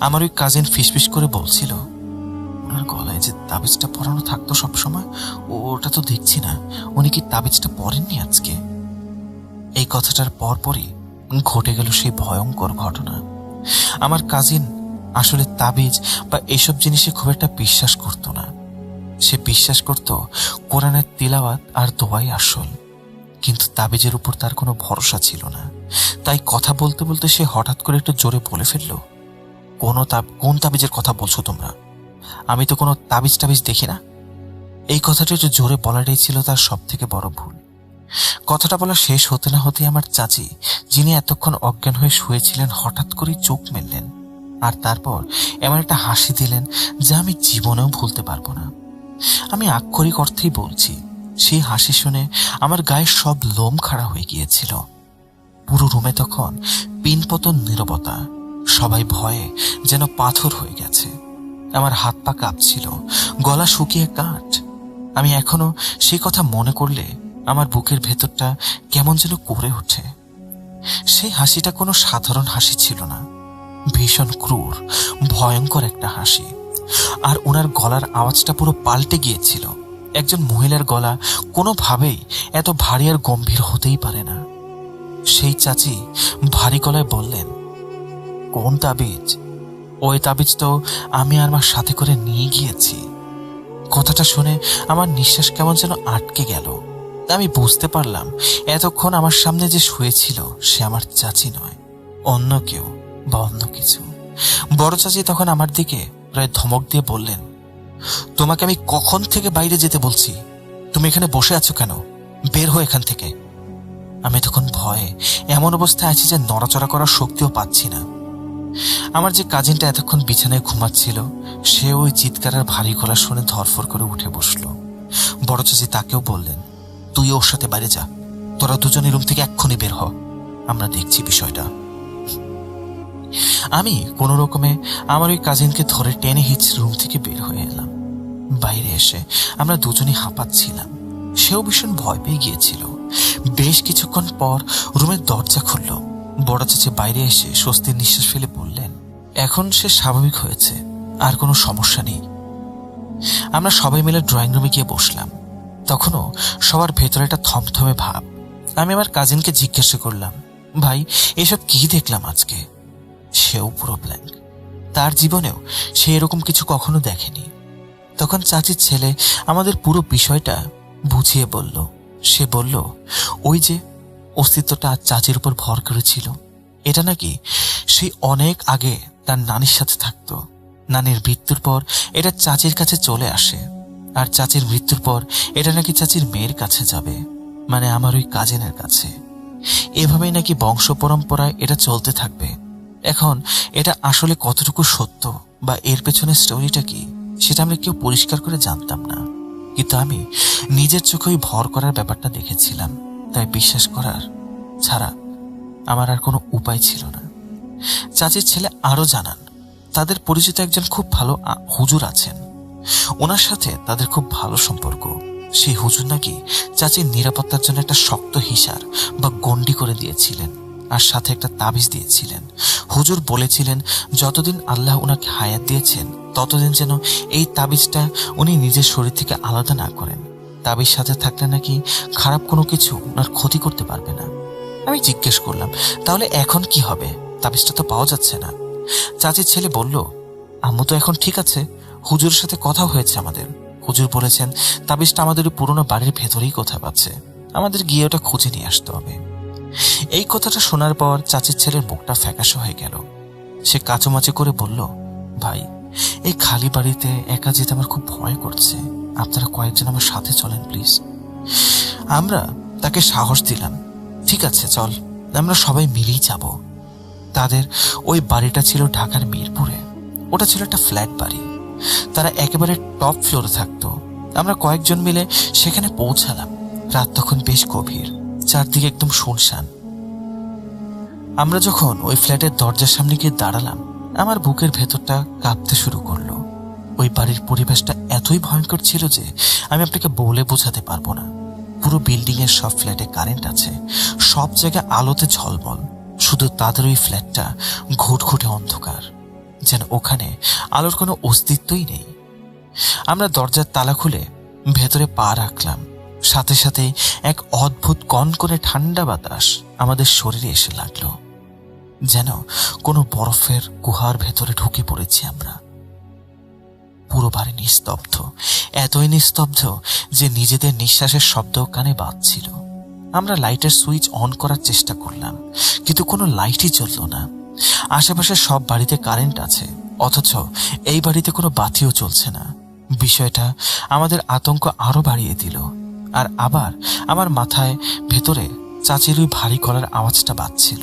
আমার ওই কাজিন ফিসফিস করে বলছিল, ওনার গলায় যে তাবিজটা পরানো থাকতো সবসময়, ওটা তো দেখছি না, উনি কি তাবিজটা পরেননি আজকে? এই কথাটার পরপরই ঘটে গেল সেই ভয়ঙ্কর ঘটনা। আমার কাজিন আসলে তাবিজ বা এসব জিনিসে খুব একটা বিশ্বাস করত না। সে বিশ্বাস করত কোরআনের তিলাওয়াত আর দোয়াই আসল, কিন্তু তাবিজের উপর তার কোনো ভরসা ছিল না। তাই কথা বলতে বলতে সে হঠাৎ করে একটু জোরে বলে ফেলল, কোন তাবিজের কথা বলছো তোমরা? আমি তো কোনো তাবিজ টাবিজ দেখি না। এই কথাটা একটু জোরে বলাটাই ছিল তার সব থেকে বড় ভুল। কথাটা বলা শেষ হতে না হতে আমার চাচি, যিনি এতক্ষণ অজ্ঞান হয়ে শুয়েছিলেন, হঠাৎ করে চোখ মেললেন আর তারপর এমন একটা হাসি দিলেন যা আমি জীবনেও ভুলতে পারবো না। আমি আক্ষরিক অর্থেই বলছি, সেই হাসি শুনে আমার গায়ে সব লোম খাড়া হয়ে গিয়েছিল। পুরো রুমে তখন পিনপতন নীরবতা, সবাই ভয়ে যেন পাথর হয়ে গেছে। আমার হাত পা কাঁপছিল, গলা শুকিয়ে কাঠ। আমি এখনো সেই কথা মনে করলে আমার বুকের ভেতরটা কেমন যেন করে ওঠে। সেই হাসিটা কোনো সাধারণ হাসি ছিল না, ভীষণ ক্রূর ভয়ঙ্কর একটা হাসি। আর ওনার গলার আওয়াজটা পুরো পাল্টে গিয়েছিল। একজন মহিলার গলা কোনোভাবেই এত ভারী আর গম্ভীর হতেই পারে না। সেই চাচি ভারী গলায় বললেন, কোন তাবিজ? ওই তাবিজ তো আমি আর আমার সাথে করে নিয়ে গিয়েছি। কথাটা শুনে আমার নিঃশ্বাস কেমন যেন আটকে গেল। আমি বুঝতে পারলাম এতক্ষণ আমার সামনে যে শুয়েছিল সে আমার চাচি নয়, অন্য কেউ বা অন্য কিছু। বড় চাচি তখন আমার দিকে প্রায় ধমক দিয়ে বললেন, তোমাকে আমি কখন থেকে বাইরে যেতে বলছি, তুমি এখানে বসে আছো কেন? বের হো এখান থেকে। আমি তখন ভয়ে এমন অবস্থায় আছি যে নড়াচড়া করার শক্তিও পাচ্ছি না। আমার যে কাজিনটা এতক্ষণ বিছানায় ঘুমাচ্ছিল, সে ওই চিৎকার আর ভারী গলা শুনে ধরফর করে উঠে বসলো। বড় চাচি তাকেও বললেন, তুই ওর সাথে বাইরে যা, তোরা দুজনে রুম থেকে এক্ষুনি বের হ, আমরা দেখছি বিষয়টা। আমি কোনো রকমে আমার ওই কাজিনকে ধরে টেনে হিচড়ে রুম থেকে বের হয়ে এলাম। বাইরে এসে আমরা দুজনই হাঁপাচ্ছিলাম। সেও ভীষণ ভয় পেয়ে গিয়েছিল। বেশ কিছুক্ষণ পর রুমের দরজা খুলল। বড় চাচি বাইরে এসে স্বস্তির নিঃশ্বাস ফেলে বললেন, এখন সে স্বাভাবিক হয়েছে, আর কোনো সমস্যা নেই। আমরা সবাই মিলে ড্রয়িং রুমে গিয়ে বসলাম। তখনও সবার ভেতরে একটা থমথমে ভাব। আমি আমার কাজিনকে জিজ্ঞাসা করলাম, ভাই এসব কি দেখলাম আজকে? সেও পুরো ব্ল্যাঙ্ক। তার জীবনেও সে এরকম কিছু কখনো দেখেনি। তখন চাচির ছেলে আমাদের পুরো বিষয়টা বুঝিয়ে বলল। সে বলল, ওই যে অস্তিত্বটা আজ চাচির উপর ভর করেছিল, এটা নাকি সেই অনেক আগে তার নানির সাথে থাকতো। নানির মৃত্যুর পর এটা চাচির কাছে চলে আসে, আর চাচির মৃত্যুর পর এটা নাকি চাচির মেয়ের কাছে যাবে, মানে আমার ওই কাজিনের কাছে। এভাবেই নাকি বংশ পরম্পরায় এটা চলতে থাকবে। এখন এটা আসলে কতটুকু সত্য বা এর পেছনে স্টোরিটা কি, সেটা আমরা কেউ পরিষ্কার করে জানতাম না, কিন্তু আমি নিজের চোখে ওই ভর করার ব্যাপারটা দেখেছিলাম, তাই বিশ্বাস করার ছাড়া আমার আর কোনো উপায় ছিল না। চাচির ছেলে আরো জানান, তাদের পরিচিত একজন খুব ভালো হুজুর আছেন, ওনার সাথে তাদের খুব ভালো সম্পর্ক। সেই হুজুর নাকি চাচির নিরাপত্তার জন্য একটা শক্ত হিসার বা গন্ডি করে দিয়েছিলেন, আর সাথে একটা তাবিজ দিয়েছিলেন। হুজুর বলেছিলেন যতদিন আল্লাহ ওনাকে হায়াত দিয়েছেন ততদিন যেন এই তাবিজটা উনি নিজের শরীর থেকে আলাদা না করেন। তাবিজ সাথে থাকলে নাকি খারাপ কোনো কিছু ওনার ক্ষতি করতে পারবে না। আমি জিজ্ঞেস করলাম, তাহলে এখন কি হবে? তাবিজটা তো পাওয়া যাচ্ছে না। চাচির ছেলে বলল, আম্মু তো এখন ঠিক আছে, হুজুরের সাথে কথা হয়েছে আমাদের। হুজুর বলেছেন তাবিজটা আমাদের পুরোনো বাড়ির ভেতরেই কোথাও আছে, আমাদের গিয়ে ওটা খুঁজে নিয়ে আসতে হবে। এই কথাটা শোনার পর চাচির ছেলের মুখটা ফ্যাকাশে হয়ে গেল। সে কাচুমাচি করে বলল, ভাই, এই খালি বাড়িতে একা যেতে আমার খুব ভয় করছে, আপনারা কয়েকজন আমার সাথে চলেন প্লিজ। আমরা তাকে সাহস দিলাম, ঠিক আছে চল, আমরা সবাই মিলেই যাব। তাদের ওই বাড়িটা ছিল ঢাকার মিরপুরে। ওটা ছিল একটা ফ্ল্যাট বাড়ি, তারা একেবারে টপ ফ্লোরে থাকতো। আমরা কয়েকজন মিলে সেখানে পৌঁছালাম। রাত তখন বেশ গভীর, চারদিকে একদম শুনশান। আমরা যখন ওই ফ্ল্যাটের দরজার সামনে গিয়ে দাঁড়ালাম, আমার বুকের ভেতরটা কাঁপতে শুরু করলো। ওই বাড়ির পরিবেশটা এতই ভয়ঙ্কর ছিল যে আমি আপনাকে বলে বোঝাতে পারবো না। পুরো বিল্ডিং এর সব ফ্ল্যাটে কারেন্ট আছে, সব জায়গায় আলোতে ঝলমল, শুধু তাদের ওই ফ্ল্যাটটা ঘুটঘুটে অন্ধকার, যেন ওখানে আলোর কোনো অস্তিত্বই নেই। আমরা দরজার তালা খুলে ভেতরে পা রাখলাম, সাথে সাথে এক অদ্ভুত কনকনে ঠান্ডা বাতাস আমাদের শরীরে এসে লাগলো, যেন কোনো বরফের গুহার ভেতরে ঢুকে পড়েছি আমরা। পুরো বাড়ি নিস্তব্ধ, এতই নিস্তব্ধ যে নিজেদের নিঃশ্বাসের শব্দ কানে বাজছিল। আমরা লাইটের সুইচ অন করার চেষ্টা করলাম, কিন্তু কোনো লাইটই জ্বলল না। আশেপাশে সব বাড়িতে কারেন্ট আছে, অথচ এই বাড়িতে কোনো বাতিও চলছে না। বিষয়টা আমাদের আতঙ্ক আরো বাড়িয়ে দিল। আর আবার আমার মাথায় ভেতরে চাচির ওই ভারী গলার আওয়াজটা বাজছিল,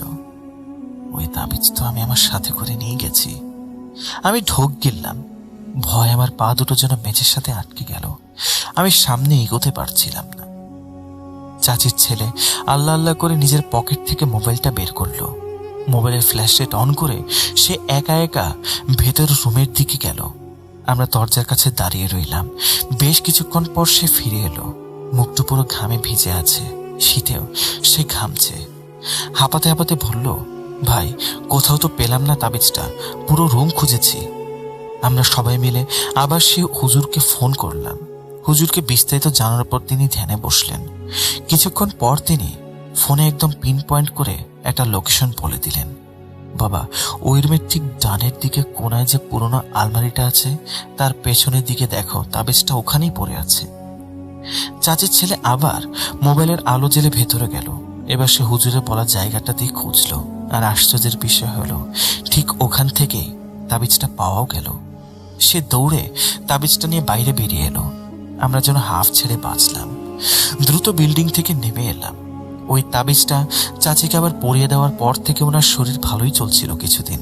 ওই তাবিজ তো আমি আমার সাথে করে নিয়ে গেছি। আমি ঢোক গিললাম, ভয় আমার পা দুটো যেন মেঝের সাথে আটকে গেল। আমি সামনে এগোতে পারছিলাম না। চাচির ছেলে আল্লাহ আল্লাহ করে নিজের পকেট থেকে মোবাইলটা বের করলো। মোবাইলের ফ্ল্যাশ লাইট অন করে সে একা একা ভেতর রুমের দিকে গেল। আমরা দরজার কাছে দাঁড়িয়ে রইলাম। বেশ কিছুক্ষণ পর সে ফিরে এলো। মুখটা পুরো ঘামে ভিজে আছে, শীতেও সে ঘামছে। হাঁপাতে হাঁপাতে বলল, ভাই, কোথাও তো পেলাম না তাবিজটা, পুরো রুম খুঁজেছি। আমরা সবাই মিলে আবার সে হুজুরকে ফোন করলাম। হুজুরকে বিস্তারিত জানার পর তিনি ধ্যানে বসলেন। কিছুক্ষণ পর তিনি ফোনে একদম পিন পয়েন্ট করে একটা লোকেশন বলে দিলেন। বাবা, ওই রুমের ঠিক ডানের দিকে কোনায় যে পুরোনো আলমারিটা আছে তার পেছনের দিকে দেখো, তাবিজটা ওখানেই পড়ে আছে। চাচির ছেলে আবার মোবাইলের আলো জ্বেলে ভেতরে গেল। এবার সে হুজুরের বলা জায়গাটাতেই খুঁজলো, আর আশ্চর্যের বিষয় হলো ঠিক ওখান থেকে তাবিজটা পাওয়াও গেল। সে দৌড়ে তাবিজটা নিয়ে বাইরে বেরিয়ে এলো। আমরা যেন হাফ ছেড়ে বাঁচলাম। দ্রুত বিল্ডিং থেকে নেমে এলাম। ওই তাবিজটা চাচিকে আবার পরিয়ে দেওয়ার পর থেকে ওনার শরীর ভালোই চলছিল কিছুদিন।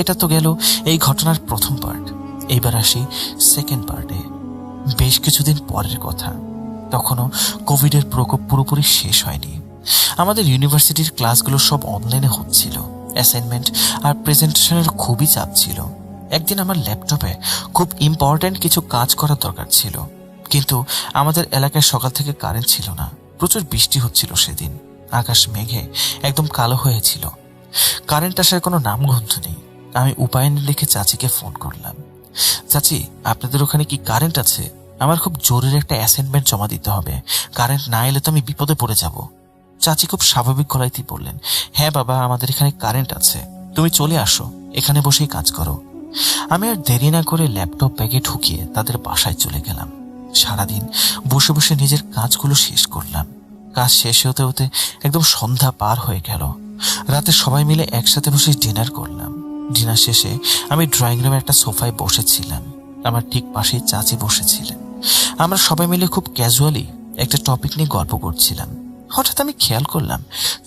এটা তো গেল এই ঘটনার প্রথম পার্ট। এইবার আসি সেকেন্ড পার্টে। বেশ কিছুদিন পরের কথা, তখনও কোভিডের প্রকোপ পুরোপুরি শেষ হয়নি। আমাদের ইউনিভার্সিটির ক্লাসগুলো সব অনলাইনে হচ্ছিল। অ্যাসাইনমেন্ট আর প্রেজেন্টেশনের খুবই চাপ ছিল। একদিন আমার ল্যাপটপে খুব ইম্পর্ট্যান্ট কিছু কাজ করার দরকার ছিল, কিন্তু আমাদের এলাকায় সকাল থেকে কারেন্ট ছিল না। প্রচুর বৃষ্টি হচ্ছিল সেদিন। আকাশ মেঘে একদম কালো হয়েছিল। কারেন্ট আসার কোনো নামগন্ধ নেই। আমি উপায় লিখে চাচিকে ফোন করলাম। চাচি, আপনাদের ওখানে কি কারেন্ট আছে? আমার খুব জরুরি একটা অ্যাসাইনমেন্ট জমা দিতে হবে। কারেন্ট না এলে তো আমি বিপদে পড়ে যাব। চাচি খুব স্বাভাবিক গলাতেই বললেন, হ্যাঁ বাবা, আমাদের এখানে কারেন্ট আছে, তুমি চলে আসো, এখানে বসেই কাজ করো। আমি আর দেরি না করে ল্যাপটপ ব্যাগে ঢুকিয়ে তাদের বাসায় চলে গেলাম। সারাদিন বসে বসে নিজের কাজগুলো শেষ করলাম। কাজ শেষ হতে হতে একদম সন্ধ্যা পার হয়ে গেল। রাতে সবাই মিলে একসাথে বসে ডিনার করলাম। ডিনার শেষে আমি ড্রয়িং রুমে একটা সোফায় বসেছিলাম। আমার ঠিক পাশেই চাচি বসেছিলেন। আমরা সবাই মিলে খুব ক্যাজুয়ালি একটা টপিক নিয়ে গল্প করছিলাম। হঠাৎ আমি খেয়াল করলাম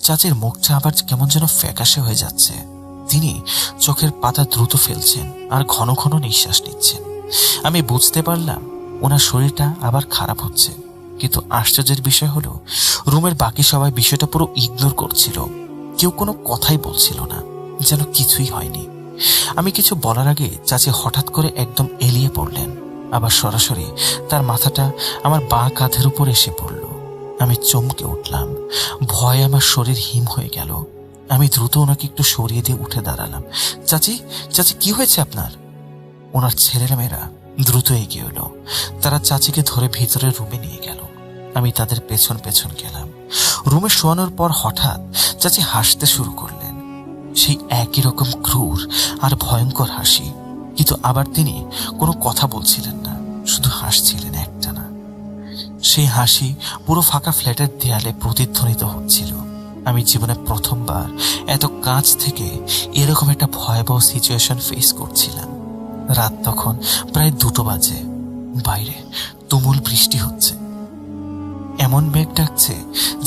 চাচির মুখটা আবার কেমন যেন ফ্যাকাশে হয়ে যাচ্ছে। তিনি চোখের পাতা দ্রুত ফেলছেন আর ঘন ঘন নিঃশ্বাস নিচ্ছেন। আমি বুঝতে পারলাম ওনার শরীরটা আবার খারাপ হচ্ছে। কিন্তু আশ্চর্যের বিষয় হলো রুমের বাকি সবাই বিষয়টা পুরো ইগনোর করছিল। কেউ কোনো কথাই বলছিল না, যেন কিছুই হয়নি। আমি কিছু বলার আগে চাচি হঠাৎ করে একদম এলিয়ে পড়লেন। আবার সরাসরি তার মাথাটা আমার বাঁ কাঁধের উপর এসে পড়ল। আমি চমকে উঠলাম। ভয়ে আমার শরীর হিম হয়ে গেল। আমি দ্রুত ওনাকে একটু সরিয়ে দিয়ে উঠে দাঁড়ালাম। চাচি, চাচি কি হয়েছে আপনার? ওনার ছেলেরা মেয়েরা দ্রুত এগিয়ে এলো। তারা চাচিকে ধরে ভিতরের রুমে নিয়ে গেল। আমি তাদের পেছন পেছন গেলাম। রুমে শোয়ানোর পর হঠাৎ চাচি হাসতে শুরু করলেন। সেই একই রকম ক্রূর আর ভয়ঙ্কর হাসি। কিন্তু আবার তিনি কোনো কথা বলছিলেন না, শুধু হাসছিলেন একটানা। সেই হাসি পুরো ফাঁকা ফ্ল্যাটের দেয়ালে প্রতিধ্বনিত হচ্ছিল। আমি জীবনে প্রথমবার এত কাছ থেকে এরকম একটা ভয়াবহ সিচুয়েশন ফেস করছিলাম। রাত তখন প্রায় 2টো বাজে। বাইরে তুমুল বৃষ্টি হচ্ছে। এমন মেঘ ডাকছে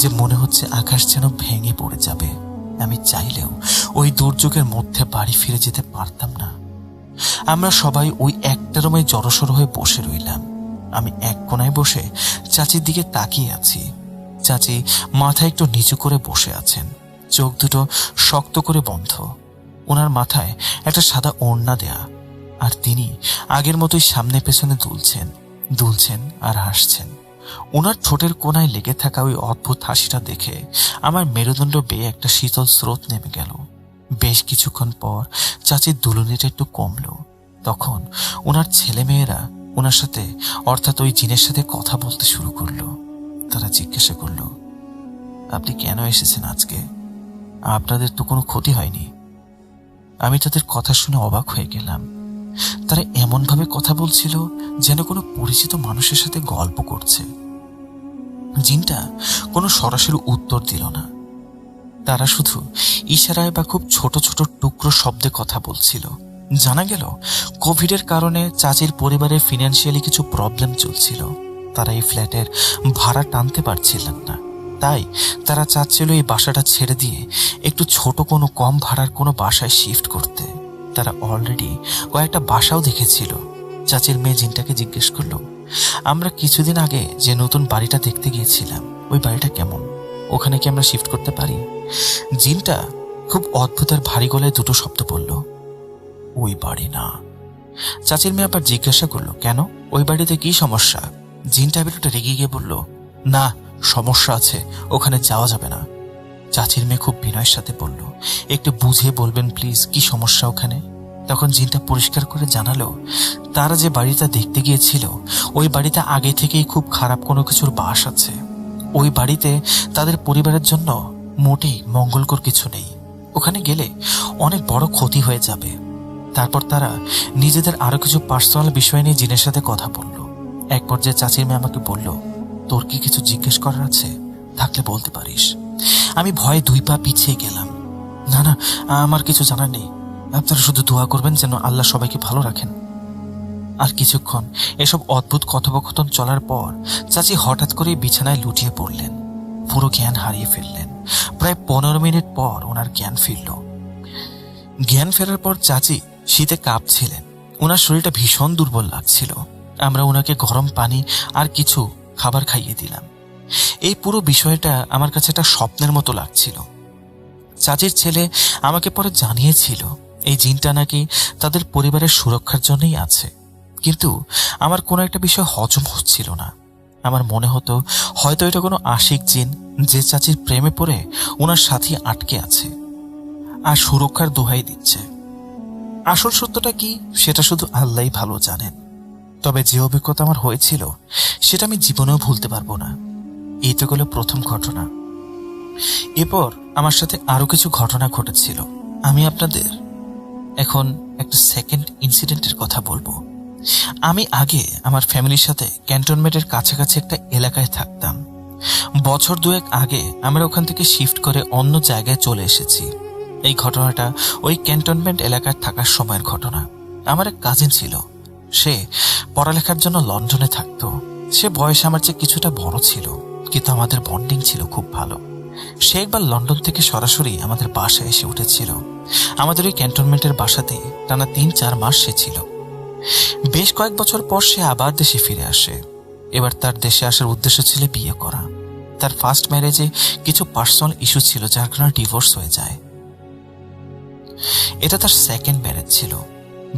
যে মনে হচ্ছে আকাশ যেন ভেঙে পড়ে যাবে। আমি চাইলেও ওই দুর্যোগের মধ্যে বাড়ি ফিরে যেতে পারতাম না। আমরা সবাই ওই একটা রুমে জড়সড় হয়ে বসে রইলাম। আমি এক কোনায় বসে চাচির দিকে তাকিয়ে আছি। চাচি মাথা একটু নিচু করে বসে আছেন, চোখ দুটো শক্ত করে বন্ধ। ওনার মাথায় একটা সাদা ওড়না দেয়া, আর তিনি আগের মতোই সামনে পেছনে দুলছেন আর হাসছেন। ওনার ঠোঁটের কোনায় লেগে থাকা ওই অদ্ভুত হাসিটা দেখে আমার মেরুদণ্ড বেয়ে একটা শীতল স্রোত নেমে গেল। বেশ কিছুক্ষণ পর চাচির দুলুনিটা একটু কমলো। তখন ওনার ছেলেমেয়েরা ওনার সাথে, অর্থাৎ ওই জিনের সাথে কথা বলতে শুরু করলো। তারা জিজ্ঞাসা করলো, আপনি কেন এসেছেন আজকে? আপনাদের তো কোনো ক্ষতি হয়নি। আমি তাদের কথা শুনে অবাক হয়ে গেলাম। তারা এমনভাবে কথা বলছিল যেন কোনো পরিচিত মানুষের সাথে গল্প করছে। জিনটা কোনো সরাসরি উত্তর দিল না। তারা শুধু ইশারায় বা খুব ছোট ছোট টুকরো শব্দে কথা বলছিল। জানা গেল কোভিডের কারণে চাচির পরিবারে ফিনান্সিয়ালি কিছু প্রবলেম চলছিল। তারা এই ফ্ল্যাটের ভাড়া টানতে পারছিলেন না। তাই তারা চাচ্ছিল এই বাসাটা ছেড়ে দিয়ে একটু ছোট কোনো কম ভাড়ার কোনো বাসায় শিফট করতে। তারা অলরেডি কয়েকটা বাসাও দেখেছিল। চাচির মেয়ে জিনটাকে জিজ্ঞেস করলো, আমরা কিছুদিন আগে যে নতুন বাড়িটা দেখতে গিয়েছিলাম, ওই বাড়িটা কেমন? ওখানে কি আমরা শিফট করতে পারি? জিনটা খুব অদ্ভুত আর ভারী গলায় 2টো শব্দ বলল, ওই বাড়ি না। চাচির মেয়ে আবার জিজ্ঞাসা করলো, কেন? ওই বাড়িতে কি সমস্যা? জিনটা একটু রেগে গিয়ে বলল, না, সমস্যা আছে, ওখানে যাওয়া যাবে না। চাচির মেয়ে খুব বিনয়ের সাথে বলল, একটু বুঝিয়ে বলবেন প্লিজ, কি সমস্যা ওখানে? তখন জিনটা পরিষ্কার করে জানালো, তারা যে বাড়িটা দেখতে গিয়েছিল ওই বাড়িতে আগে থেকেই খুব খারাপ কোনো কিছুর বাস আছে। ওই বাড়িতে তাদের পরিবারের জন্য মোটেই মঙ্গলকর কিছু নেই। ওখানে গেলে অনেক বড় ক্ষতি হয়ে যাবে। তারপর তারা নিজেদের আরো কিছু পার্সোনাল বিষয় নিয়ে জিনের সাথে কথা বলল। এক পর্যায়ে চাচির মেয়ে আমাকে বলল, তোর কি কিছু জিজ্ঞেস করার আছে? থাকলে বলতে পারিস। আমি ভয়ে 2 পা পিছিয়ে গেলাম। না না, আমার কিছু জানার নেই। আপনারা শুধু দোয়া করবেন যেন আল্লাহ সবাইকে ভালো রাখেন। আর কিছুক্ষণ এসব অদ্ভুত কথোপকথন চলার পর চাচি হঠাৎ করে বিছানায় লুটিয়ে পড়লেন। পুরো জ্ঞান হারিয়ে ফেললেন। প্রায় 15 মিনিট পর ওনার জ্ঞান ফিরল। জ্ঞান ফেরার পর চাচি শীতে কাঁপছিলেন। ওনার শরীরটা ভীষণ দুর্বল লাগছিল। আমরা ওনাকে গরম পানি আর কিছু খাবার খাইয়ে দিলাম। এই পুরো বিষয়টা আমার কাছে একটা স্বপ্নের মতো লাগছিল। চাচির ছেলে আমাকে পরে জানিয়েছিল এই জিনটা নাকি তাদের পরিবারের সুরক্ষার জন্যই আছে। কিন্তু আমার কোনো একটা বিষয় হজম হচ্ছিল না। আমার মনে হতো হয়তো এটা কোনো আশিক জিন যে চাচির প্রেমে পড়ে ওনার সাথে আটকে আছে আর সুরক্ষার দোহাই দিচ্ছে। আসল সত্যটা কি সেটা শুধু আল্লাহই ভালো জানেন। তবে যে অভিজ্ঞতা আমার হয়েছিল সেটা আমি জীবনেও ভুলতে পারবো না। এই তো গেল প্রথম ঘটনা। এরপর আমার সাথে আরো কিছু ঘটনা ঘটেছিল। আমি আপনাদের এখন একটা সেকেন্ড ইনসিডেন্টের কথা বলবো। আমি আগে আমার ফ্যামিলির সাথে ক্যান্টনমেন্টের কাছাকাছি একটা এলাকায় থাকতাম। বছর দুয়েক আগে আমরা ওখান থেকে শিফট করে অন্য জায়গায় চলে এসেছি। এই ঘটনাটা ওই ক্যান্টনমেন্ট এলাকায় থাকার সময়ের ঘটনা। আমার এক কাজিন ছিল, সে পড়ালেখার জন্য লন্ডনে থাকতো। সে বয়সে আমার চেয়ে কিছুটা বড় ছিল, কিন্তু আমাদের বন্ডিং ছিল খুব ভালো। সে একবার লন্ডন থেকে সরাসরি আমাদের বাসায় এসে উঠেছিল। আমাদের ওই ক্যান্টনমেন্টের বাসাতেই টানা 3-4 মাস সে ছিল। বেশ কয়েক বছর পর সে আবার দেশে ফিরে আসে। এবার তার দেশে আসার উদ্দেশ্য ছিল বিয়ে করা। তার ফার্স্ট ম্যারেজে কিছু পার্সোনাল ইস্যু ছিল, যার কারণে ডিভোর্স হয়ে যায়। এটা তার সেকেন্ড ম্যারেজ ছিল।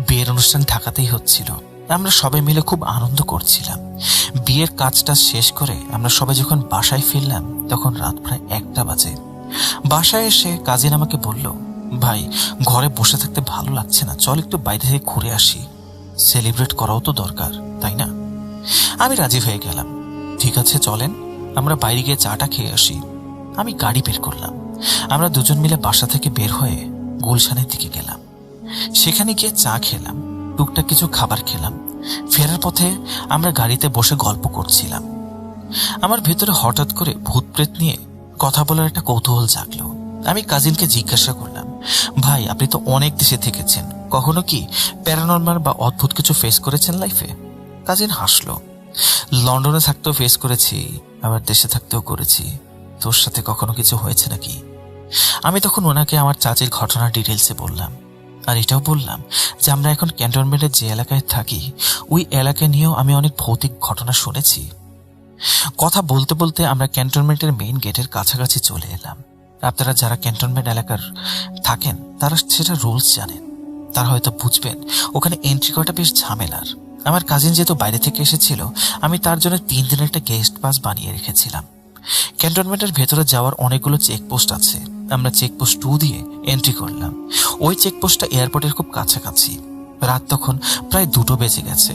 বিয়ের অনুষ্ঠান ঢাকাতেই হচ্ছিল। আমরা সবাই মিলে খুব আনন্দ করছিলাম। বিয়ের কাজটা শেষ করে আমরা সবাই যখন বাসায় ফিরলাম, তখন রাত প্রায় 1টা বাজে। বাসায় এসে কাজিন আমাকে বলল, ভাই ঘরে বসে থাকতে ভালো লাগছে না, চল একটু বাইরে থেকে ঘুরে আসি, সেলিব্রেট করাও তো দরকার, তাই না? আমি রাজি হয়ে গেলাম। ঠিক আছে চলেন, আমরা বাইরে গিয়ে চাটা খেয়ে আসি। আমি গাড়ি বের করলাম। আমরা দুজন মিলে বাসা থেকে বের হয়ে গুলশানের দিকে গেলাম। সেখানে গিয়ে চা খেলাম, টুকটাক কিছু খাবার খেলাম। ফেরার পথে আমরা গাড়িতে বসে গল্প করছিলাম। আমার ভেতরে হঠাৎ করে ভূত প্রেত নিয়ে কথা বলার একটা কৌতূহল জাগলো। আমি কাজিনকে জিজ্ঞাসা করলাম, ভাই আপনি তো অনেক দেশে থেকেছেন, কখনো কি প্যারানর্মাল বা অদ্ভুত কিছু ফেস করেছেন লাইফে? কাজিন হাসলো, লন্ডনে থাকতেও ফেস করেছি, আবার দেশে থাকতেও করেছি। তোর সাথে কখনো কিছু হয়েছে নাকি? আমি তখন ওনাকে আমার চাচির ঘটনার ডিটেলসে বললাম, আর এটাও বললাম যে আমরা এখন ক্যান্টনমেন্টের যে এলাকায় থাকি, ওই এলাকা নিয়েও আমি অনেক ভৌতিক ঘটনা শুনেছি। কথা বলতে বলতে আমরা ক্যান্টনমেন্টের মেইন গেটের কাছাকাছি চলে এলাম। আপনারা যারা ক্যান্টনমেন্ট এলাকার থাকেন তারা সেটা রুলস জানেন, তারা হয়তো বুঝবেন ওখানে এন্ট্রি করাটা বেশ ঝামেলার। আমার কাজিন যেহেতু বাইরে থেকে এসেছিল, আমি তার জন্য 3 দিনের একটা গেস্ট পাস বানিয়ে রেখেছিলাম। ক্যান্টনমেন্টের ভেতরে যাওয়ার অনেকগুলো চেকপোস্ট আছে। আমরা চেকপোস্ট 2 দিয়ে এন্ট্রি করলাম। ওই চেকপোস্টটা এয়ারপোর্টের খুব কাছাকাছি। রাত তখন প্রায় 2টো বেজে গেছে।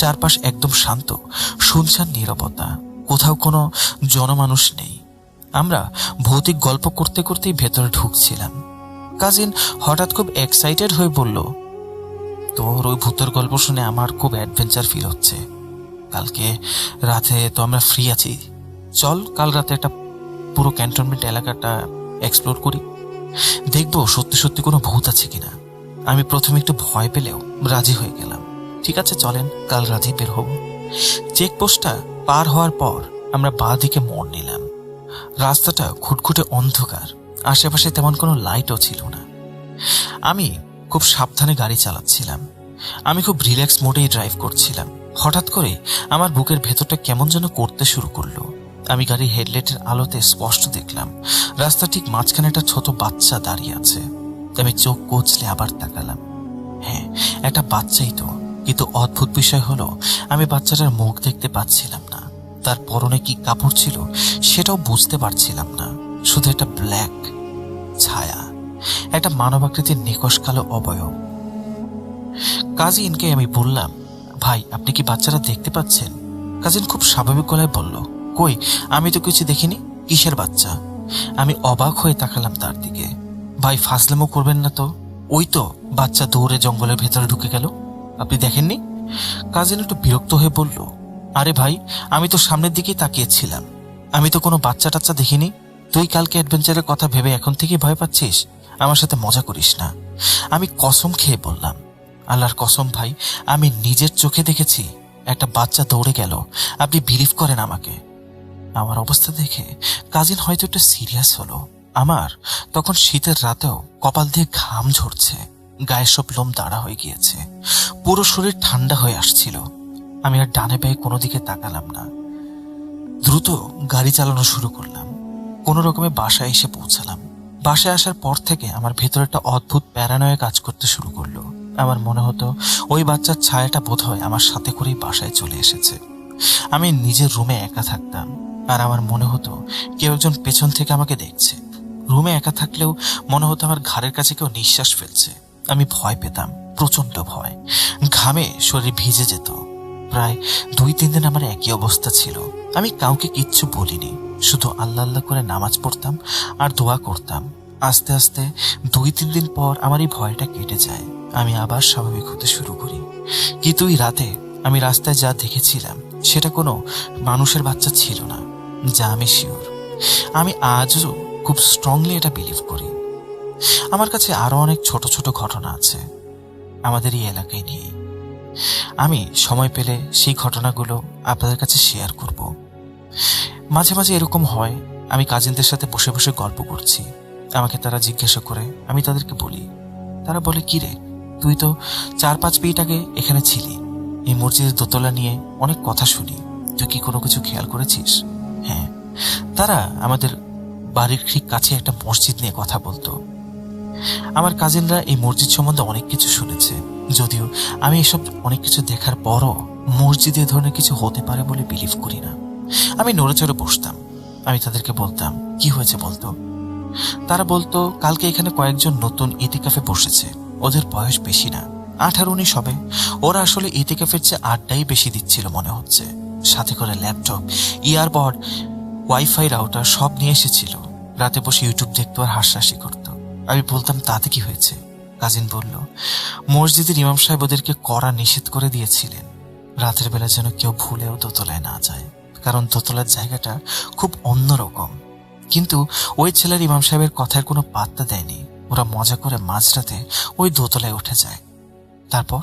চারপাশ একদম শান্ত, শুনশান নীরবতা, কোথাও কোনো জনমানুষ নেই। আমরা ভৌতিক গল্প করতে করতেই ভেতরে ঢুকছিলাম। কাজিন হঠাৎ খুব এক্সাইটেড হয়ে বলল, তোর ওই ভূতের গল্প শুনে আমার খুব অ্যাডভেঞ্চার ফিল হচ্ছে। কালকে রাতে তো আমরা ফ্রি আছি, চল কাল রাতে একটা পুরো ক্যান্টনমেন্ট এলাকাটা এক্সপ্লোর করি, দেখবো সত্যি সত্যি কোনো ভূত আছে কিনা। আমি প্রথমে একটু ভয় পেলেও রাজি হয়ে গেলাম। ঠিক আছে চলেন, কাল রাতে বের হব। চেকপোস্টটা পার হওয়ার পর আমরা বাঁ দিকে মোড় নিলাম। রাস্তাটা খুটখুটে অন্ধকার, আশেপাশে তেমন কোনো লাইটও ছিল না। আমি খুব সাবধানে গাড়ি চালাচ্ছিলাম। আমি খুব রিল্যাক্স মোডেই ড্রাইভ করছিলাম। হঠাৎ করে আমার বুকের ভেতরটা কেমন যেন করতে শুরু করলো। আমি গাড়ির হেডলাইটের আলোতে স্পষ্ট দেখলাম রাস্তা ঠিক মাঝখানে একটা ছোট বাচ্চা দাঁড়িয়ে আছে। আমি চোখ কচলে আবার তাকালাম। হ্যাঁ, একটা বাচ্চাই তো, কিন্তু অদ্ভুত বিষয় হলো আমি বাচ্চাটার মুখ দেখতে পাচ্ছিলাম না। তার পরনে কি কাপড় ছিল সেটাও বুঝতে পারছিলাম না। শুধু একটা ব্ল্যাক ছায়া, একটা মানবাকৃতির নিকষ কালো অবয়ব। কাজিনকে আমি বললাম, ভাই আপনি কি বাচ্চারা দেখতে পাচ্ছেন? কাজিন খুব স্বাভাবিক গলায় বলল, কই, আমি তো কিছু দেখিনি, কিসের বাচ্চা? আমি অবাক হয়ে তাকালাম তার দিকে। ভাই ফাজলামো করবেন না তো, ওই তো বাচ্চা দৌড়ে জঙ্গলের ভেতরে ঢুকে গেল, আপনি দেখেননি? কাজিন একটু বিরক্ত হয়ে বলল, আরে ভাই আমি তো সামনের দিকেই তাকিয়েছিলাম, আমি তো কোনো বাচ্চা টাচ্চা দেখিনি। তুই কালকে অ্যাডভেঞ্চারের কথা ভেবে এখন থেকে ভয় পাচ্ছিস? আমার সাথে মজা করিস না। আমি কসম খেয়ে বললাম, আল্লাহর কসম ভাই, আমি নিজের চোখে দেখেছি একটা বাচ্চা দৌড়ে গেল। আপনি বিলিভ করেন আমাকে? আমার অবস্থা দেখে কাজিন হয়তো একটু সিরিয়াস হলো। আমার তখন শীতের রাতেও কপাল দিয়ে ঘাম ঝরছে, গায়ের সব লোম দাঁড়া হয়ে গিয়েছে, পুরো শরীর ঠান্ডা হয়ে আসছিল। আমি আর ডানে বায়ে কোনো দিকে তাকালাম না, দ্রুত গাড়ি চালানো শুরু করলাম। কোনো রকমে বাসায় এসে পৌঁছালাম। বাসায় আসার পর থেকে আমার ভেতরে একটা অদ্ভুত প্যারানয়ে কাজ করতে শুরু করলো। আমার মনে হতো ওই বাচ্চার ছায়াটা বোধহয় আমার সাথে করেই বাসায় চলে এসেছে। আমি নিজের রুমে একা থাকতাম, আর আমার মনে হতো কেউ একজন পেছন থেকে আমাকে দেখছে। রুমে একা থাকলেও মনে হতো আমার ঘাড়ের কাছে কেউ নিঃশ্বাস ফেলছে। আমি ভয় পেতাম, প্রচন্ড ভয়। ঘামে শরীর ভিজে যেত। প্রায় 2-3 দিন আমার একই অবস্থা ছিল। আমি কাউকে কিচ্ছু বলিনি, শুধু আল্লাহ আল্লাহ করে নামাজ পড়তাম আর দোয়া করতাম। আস্তে আস্তে 2-3 দিন পর আমার এই ভয়টা কেটে যায়। আমি আবার স্বাভাবিক হতে শুরু করি। কিন্তু ওই রাতে আমি রাস্তায় যা দেখেছিলাম সেটা কোনো মানুষের বাচ্চা ছিল না, যা আমি শিওর। আমি আজও খুব স্ট্রংলি এটা বিলিভ করি। আমার কাছে আরো অনেক ছোট ছোট ঘটনা আছে আমাদের এই এলাকায় নিয়ে। আমি সময় পেলে সেই ঘটনাগুলো আপনাদের কাছে শেয়ার করব। মাঝে মাঝে এরকম হয়, আমি কাজিনদের সাথে বসে বসে গল্প করছি, আমাকে তারা জিজ্ঞাসা করে, আমি তাদেরকে বলি, তারা বলে, কি রে, তুই তো 4-5 মিনিট আগে এখানে ছিলি, এই মসজিদের দোতলা নিয়ে অনেক কথা শুনি, তুই কি কোনো কিছু খেয়াল করেছিস? হ্যাঁ, তারা আমাদের বাড়ির ঠিক কাছে একটা মসজিদ নিয়ে কথা বলতো। আমার কাজিনরা এই মসজিদ সম্বন্ধে অনেক কিছু শুনেছে, যদিও আমি এসব অনেক কিছু দেখার পরও মসজিদে এ ধরনের কিছু হতে পারে বলে বিলিভ করি না। আমি নড়ে চড়ে বসতাম, আমি তাদেরকে বলতাম, কি হয়েছে বলতো? তারা বলতো, কালকে এখানে কয়েকজন নতুন ইতিকাফে বসেছে, ওদের বয়স বেশি না, 18-19 হবে। ওরা আসলে ইতিকাফের চেয়ে আড্ডাই বেশি দিচ্ছিল মনে হচ্ছে। সাথে করে ল্যাপটপ, ইয়ারবড, ওয়াইফাই রাউটার সব নিয়ে এসেছিল। রাতে বসে ইউটিউব দেখতো আর হাসাহাসি করতো। আমি বলতাম, তাতে কি হয়েছে? কাজিন বলল, মসজিদের ইমাম সাহেব ওদেরকে কড়া নিষেধ করে দিয়েছিলেন রাতের বেলা যেন কেউ ভুলেও দোতলায় না যায়, কারণ দোতলার জায়গাটা খুব অন্যরকম। কিন্তু ওই ছেলের ইমাম সাহেবের কথার কোনো পাত্তা দেয়নি। ওরা মজা করে মাঝরাতে ওই দোতলায় উঠে যায়। তারপর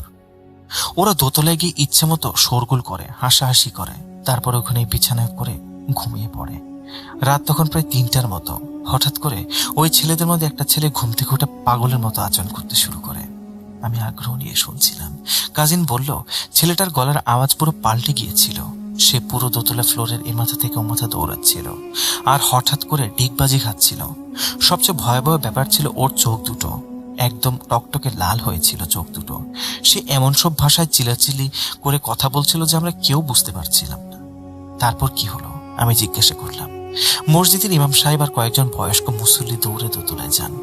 ওরা দোতলায় গিয়ে ইচ্ছে মতো শোরগোল করে, হাসাহাসি করে, তারপর ওখানে বিছানায় করে ঘুমিয়ে পড়ে। রাত তখন প্রায় 3টার মতো। হঠাৎ করে ওই ছেলেদের মধ্যে একটা ছেলে ঘুম থেকে উঠে পাগলের মতো আচরণ করতে শুরু করে। আমি আগ্রহ নিয়ে শুনছিলাম। কাজিন বলল, ছেলেটার গলার আওয়াজ পুরো পাল্টে গিয়েছিল। সে পুরো দোতলা ফ্লোরের এ মাথা থেকে ও মাথা দৌড়াচ্ছিল আর হঠাৎ করে ডিগবাজি খাচ্ছিল। সবচেয়ে ভয়াবহ ব্যাপার ছিল ওর চোখ দুটো একদম টকটকে লাল হয়েছিল। চোখ দুটো সে এমন সব ভাষায় চিল্লাচিল্লি করে কথা বলছিল যে আমরা কেউ বুঝতে পারছিলাম না। তারপর কি হলো আমি জিজ্ঞাসা করলাম। মসজিদের ইমাম সাহেব আর কয়েকজন বয়স্ক মুসল্লি দৌড়ে দোতলায় যান।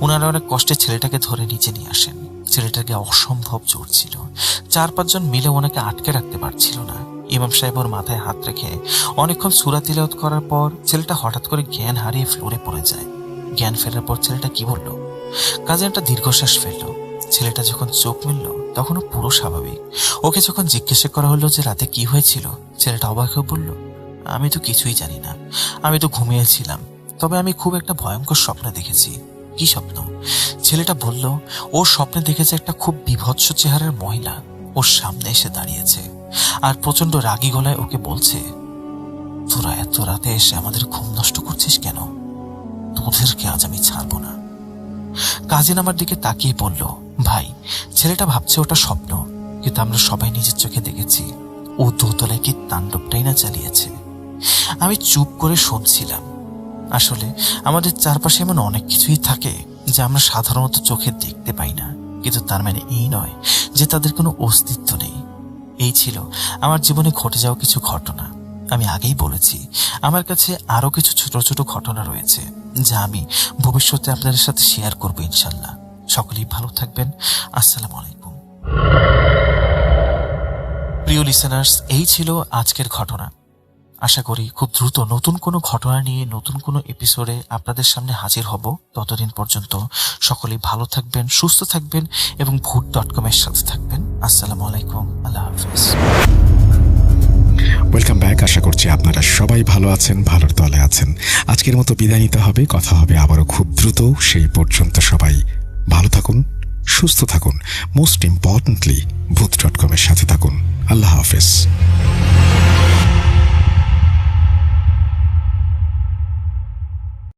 ওনারা অনেক কষ্টে ছেলেটাকে ধরে নিচে নিয়ে আসেন। ছেলেটাকে অসম্ভব জোর ছিল, 4-5 জন মিলে ওনাকে আটকে রাখতে পারছিল না। ইমাম সাহেব ওর মাথায় হাত রেখে অনেকক্ষণ সূরা তিলাওয়াত করার পর ছেলেটা হঠাৎ করে জ্ঞান হারিয়ে ফ্লোরে পড়ে যায়। জ্ঞান ফেরার পর ছেলেটা কি বলল? কাজে একটা দীর্ঘশ্বাস ফেলল। ছেলেটা যখন চোখ মেলল তখনও পুরো স্বাভাবিক। ওকে যখন জিজ্ঞাসা করা হলো যে রাতে কি হয়েছিল, ছেলেটা অবাক হয়ে বলল, আমি তো কিছুই জানি না, আমি তো ঘুমিয়েছিলাম, তবে আমি খুব একটা ভয়ঙ্কর স্বপ্ন দেখেছি। কি স্বপ্ন? ছেলেটা বলল, ও স্বপ্নে দেখেছে একটা খুব বিভৎস চেহারার মহিলা ওর সামনে এসে দাঁড়িয়েছে আর প্রচন্ড রাগী গলায় ওকে বলছে, তোরা এত রাতে এসে আমাদের ঘুম নষ্ট করছিস কেন? তোদেরকে আজ আমি ছাড়বো না। কাজিন আমার দিকে তাকিয়ে বলল, ভাই, ছেলেটা ভাবছে ওটা স্বপ্ন, কিন্তু আমরা সবাই নিজের চোখে দেখেছি ও দোতলায় কি তাণ্ডবটাই না চালিয়েছে। আমি চুপ করে শুনছিলাম। আসলে আমাদের চারপাশে এমন অনেক কিছুই থাকে যা আমরা সাধারণত চোখে দেখতে পাই না, কিন্তু তার মানে এই নয় যে তাদের কোনো অস্তিত্ব নেই। এই ছিল আমার জীবনে ঘটে যাওয়া কিছু ঘটনা। আমি আগেই বলেছি আমার কাছে আরো কিছু ছোট ছোট ঘটনা রয়েছে যা আমি ভবিষ্যতে আপনাদের সাথে শেয়ার করব ইনশাল্লাহ। সকলেই ভালো থাকবেন। আসসালামু আলাইকুম। প্রিয় লিসেনার্স, এই ছিল আজকের ঘটনা। আশা করি খুব দ্রুত নতুন কোনো ঘটনা নিয়ে নতুন কোনো এপিসোডে আপনাদের সামনে হাজির হব। ততদিন পর্যন্ত সকলেই ভালো থাকবেন, সুস্থ থাকবেন এবং ভূত.com এর সাথে থাকবেন। আসসালামু আলাইকুম, আল্লাহ হাফেজ। Welcome back. আশা করছি আপনারা সবাই ভালো আছেন, ভালোর দলে আছেন। আজকের মতো বিদায় নিতে হবে, কথা হবে আবারও খুব দ্রুত। সেই পর্যন্ত সবাই ভালো থাকুন, সুস্থ থাকুন, মোস্ট ইম্পর্টেন্টলি ভূত.com এর সাথে থাকুন। আল্লাহ হাফেজ।